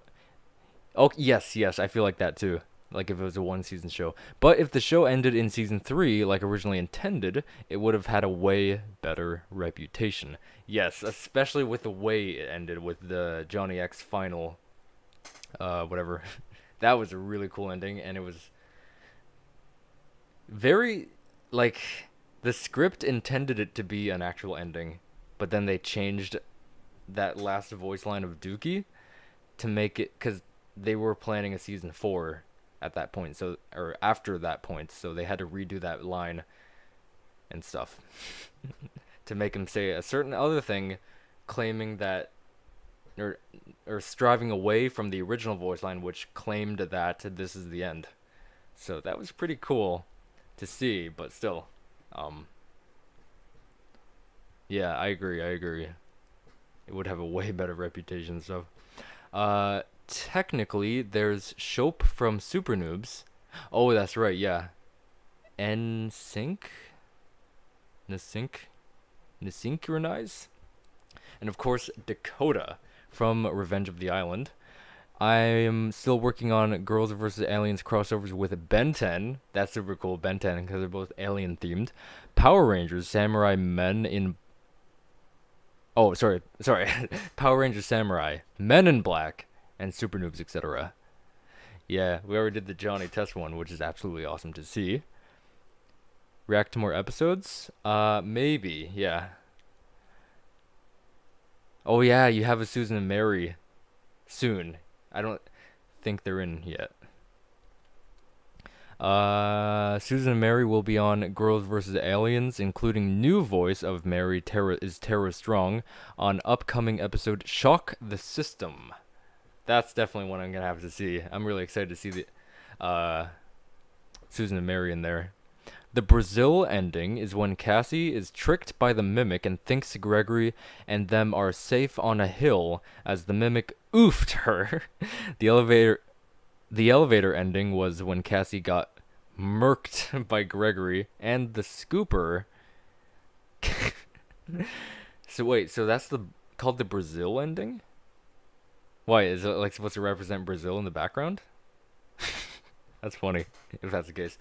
Oh, yes, I feel like that too. Like if it was a one-season show. But if the show ended in season 3, like originally intended, it would have had a way better reputation. Yes, especially with the way it ended with the Johnny X final, whatever. That was a really cool ending, and it was very, like, the script intended it to be an actual ending, but then they changed that last voice line of Dookie to make it, because they were planning a season 4 at that point, so, or after that point, so they had to redo that line and stuff to make him say a certain other thing, claiming that, or striving away from the original voice line, which claimed that this is the end. So that was pretty cool to see, but still, yeah, I agree. It would have a way better reputation and stuff. Technically, there's Shope from Super Noobs. Oh, that's right, yeah. Nasynchronize? And of course, Dakota from Revenge of the Island. I'm still working on Girls vs. Aliens crossovers with Ben 10. That's super cool, Ben 10, because they're both alien themed. Power Rangers, Samurai Men in... Oh, sorry. Power Rangers Samurai, Men in Black, and Super Noobs, etc. Yeah, we already did the Johnny Test one, which is absolutely awesome to see. React to more episodes? Maybe, yeah. Oh yeah, you have a Susan and Mary soon. I don't think they're in yet. Susan and Mary will be on Girls vs. Aliens, including new voice of Mary Tara Strong on upcoming episode Shock the System. That's definitely one I'm gonna have to see. I'm really excited to see the Susan and Mary in there. The Brazil ending is when Cassie is tricked by the mimic and thinks Gregory and them are safe on a hill as the mimic oofed her. The elevator ending was when Cassie got murked by Gregory and the scooper. So wait, so that's called the Brazil ending? Why, is it like supposed to represent Brazil in the background? That's funny, if that's the case.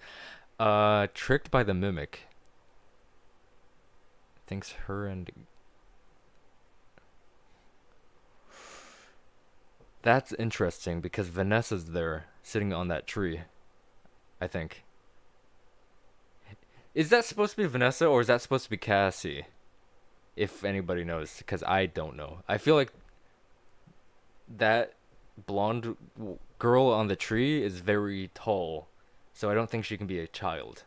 Tricked by the mimic. Thinks her and... That's interesting because Vanessa's there, sitting on that tree. I think. Is that supposed to be Vanessa or is that supposed to be Cassie? If anybody knows, because I don't know. I feel like that blonde girl on the tree is very tall, so I don't think she can be a child.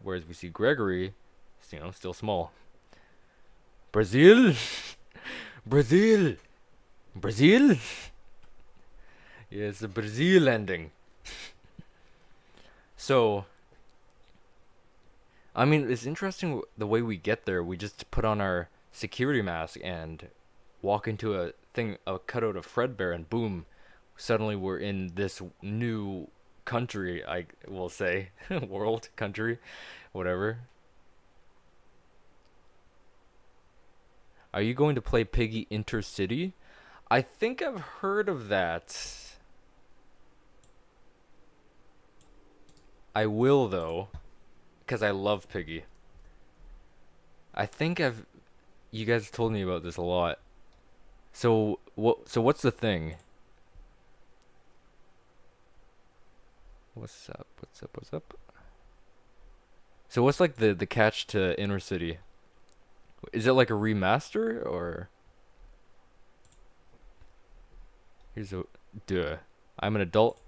Whereas we see Gregory, still small. Brazil, Brazil, Brazil. Yeah, it's the Brazil ending. So, I mean, it's interesting the way we get there. We just put on our security mask and walk into a cutout of Fredbear, and boom, suddenly we're in this new country, I will say. World, country, whatever. Are you going to play Piggy Intercity? I think I've heard of that. I will, though, because I love Piggy. I think you guys told me about this a lot. So what's the thing? What's up? So what's like the catch to Inner City? Is it like a remaster or? Duh. I'm an adult.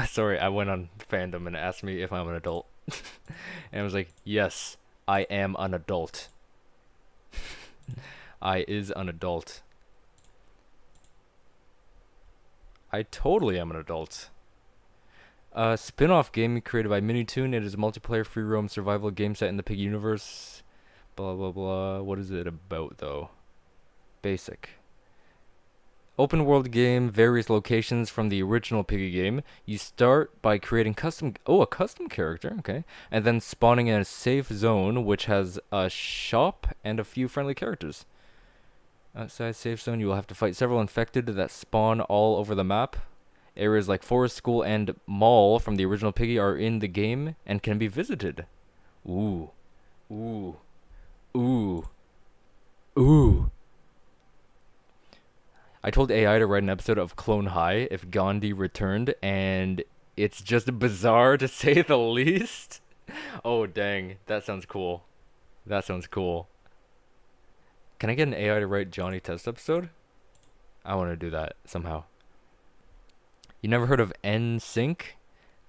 Sorry, I went on fandom and asked me if I'm an adult. And I was like, yes, I am an adult. I is an adult. I totally am an adult. Spin-off game created by Minitoon. It is a multiplayer free roam survival game set in the Piggy universe. Blah blah blah. What is it about though? Basic. Open world game, various locations from the original Piggy game. You start by creating a custom character, okay, and then spawning in a safe zone which has a shop and a few friendly characters. Outside safe zone, you will have to fight several infected that spawn all over the map. Areas like forest, school, and mall from the original Piggy are in the game and can be visited. Ooh. Ooh. Ooh. Ooh. I told AI to write an episode of Clone High if Gandhi returned, and it's just bizarre to say the least. Oh, dang. That sounds cool. That sounds cool. Can I get an AI to write Johnny Test episode? I want to do that somehow. You never heard of NSYNC?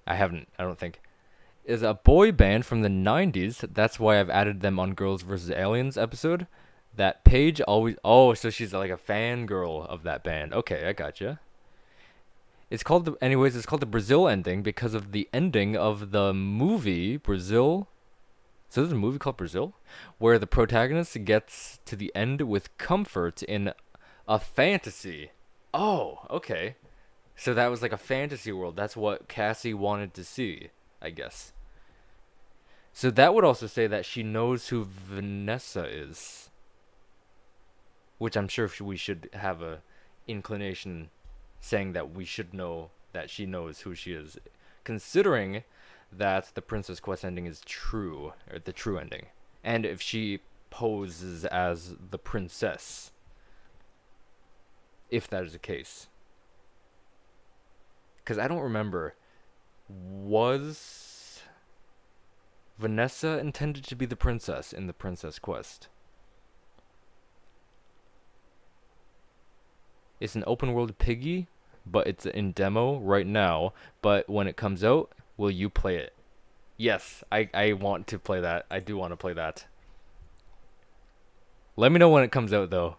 I haven't, I don't think. Is a boy band from the 90s. That's why I've added them on Girls vs. Aliens episode. That Paige always... Oh, so she's like a fangirl of that band. Okay, I gotcha. It's called the Brazil ending because of the ending of the movie Brazil. So there's a movie called Brazil where the protagonist gets to the end with comfort in a fantasy. Oh, okay. So that was like a fantasy world. That's what Cassie wanted to see, I guess. So that would also say that she knows who Vanessa is. Which I'm sure we should have a inclination saying that we should know that she knows who she is. Considering that the Princess Quest ending is true, or the true ending. And if she poses as the princess. If that is the case. Because I don't remember. Was Vanessa intended to be the princess in the Princess Quest? It's an open world Piggy, but it's in demo right now. But when it comes out, will you play it? Yes, I want to play that. I do want to play that. Let me know when it comes out, though.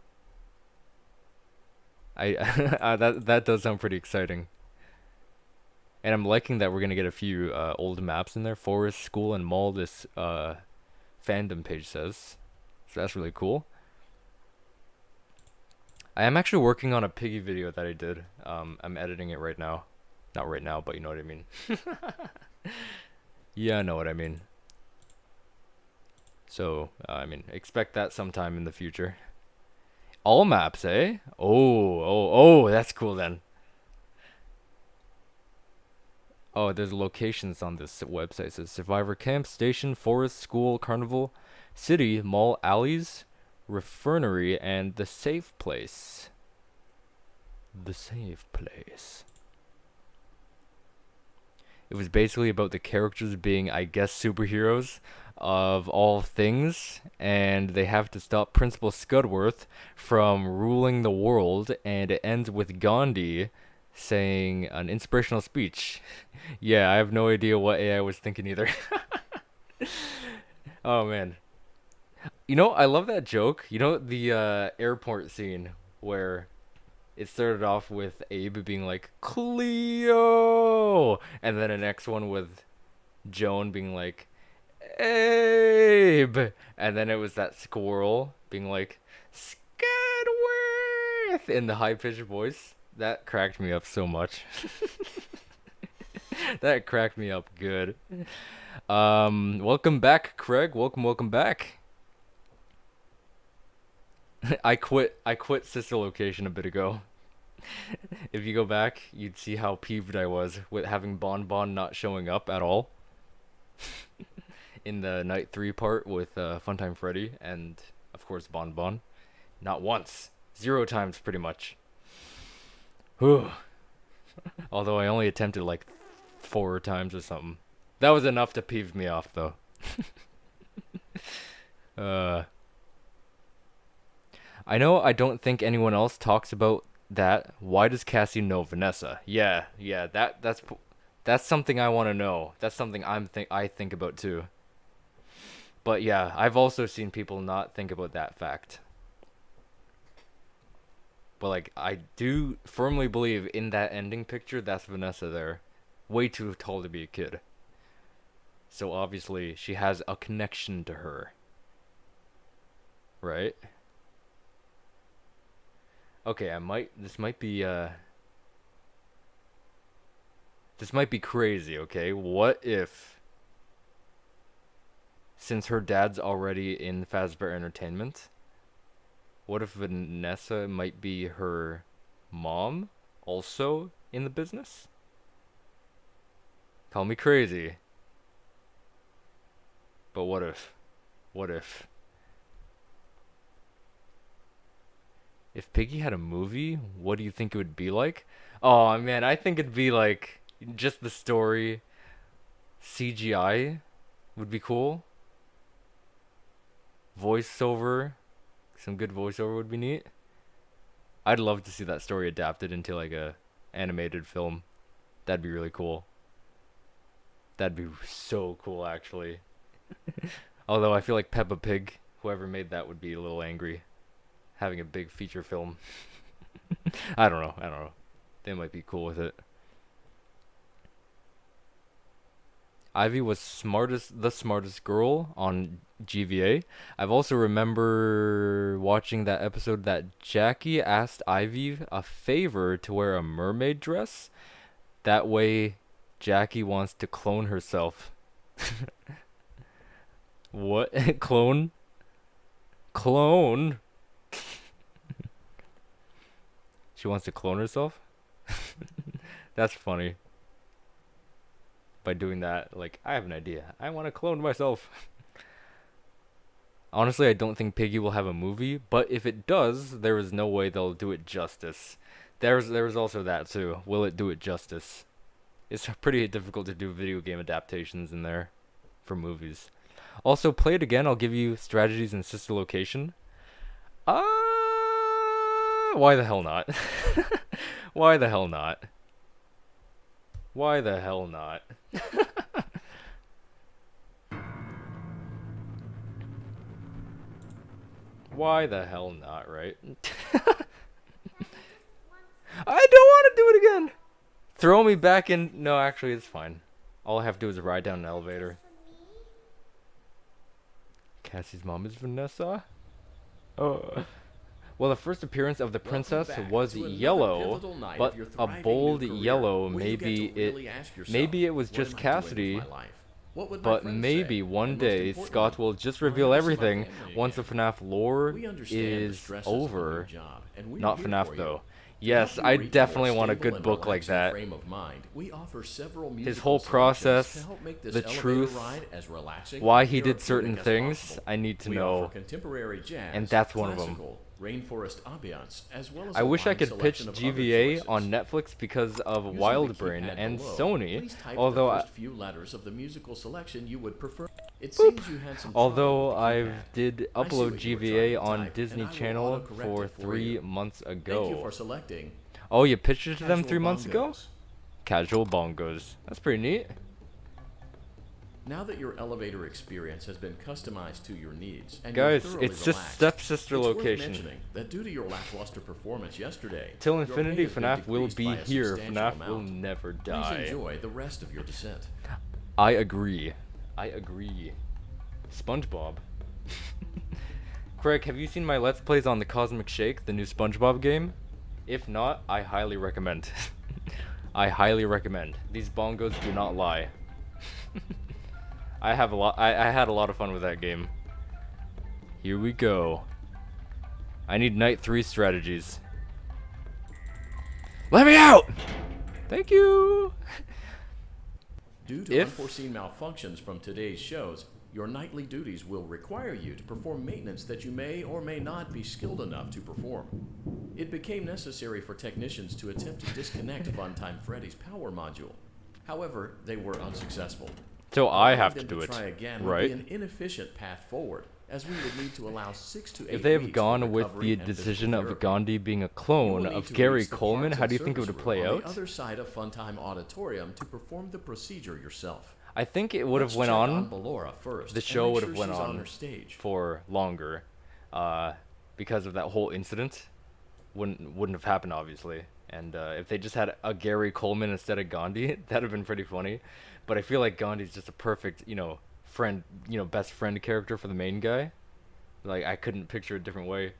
That does sound pretty exciting. And I'm liking that we're gonna get a few old maps in there. Forest, school, and mall, this fandom page says. So that's really cool. I am actually working on a Piggy video that I did. I'm editing it right now. Not right now, but you know what I mean. Yeah, I know what I mean. So, I mean, expect that sometime in the future. All maps, eh? Oh, that's cool then. Oh, there's locations on this website. It says Survivor Camp, Station, Forest, School, Carnival, City, Mall, Alleys, Refinery, and the Safe Place. The Safe Place. It was basically about the characters being, I guess, superheroes of all things, and they have to stop Principal Scudworth from ruling the world, and it ends with Gandhi saying an inspirational speech. Yeah, I have no idea what AI was thinking either. Oh man. You know, I love that joke. You know, the airport scene where it started off with Abe being like, Cleo! And then the next one with Joan being like, Abe! And then it was that squirrel being like, Scudworth! In the high-pitched voice. That cracked me up so much. That cracked me up good. Welcome back, Craig. Welcome back. I quit Sister Location a bit ago. If you go back, you'd see how peeved I was with having Bon Bon not showing up at all. In the night 3 part with Funtime Freddy and, of course, Bon Bon. Not once. 0 times, pretty much. Whew. Although I only attempted like 4 times or something. That was enough to peeve me off, though. I know I don't think anyone else talks about that. Why does Cassie know Vanessa? Yeah, that's something I want to know. That's something I think about too. But yeah, I've also seen people not think about that fact. But like, I do firmly believe in that ending picture, that's Vanessa there. Way too tall to be a kid. So obviously, she has a connection to her. Right? Okay, this might be crazy, okay? What if, since her dad's already in Fazbear Entertainment, what if Vanessa might be her mom also in the business? Call me crazy. But what if? What if? If Piggy had a movie, what do you think it would be like? Oh man, I think it'd be like just the story. CGI would be cool. Voiceover, some good voiceover would be neat. I'd love to see that story adapted into like a animated film. That'd be really cool. That'd be so cool, actually. Although I feel like Peppa Pig, whoever made that, would be a little angry having a big feature film. I don't know. They might be cool with it. Ivy was the smartest girl on GVA. I've also remember watching that episode that Jackie asked Ivy a favor to wear a mermaid dress. That way, Jackie wants to clone herself. What? Clone? Clone? She wants to clone herself? That's funny. By doing that, like, I have an idea. I want to clone myself. Honestly, I don't think Piggy will have a movie, but if it does, there is no way they'll do it justice. There's also that too. Will it do it justice? It's pretty difficult to do video game adaptations in there for movies. Also, play it again. I'll give you strategies and sister location. Why the hell not? Why the hell not? Why the hell not? Why the hell not, right? I don't want to do it again! Throw me back in. No, actually, it's fine. All I have to do is ride down an elevator. Cassie's mom is Vanessa? Oh. Well, the first appearance of the princess was yellow, but a bold yellow. Maybe it was just Cassidy, but maybe one day Scott will just reveal everything once the FNAF lore is over. Not FNAF though. Yes, I definitely want a good book like that. His whole process, the truth, why he did certain things, I need to know. And that's one of them. Rainforest ambiance, as well as I wish I could pitch GVA on Netflix because of Wildbrain and Sony, although I few letters of the musical selection you would prefer. It seems you had some although I did upload GVA on Disney Channel for 3 months ago. Thank you for selecting. Oh, you pitched it to them 3 months ago? Casual bongos. That's pretty neat. Now that your elevator experience has been customized to your needs, and guys, you're it's relaxed, just stepsister it's location. Worth mentioning that due to your lackluster performance yesterday, Till infinity, your pay has FNAF been will decreased be by a here. substantial FNAF amount. will never Please die. enjoy the rest of your descent. I agree. I agree. SpongeBob. Craig, have you seen my Let's Plays on the Cosmic Shake, the new SpongeBob game? If not, I highly recommend. I highly recommend. These bongos do not lie. I had a lot of fun with that game. Here we go. I need night 3 strategies. Let me out! Thank you! Due to unforeseen malfunctions from today's shows, your nightly duties will require you to perform maintenance that you may or may not be skilled enough to perform. It became necessary for technicians to attempt to disconnect Funtime Freddy's power module. However, they were unsuccessful. So I have to do it, try again right? Would be an inefficient path forward, as we would need to allow 6 to 8 if they have weeks gone for with recovery the and decision physical of therapy. Gandhi being a You clone will need of to Gary reach the Coleman, parts how and do you think it service would play room on out? the other side of Funtime Auditorium to perform the procedure yourself. I think it would have went check on. Ballora first The and show make would sure have went she's on her stage. for longer, because of that whole incident. Wouldn't have happened obviously. And if they just had a Gary Coleman instead of Gandhi, that'd have been pretty funny. But I feel like Gandhi's just a perfect, friend, best friend character for the main guy. Like, I couldn't picture a different way.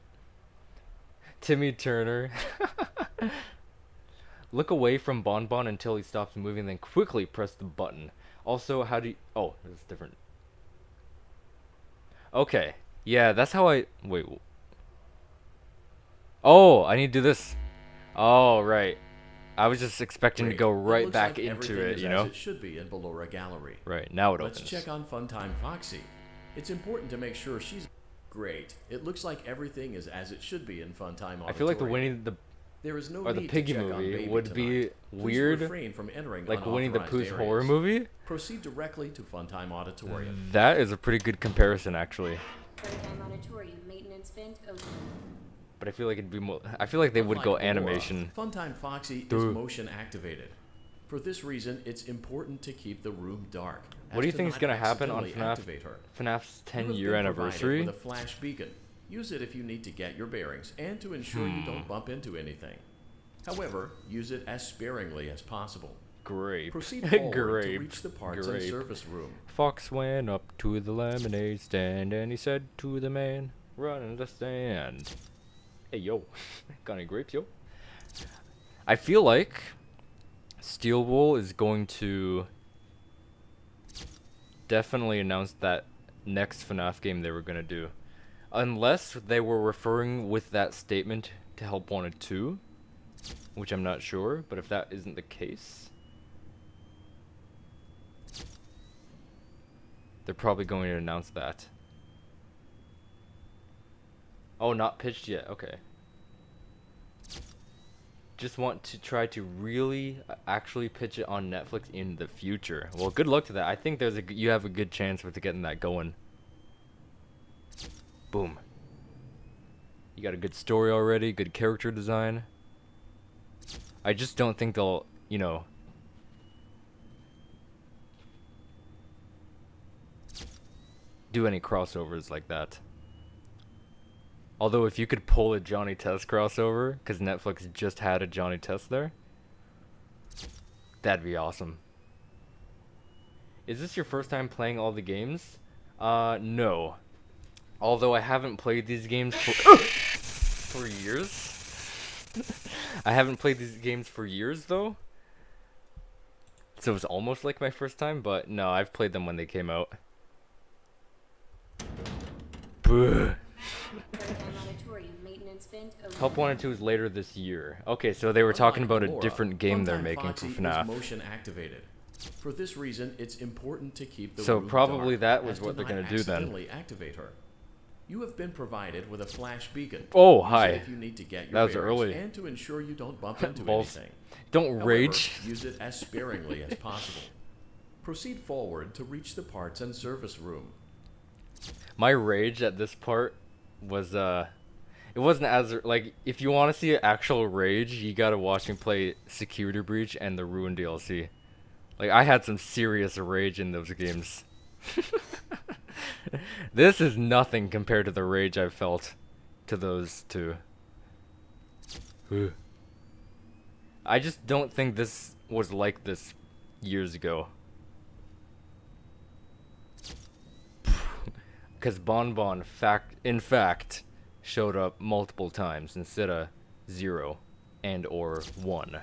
Timmy Turner. Look away from Bon Bon until he stops moving, then quickly press the button. Also, how do you... Oh, it's different. Okay. Yeah, that's how I... Wait. Oh, I need to do this. Oh, right. I was just expecting to go right back like into it, is as it should be in Ballora Gallery. Right, now it Let's opens. check on Funtime Foxy. It's important to make sure she's great. It looks like everything is as it should be in Funtime Auditorium. I feel like the Winnie the There is no or the need Piggy to check on movie Baby would tonight. be Please weird, refrain from entering like Winnie the unauthorized Pooh's areas. horror movie. Proceed directly to Funtime Auditorium. That is a pretty good comparison, actually. Funtime Auditorium maintenance vent open. But I feel like it'd be more. I feel like they would go Unlike Ballora, animation. Funtime Foxy Duh. is motion activated. For this reason, it's important to keep the room dark. What do you think is gonna happen on activate her. FNAF's You have 10-year been provided anniversary? with a flash beacon. Use it if you need to get your bearings and to ensure you don't bump into anything. However, use it as sparingly as possible. Grape. Proceed forward to Grape. reach the parts and Grape. service room. Fox went up to the lemonade stand and he said to the man, "Run in the stand." Hey yo, got any grapes, yo? I feel like Steel Wool is going to definitely announce that next FNAF game they were gonna do, unless they were referring with that statement to Help Wanted 2, which I'm not sure. But if that isn't the case, they're probably going to announce that. Oh, not pitched yet. Okay. Just want to try to really actually pitch it on Netflix in the future. Well, good luck to that. I think you have a good chance with getting that going. Boom. You got a good story already, good character design. I just don't think they'll, do any crossovers like that. Although if you could pull a Johnny Test crossover, because Netflix just had a Johnny Test there, That'd be awesome. Is this your first time playing all the games? No. Although I haven't played these games for years. I haven't played these games for years, though. So it's almost like my first time, but no, I've played them when they came out. Help 1 and 2 is later this year. Okay, so they were talking about a different game they're making for FNAF. Motion activated. For this reason, it's important to keep the So room probably dark that was as what they're to not gonna do then. accidentally activate her. You have been provided with a flash beacon. Oh, Use it hi. if you need to get your That was bearings early. and to ensure you don't bump into Balls. anything. Don't However, rage. use it as sparingly as possible. Proceed forward to reach the parts and service room. My rage at this part was it wasn't as like, if you want to see an actual rage, you gotta watch me play Security Breach and the Ruin DLC. Like, I had some serious rage in those games. This is nothing compared to the rage I felt to those two. I just don't think this was like this years ago. Because Bonbon in fact showed up multiple times instead of 0 and or 1.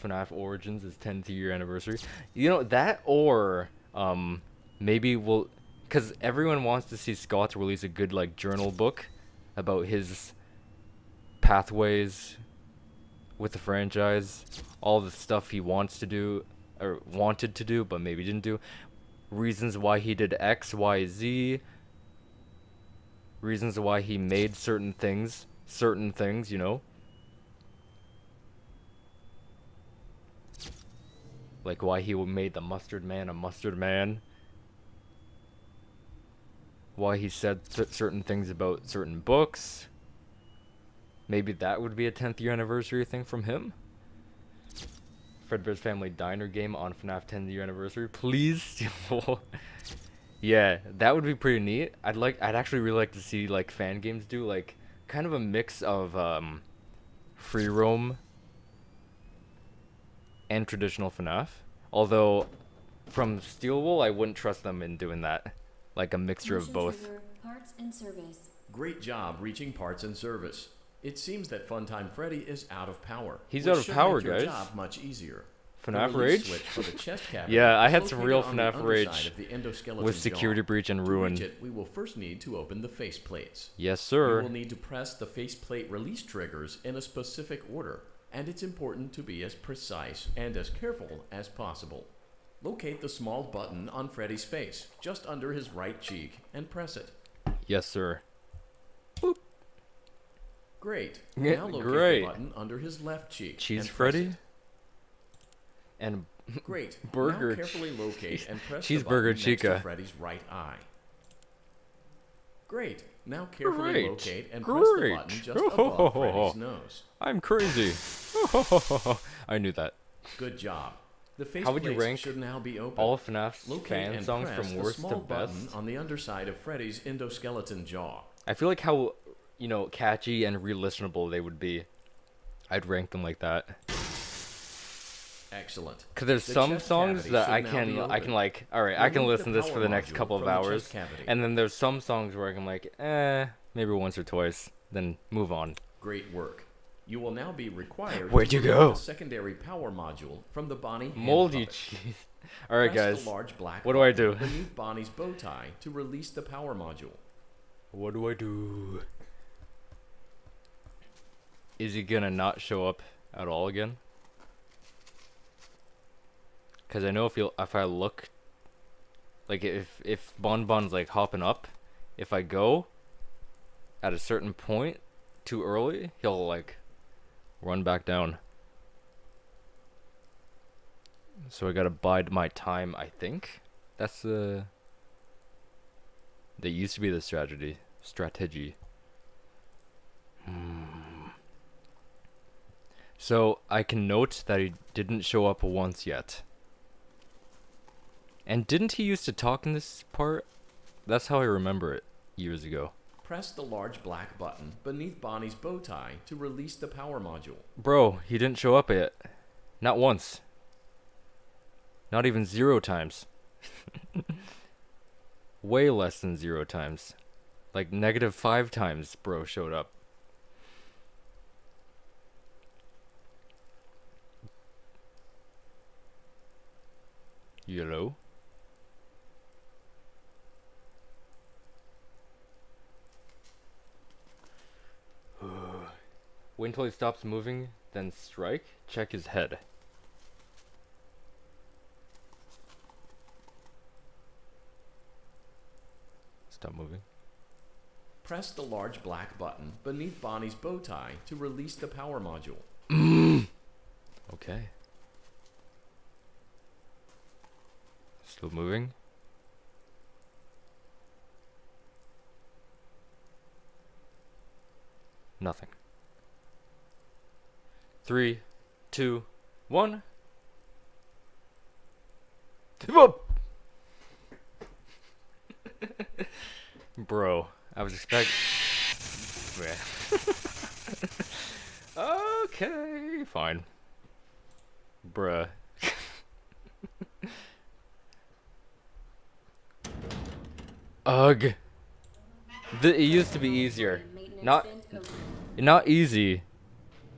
FNAF Origins is 10th year anniversary. You know, that or maybe we'll, because everyone wants to see Scott release a good like journal book about his pathways with the franchise, all the stuff he wants to do or wanted to do but maybe didn't do, reasons why he did X, Y, Z, reasons why he made certain things, you know. Like why he made the Mustard Man a Mustard Man. Why he said certain things about certain books. Maybe that would be a 10th year anniversary thing from him. Fredbear's Family Diner game on FNAF 10th year anniversary. Please. Yeah, that would be pretty neat. I'd actually really like to see like fan games do like kind of a mix of free roam and traditional FNAF. Although from Steelwool I wouldn't trust them in doing that. Like a mixture of both. Parts and service. Great job reaching parts and service. It seems that Funtime Freddy is out of power. He's which out of should power, make your guys. job much easier. FNAF The release rage? switch for the chest cavity Yeah, I is had some located real on the FNAF underside rage of the endoskeleton with Security jaw. Breach and To Ruin. reach it, we will first need to open the faceplates. Yes, You sir. will need to press the faceplate release triggers in a specific order, and it's important to be as precise and as careful as possible. Locate the small button on Freddy's face, just under his right cheek, and press it. Yes, sir. Great. Yeah, Now locate great. the button under his left cheek. Cheese and press Freddy? it. And Great. Burger Now carefully locate and press the Cheeseburger button next to Chica. Freddy's right eye. Great. Now carefully Great. locate and press the Great. button just above Freddy's nose. I'm crazy. I knew that. Good job. The How would you faceplates rank should now be open. all of FNAF's Locate fan and songs press from the worst small to button best? on the underside of Freddy's endoskeleton jaw. I feel like how, you know, catchy and re-listenable they would be. I'd rank them like that. Excellent. Cause there's The some chest songs cavity that should I now can be open. like, all right, I can Remove listen the to this for the power next module couple of from the chest hours, cavity. and then there's some songs where I'm like, maybe once or twice, then move on. Great work. You will now be required Where'd to you remove go? the secondary power module from the Bonnie hand Moldy puppet. cheese. All right, Press guys. the large black What do I button do? beneath Bonnie's bow tie to release the power module. What do I do? Is he gonna not show up at all again? Cause I know if I look, like if Bonbon's like hopping up, if I go at a certain point too early, he'll like run back down. So I gotta bide my time, I think. That's that used to be the strategy. So I can note that he didn't show up once yet. And didn't he used to talk in this part? That's how I remember it years ago. Press the large black button beneath Bonnie's bow tie to release the power module. Bro, he didn't show up yet. Not once. Not even 0 times. Way less than 0 times. Like -5 times bro showed up. Hello? Wait until he stops moving, then strike. Check his head. Stop moving. Press the large black button beneath Bonnie's bow tie to release the power module. Okay. Still moving. Nothing. 3, 2, 1. Bro, I was expecting. Okay, fine. Bruh. Ugh. It used to be easier. Not easy,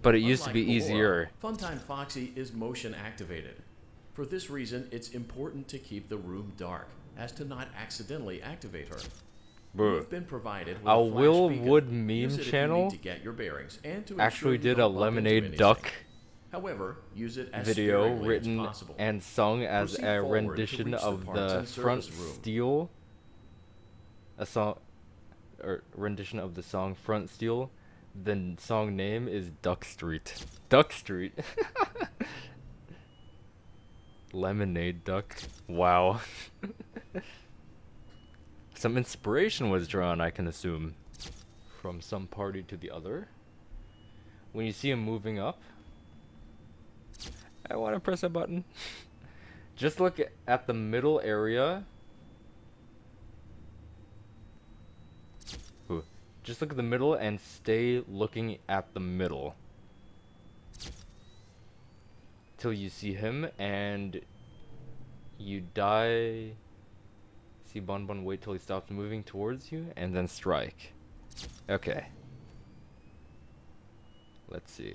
but it used to be Unlike Ballora, easier. Funtime Foxy is motion activated. For this reason, it's important to keep the room dark, as to not accidentally activate her. Bro, You've been provided with a a flash Will beacon. Wood Use meme it if you channel need to get your bearings and to actually ensure you did a don't bump into Lemonade anything. Duck However, use it as video sparingly written as possible. and sung as Proceed a forward to rendition reach of parts the and front service room. steel. A song or rendition of the song Front Steel. The song name is Duck Street. Duck Street. Lemonade Duck. Wow. Some inspiration was drawn, I can assume, from some party to the other. When you see him moving up, I want to press a button. Just look at the middle area. Ooh. Just look at the middle and stay looking at the middle till you see him and you die. See Bon, wait till he stops moving towards you and then strike. Okay. Let's see.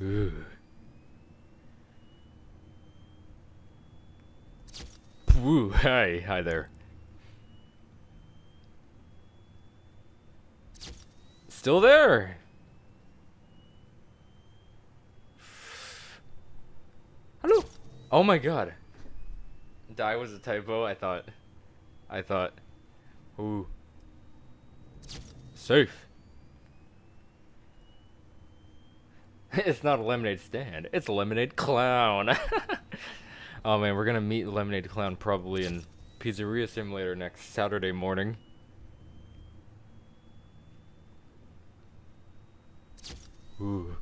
Ooh. Woo, hi there. Still there. Hello. Oh my god. Die was a typo. I thought. Ooh. Safe. It's not a lemonade stand. It's a lemonade clown. Oh man, we're gonna meet Lemonade Clown probably in Pizzeria Simulator next Saturday morning. Ooh.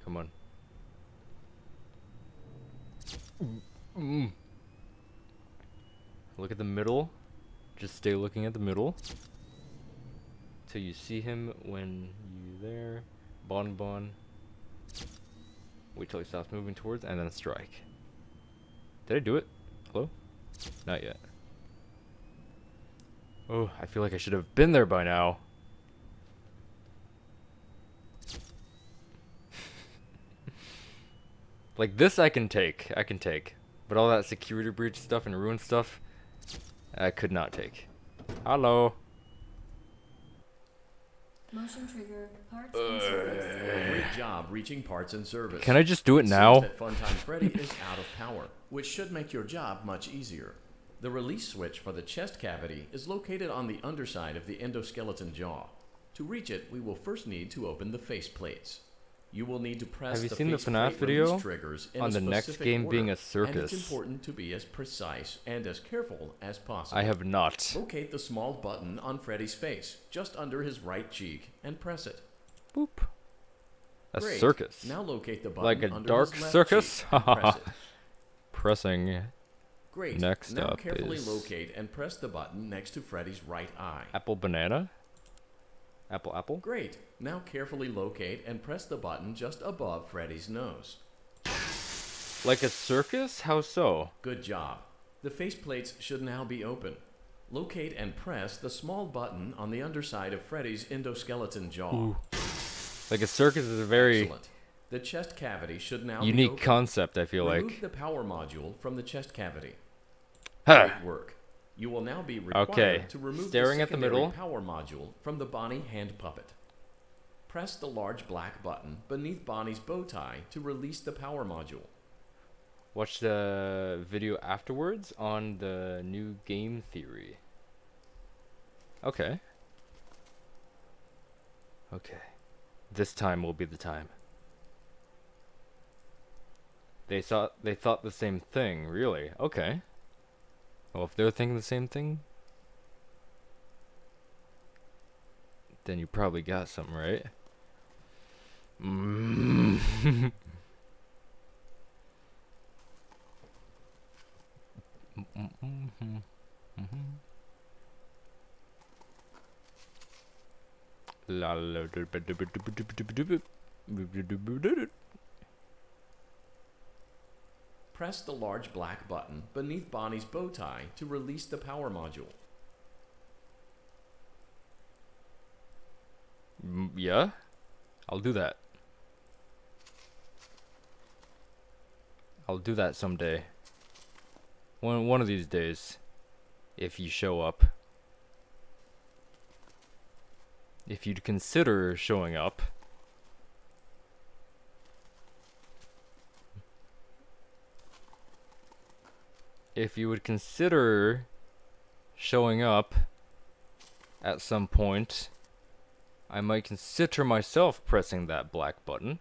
Come on. Look at the middle. Just stay looking at the middle till you see him when you there. Bon. Wait till he stops moving towards and then strike. Did I do it? Hello? Not yet. Oh, I feel like I should have been there by now. Like this I can take. But all that security breach stuff and ruin stuff, I could not take. Hello. Motion trigger, parts and service. Great job reaching parts and service. Can I just do it Seems now? that Funtime Freddy is out of power, which should make your job much easier. The release switch for the chest cavity is located on the underside of the endoskeleton jaw. To reach it, we will first need to open the face plates. You will need to press Have you the seen the faceplate FNAF video release triggers in on a the next specific game order, being a and circus? it's important to be as precise and as careful as possible. I have not. Locate the small button on Freddy's face, just under his right cheek, and press it. Boop. A Great. circus. Now locate the button Like a under dark his left circus? cheek and press it. pressing. Great. Next now up carefully is locate and press the button next to Freddy's right eye. Apple banana? Apple apple? Great. Now carefully locate and press the button just above Freddy's nose. Like a circus? How so? Good job. The faceplates should now be open. Locate and press the small button on the underside of Freddy's endoskeleton jaw. Ooh. Like a circus is a very Excellent. The chest cavity should now be unique open. concept, I feel Remove like. the power module from the chest cavity. Huh. Great work. You will now be required Okay. to remove Staring the at the secondary middle. power module from the Bonnie hand puppet. Press the large black button beneath Bonnie's bow tie to release the power module. Watch the video afterwards on the new game theory. Okay. Okay. This time will be the time. They thought the same thing, really. Okay. Well, if they're thinking the same thing, then you probably got something, right? Press the large black button beneath Bonnie's bow tie to release the power module. Yeah, I'll do that. I'll do that someday. One of these days, if you show up. If you'd consider showing up. If you would consider showing up at some point, I might consider myself pressing that black button.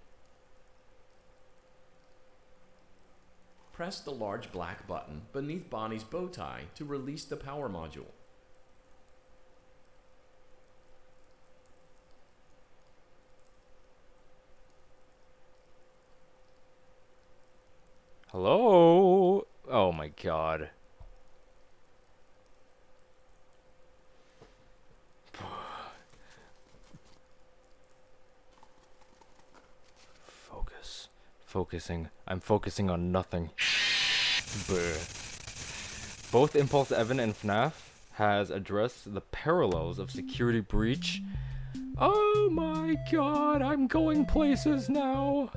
Press the large black button beneath Bonnie's bow tie to release the power module. Hello? Oh my god. Focus. Focusing. I'm focusing on nothing. Both Impulse Evan and FNAF has addressed the parallels of security breach. Oh my god, I'm going places now.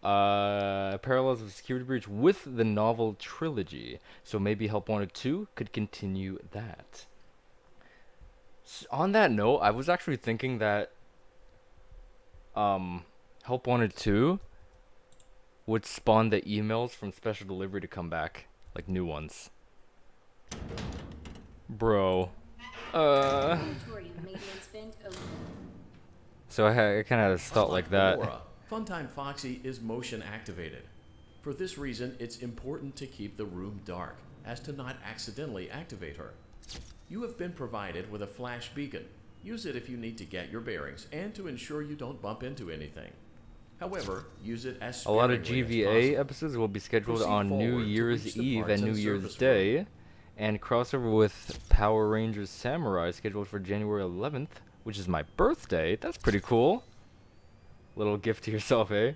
Parallels of security breach with the novel trilogy. So maybe Help Wanted 2 could continue that. On that note, I was actually thinking that Help Wanted 2 would spawn the emails from Special Delivery to come back, like new ones. Bro. Auditorium maintenance vent open. So I kind of thought like that. Ballora, Funtime Foxy is motion activated. For this reason, it's important to keep the room dark, as to not accidentally activate her. You have been provided with a flash beacon. Use it if you need to get your bearings and to ensure you don't bump into anything. However, use it as A lot of sparingly as GVA possible. episodes will be scheduled Proceed on New forward to Year's reach the Eve parts and New and Year's service Day, and crossover with Power Rangers Samurai scheduled for January 11th, which is my birthday. That's pretty cool. Little gift to yourself, eh?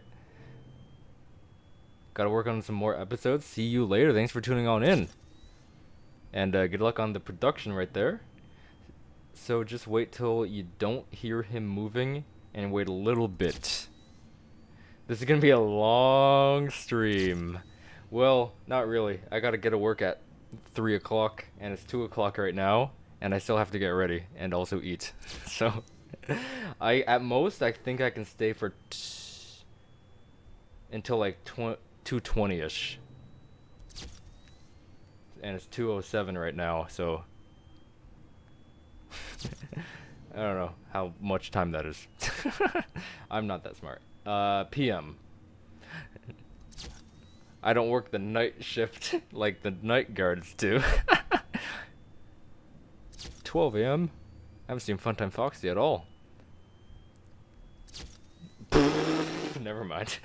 Gotta work on some more episodes. See you later. Thanks for tuning on in. And good luck on the production right there. So just wait till you don't hear him moving and wait a little bit. This is gonna be a long stream. Well, not really. I gotta get to work at 3 o'clock and it's 2 o'clock right now and I still have to get ready and also eat. So at most I think I can stay for until like 2:20ish. And it's 2:07 right now, so I don't know how much time that is. I'm not that smart. PM. I don't work the night shift like the night guards do. 12 a.m. I haven't seen Funtime Foxy at all. Never mind.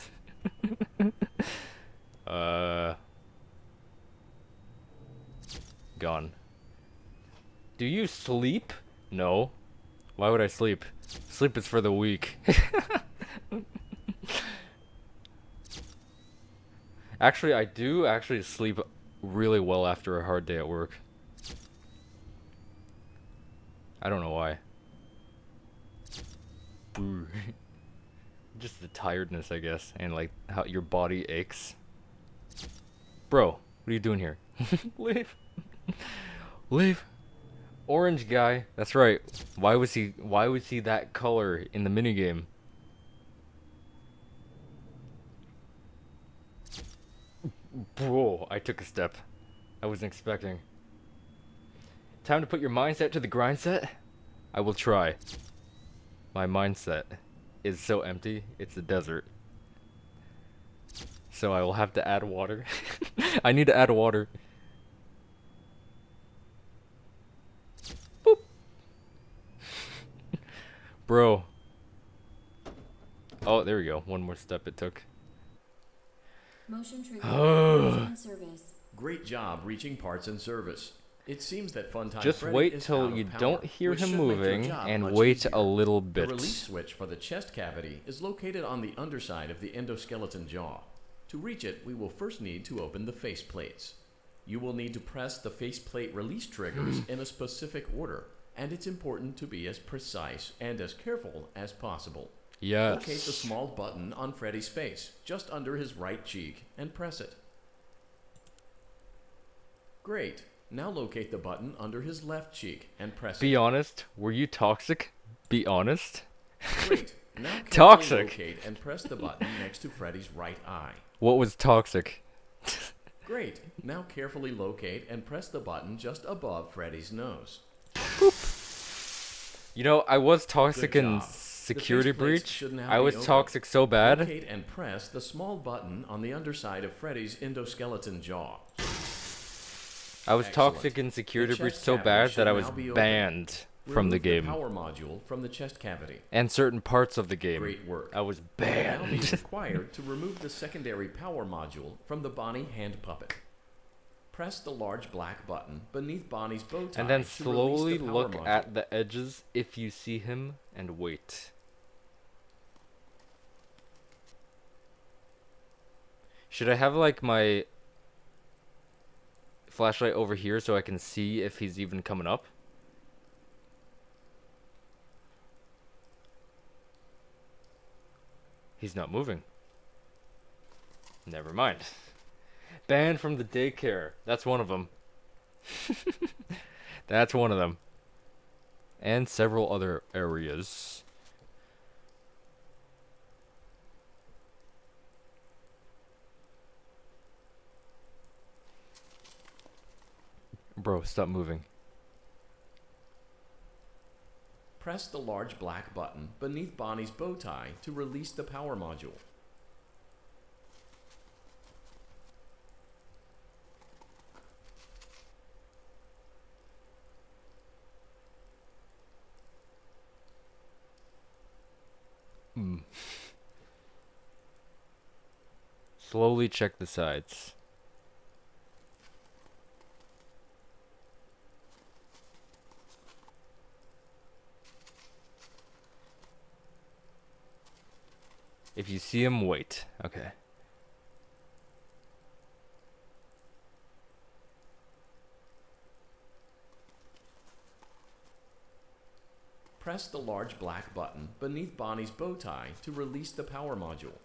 Gone. Do you sleep? No. Why would I sleep? Sleep is for the weak. Actually, I do actually sleep really well after a hard day at work. I don't know why. Ooh. Just the tiredness, I guess, and like how your body aches. Bro, what are you doing here? Leave. Leave. Orange guy. That's right. Why was he that color in the minigame? Whoa, I took a step. I wasn't expecting. Time to put your mindset to the grind set? I will try. My mindset is so empty, it's a desert. So I will have to add water. I need to add water. Boop. Bro. Oh, there we go. One more step it took. Motion trigger. Parts and service. Great job reaching parts and service. It seems that Funtime Just Freddy wait is till out of you power, don't hear which him should make your moving job and much wait easier. a little bit. The release switch for the chest cavity is located on the underside of the endoskeleton jaw. To reach it, we will first need to open the face plates. You will need to press the faceplate release triggers in a specific order, and it's important to be as precise and as careful as possible. Yes. Locate the small button on Freddy's face, just under his right cheek, and press it. Great. Now locate the button under his left cheek and press Be it. honest. Were you toxic? Be honest. Great. Now carefully Toxic. locate and press the button next to Freddy's right eye. What was toxic? Great. Now carefully locate and press the button just above Freddy's nose. You know, I was toxic Good in job. Security The faceplates Breach. should now I be was open. toxic so bad. Locate and press the small button on the underside of Freddy's endoskeleton jaw. I was Excellent. toxic in Security The Breach chest so cavity bad should that I now was be open. banned from the Remove game. power module from the chest cavity. And certain parts of the game. Great work. I was Now it is banned. required to remove the secondary power module from the Bonnie hand puppet. Press the large black button beneath Bonnie's bow tie And then to release slowly the power look module. at the edges if you see him and wait. Should I have like my flashlight over here so I can see if he's even coming up? He's not moving. Never mind. Banned from the daycare. That's one of them. That's one of them. And several other areas. Bro, stop moving. Press the large black button beneath Bonnie's bow tie to release the power module. Slowly check the sides. If you see him, wait. Okay. Press the large black button beneath Bonnie's bow tie to release the power module.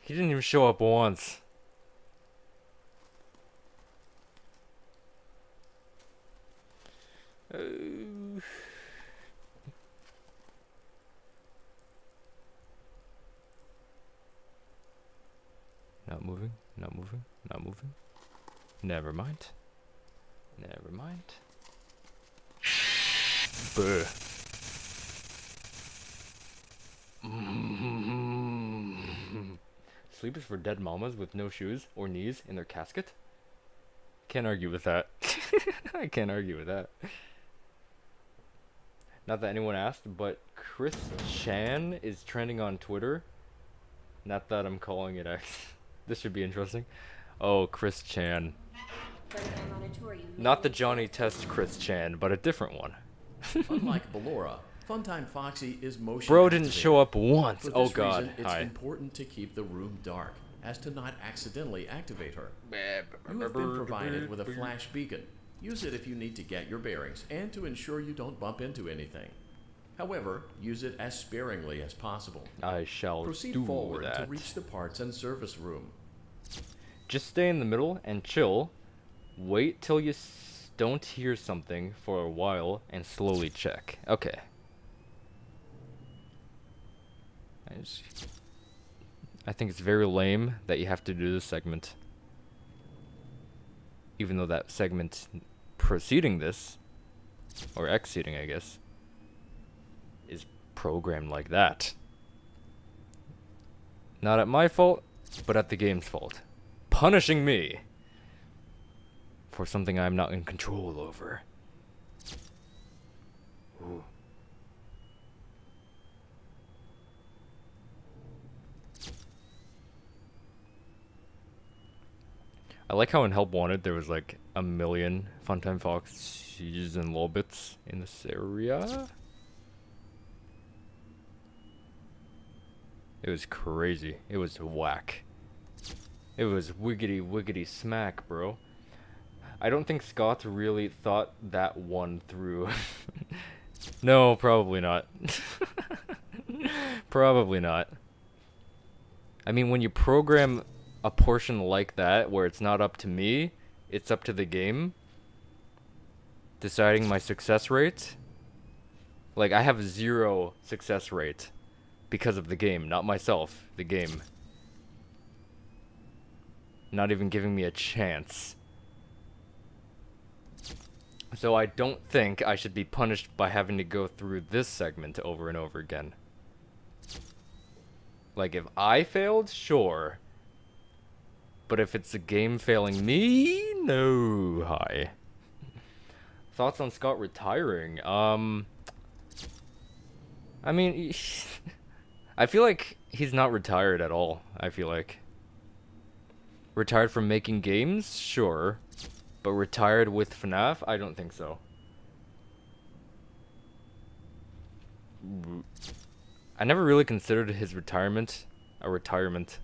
He didn't even show up once. Not moving, not moving, not moving. Never mind. Never mind. Buh. Sleep is for dead mamas with no shoes or knees in their casket? Can't argue with that. I can't argue with that. Not that anyone asked, but Chris Chan is trending on Twitter. Not that I'm calling it X. This should be interesting. Oh, Chris Chan. Funtime Auditorium. Not the Johnny Test Chris Chan, but a different one. Unlike Ballora, Funtime Foxy is motion Bro didn't activated. show up once. For Oh this god. reason, it's Hi. important to keep the room dark, as to not accidentally activate her. You have been provided with a flash beacon. Use it if you need to get your bearings, and to ensure you don't bump into anything. However, use it as sparingly as possible. I shall Proceed do forward that. to reach the parts and service room. Just stay in the middle and chill. Wait till you don't hear something for a while and slowly check. Okay. I think it's very lame that you have to do this segment. Even though that segment preceding this, or exceeding I guess, is programmed like that. Not at my fault, but at the game's fault. Punishing me for something I'm not in control over. Ooh. I like how in Help Wanted there was like a million Funtime Foxes and Lolbits in this area. It was crazy. It was whack. It was wiggity wiggity smack, bro. I don't think Scott really thought that one through. No, probably not. Probably not. I mean, when you program a portion like that, where it's not up to me, it's up to the game deciding my success rate. Like, I have 0 success rate because of the game, not myself, the game. Not even giving me a chance. So I don't think I should be punished by having to go through this segment over and over again. Like, if I failed, sure. But if it's a game failing me, no. Hi. Thoughts on Scott retiring? I mean, I feel like he's not retired at all, I feel like. Retired from making games? Sure. But retired with FNAF? I don't think so. I never really considered his retirement a retirement.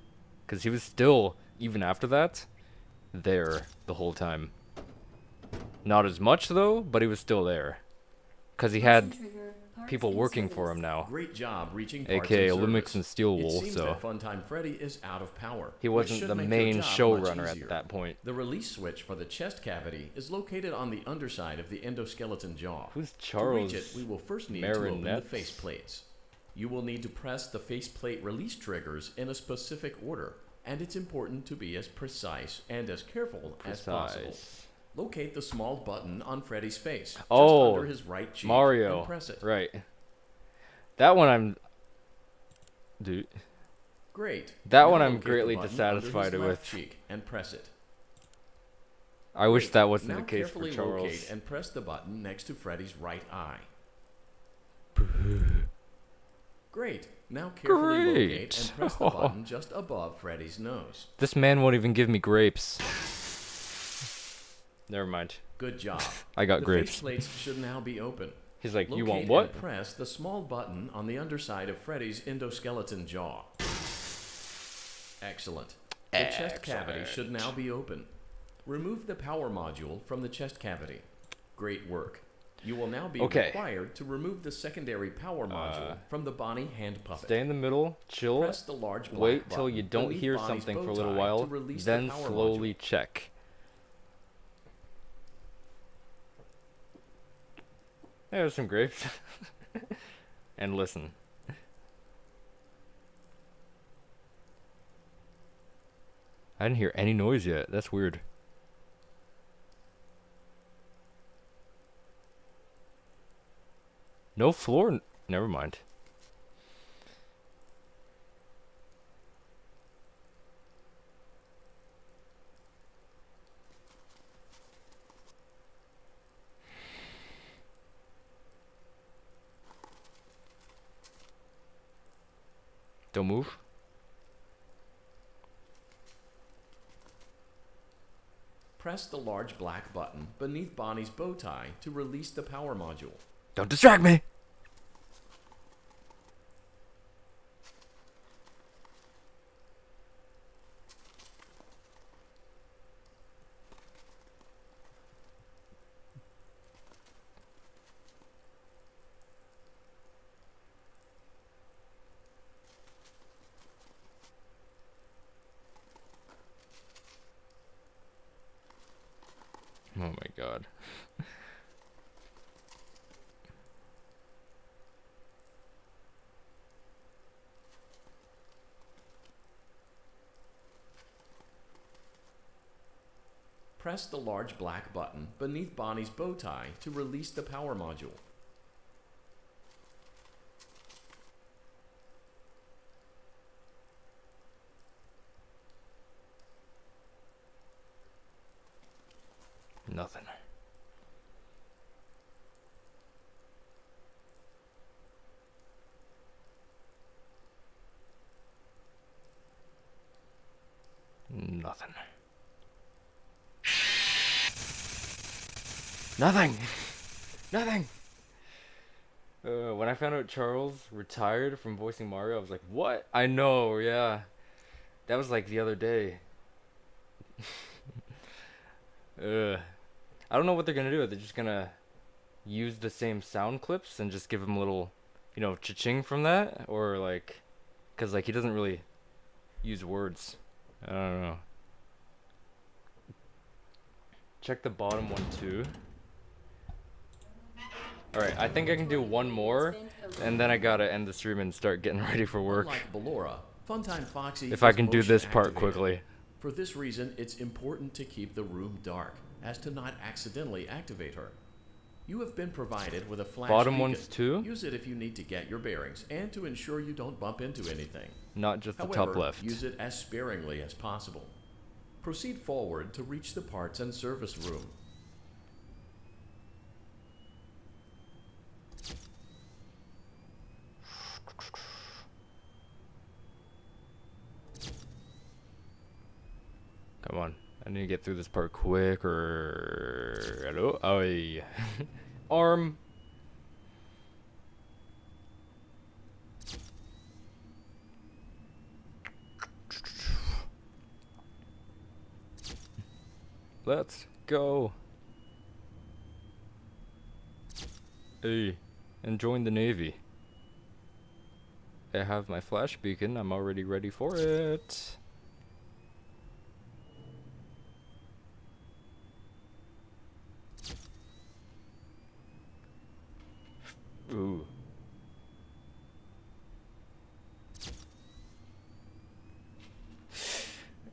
Because he was still, even after that, there the whole time. Not as much though, but he was still there. Because he had people working for him now. Great job reaching parts AKA and Lumix service. and Steel It Wool, seems so that Funtime Freddy is out of power. he which wasn't should the make your main job much showrunner easier. at that point. The release switch for the chest cavity is located on the underside of the endoskeleton jaw. Who's To Charles reach it, we will first need to open the Marinette? face plates. You will need to press the faceplate release triggers in a specific order, and it's important to be as precise and as careful as possible. Locate the small button on Freddy's face, just under his right cheek, Mario. and press it. Right. That one I'm... Dude. Great. That Now one I'm locate the greatly button dissatisfied under his left with. cheek and press it. I wish Great. that wasn't Now the case for carefully Charles. locate and press the button next to Freddy's right eye. Great. Now carefully locate and press the button just above Freddy's nose. This man won't even give me grapes. Never mind. Good job. I got the grapes. faceplates should now be open. He's like, you Locate want what? And press the small button on the underside of Freddy's endoskeleton jaw. Excellent. The chest cavity should now be open. Remove the power module from the chest cavity. Great work. You will now be required to remove the secondary power module from the Bonnie hand puppet. Stay in the middle, chill, Press the large black wait till button you don't beneath hear Bonnie's something bow for a little tie while, to release the then power slowly check. There's some grapes. And listen. I didn't hear any noise yet. That's weird. No floor. Never mind. Don't move. Press the large black button beneath Bonnie's bow tie to release the power module. Don't distract me! Oh my god. Press the large black button beneath Bonnie's bow tie to release the power module. Nothing. Nothing. Nothing. Nothing. When I found out Charles retired from voicing Mario, I was like, what? I know, yeah. That was like the other day. I don't know what they're gonna do. They're just gonna use the same sound clips and just give him a little, you know, cha-ching from that? Or like, cause like he doesn't really use words. I don't know. Check the bottom one too. Alright, I think I can do one more, and then I gotta end the stream and start getting ready for work. Unlike Ballora, Funtime Foxy If I is can do motion this part activated. quickly. For this reason, it's important to keep the room dark, as to not accidentally activate her. You have been provided with a flash Bottom beacon. ones too? Use it if you need to get your bearings, and to ensure you don't bump into anything. Not just the However, top left. use it as sparingly as possible. Proceed forward to reach the parts and service room. Come on. I need to get through this part quick or... Hello? Oh, yeah. Arm. Let's go. Hey, and join the Navy. I have my flash beacon. I'm already ready for it. Ooh.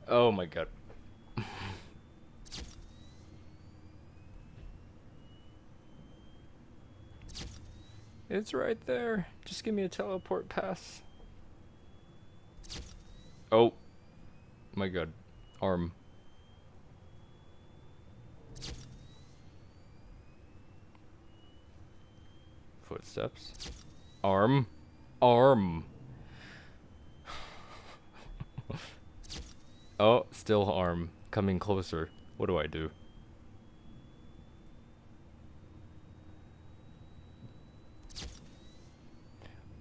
Oh my god. It's right there. Just give me a teleport pass. Oh my god. Arm. Footsteps. Arm. Arm. Oh, still arm. Coming closer. What do I do?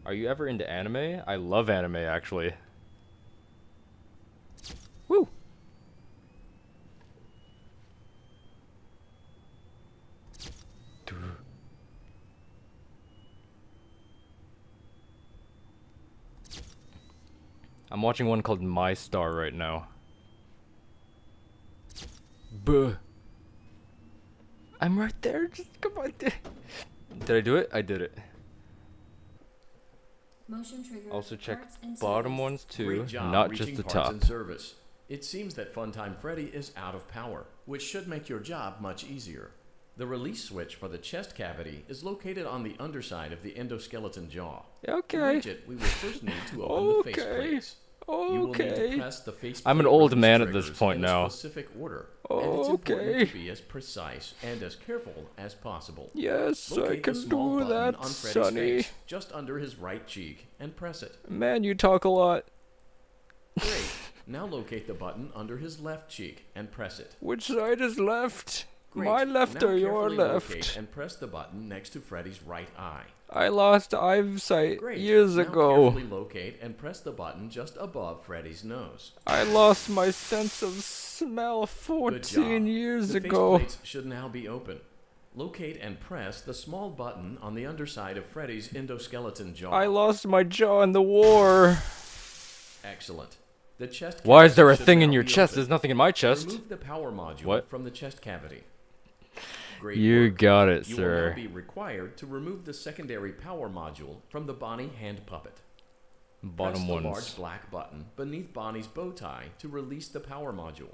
Are you ever into anime? I love anime, actually. Woo! I'm watching one called My Star right now. Buh. I'm right there. Just come on. Did I do it? I did it. Motion trigger. Also check parts and bottom service. ones too, Great job not reaching just the parts top. and service. It seems that Funtime Freddy is out of power, which should make your job much easier. The release switch for the chest cavity is located on the underside of the endoskeleton jaw. To Okay. reach it, we will first need to open the Okay. face plates. You will need to Okay. press the faceplate I'm an old release man at this triggers point in now. a specific order, and it's important Okay. to be as precise and as careful as possible. Yes, I Locate the can small do button that, on Freddy's Sonny. face, just under his right cheek, and press it. Man, you talk a lot. Great. Now locate the button under his left cheek and press it. Which side is left? Great. My left now or your carefully left? Locate and press the button next to Freddy's right eye. I lost eyesight Great. years now ago. carefully locate and press the button just above Freddy's nose. I lost my sense of smell Good 14 job. years the ago. faceplates should now be open. Locate and press the small button on the underside of Freddy's endoskeleton jaw. I lost my jaw in the war. Excellent. The chest Why is there a cavity should thing in now your be chest? open. There's nothing in my chest. Remove the power module What? from the chest cavity. Great You work. got it, You sir. will now be required to remove the secondary power module from the Bonnie hand puppet. Bottom Press the ones. large black button beneath Bonnie's bow tie to release the power module.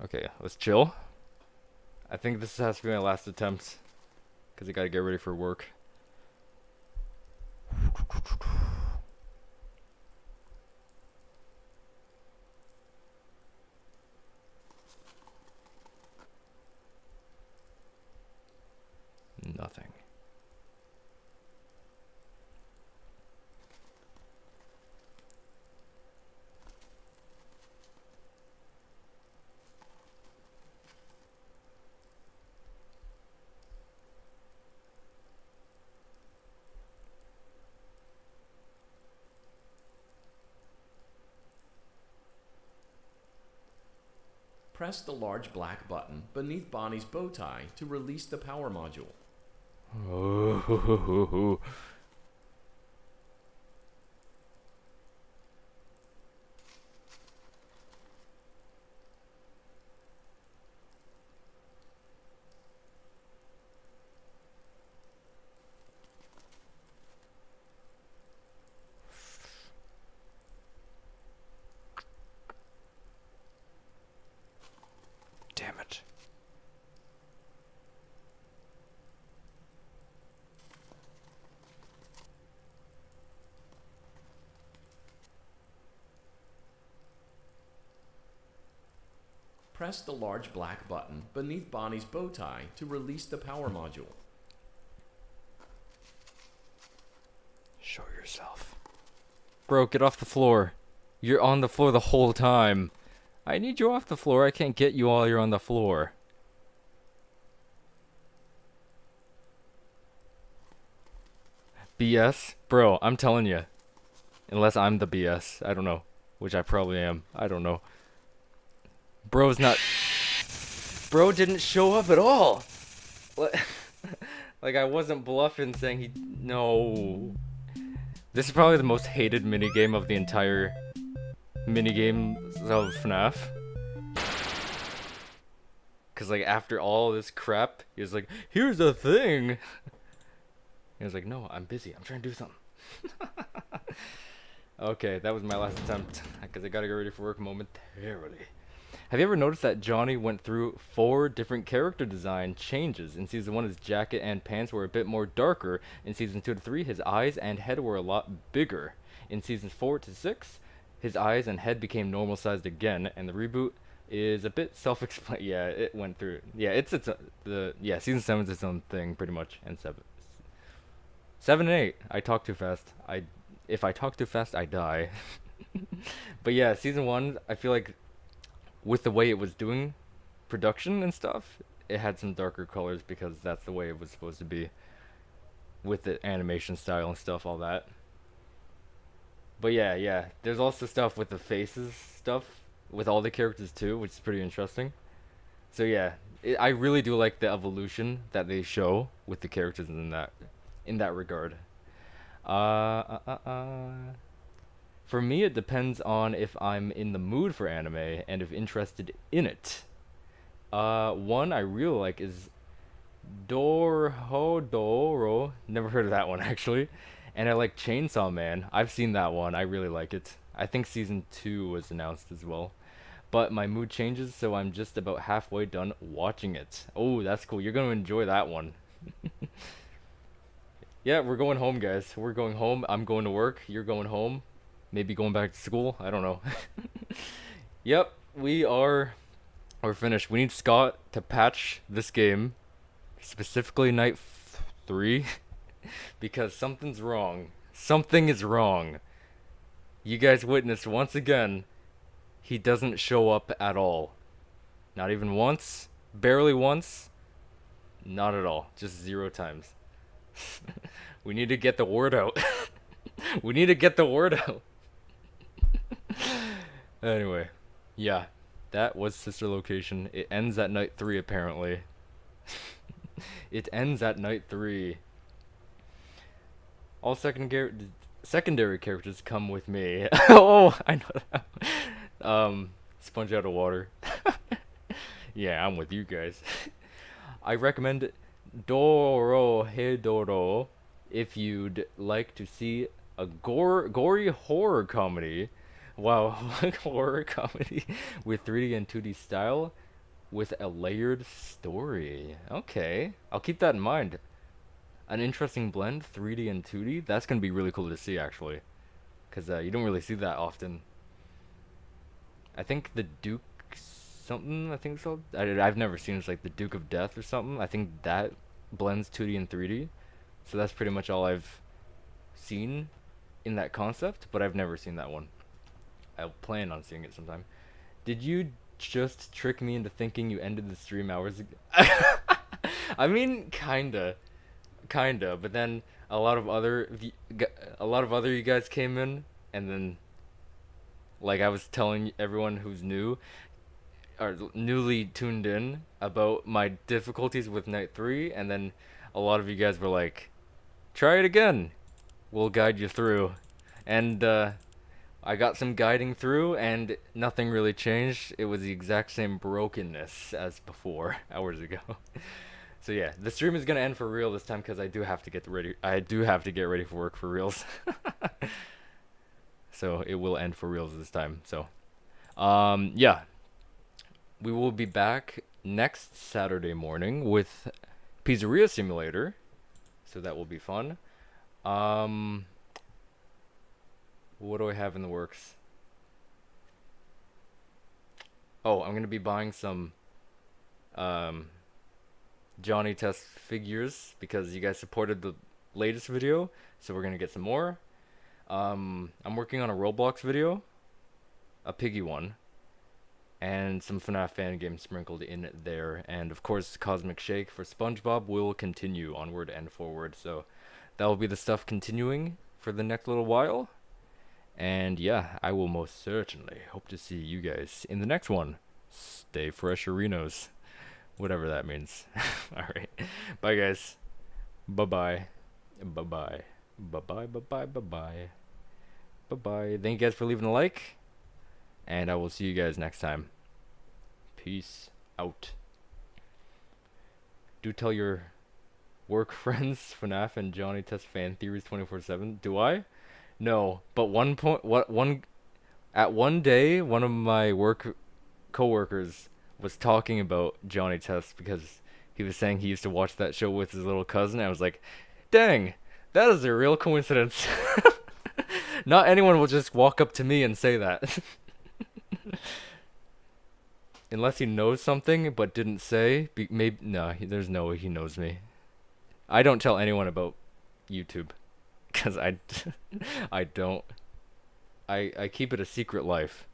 Okay, let's chill. I think this has to be my last attempt. Because I gotta get ready for work. Nothing. Press the large black button beneath Bonnie's bow tie to release the power module. Oh. Damn it. Press the large black button beneath Bonnie's bow tie to release the power module. Show yourself. Bro, get off the floor. You're on the floor the whole time. I need you off the floor. I can't get you while you're on the floor. BS? Bro, I'm telling you. Unless I'm the BS. I don't know. Which I probably am. I don't know. Bro's not... Bro didn't show up at all. Like, I wasn't bluffing saying he... No. This is probably the most hated minigame of the entire minigames of FNAF. Cause like after all this crap, he was like, here's the thing. He was like, no, I'm busy. I'm trying to do something. Okay, that was my last attempt. Cause I gotta get ready for work momentarily. Have you ever noticed that Johnny went through 4 different character design changes? In Season 1, his jacket and pants were a bit more darker. In Season 2 to 3, his eyes and head were a lot bigger. In Seasons 4 to 6, his eyes and head became normal sized again. And the reboot is a bit self-explanatory. Yeah, it went through. Yeah, it's Season 7 is its own thing, pretty much. And 7 and 8. I talk too fast. If I talk too fast, I die. But yeah, Season 1, I feel like with the way it was doing production and stuff, it had some darker colors because that's the way it was supposed to be with the animation style and stuff, all that. But yeah, there's also stuff with the faces stuff with all the characters too, which is pretty interesting. So yeah, I really do like the evolution that they show with the characters in that regard. For me, it depends on if I'm in the mood for anime and if interested in it. One I really like is Doro. Never heard of that one, actually. And I like Chainsaw Man. I've seen that one. I really like it. I think Season 2 was announced as well. But my mood changes, so I'm just about halfway done watching it. Oh, that's cool. You're going to enjoy that one. Yeah, we're going home, guys. We're going home. I'm going to work. You're going home. maybe going back to school. I don't know. Yep, we're finished. We need Scott to patch this game, specifically night 3, because something's wrong. Something is wrong. You guys witnessed once again, he doesn't show up at all. Not even once, barely once, not at all, just 0 times. We need to get the word out. We need to get the word out. Anyway, yeah, that was Sister Location. It ends at night 3 apparently. It ends at night 3. All secondary characters come with me. Oh, I know that. Sponge out of water. Yeah, I'm with you guys. I recommend Dorohedoro if you'd like to see a gory horror comedy. Wow, horror comedy with 3D and 2D style with a layered story. Okay, I'll keep that in mind. An interesting blend, 3D and 2D. That's gonna be really cool to see, actually, because you don't really see that often. I think the Duke something, I think so. I've never seen it. It's like the Duke of Death or something. I think that blends 2D and 3D. So that's pretty much all I've seen in that concept, but I've never seen that one. I'll plan on seeing it sometime. Did you just trick me into thinking you ended the stream hours ago? I mean, kinda, but then a lot of other you guys came in, and then like I was telling everyone who's new or newly tuned in about my difficulties with night 3, and then a lot of you guys were like, try it again, we'll guide you through. And I got some guiding through, and nothing really changed. It was the exact same brokenness as before, hours ago. So yeah, the stream is gonna end for real this time because I do have to get ready. I do have to get ready for work for reals. So it will end for reals this time. So, yeah, we will be back next Saturday morning with Pizzeria Simulator. So that will be fun. What do I have in the works? Oh, I'm gonna be buying some Johnny Test figures because you guys supported the latest video, so we're gonna get some more. I'm working on a Roblox video, a piggy one, and some FNAF fan games sprinkled in there, and of course Cosmic Shake for SpongeBob will continue onward and forward. So that will be the stuff continuing for the next little while. And yeah, I will most certainly hope to see you guys in the next one. Stay fresh, arenos. Whatever that means. Alright. Bye, guys. Bye-bye. Bye-bye. Bye-bye, bye-bye, bye-bye. Bye-bye. Thank you guys for leaving a like. And I will see you guys next time. Peace out. Do tell your work friends FNAF and Johnny Test fan theories 24/7. Do I? No, but one day, one of my co-workers was talking about Johnny Test because he was saying he used to watch that show with his little cousin. I was like, dang, that is a real coincidence. Not anyone will just walk up to me and say that. Unless he knows something but didn't say. Maybe no, there's no way he knows me. I don't tell anyone about YouTube. Because I keep it a secret life.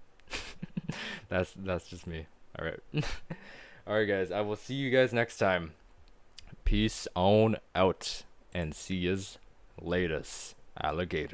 That's just me. Alright. Alright guys, I will see you guys next time. Peace on out. And see yous latest, alligator.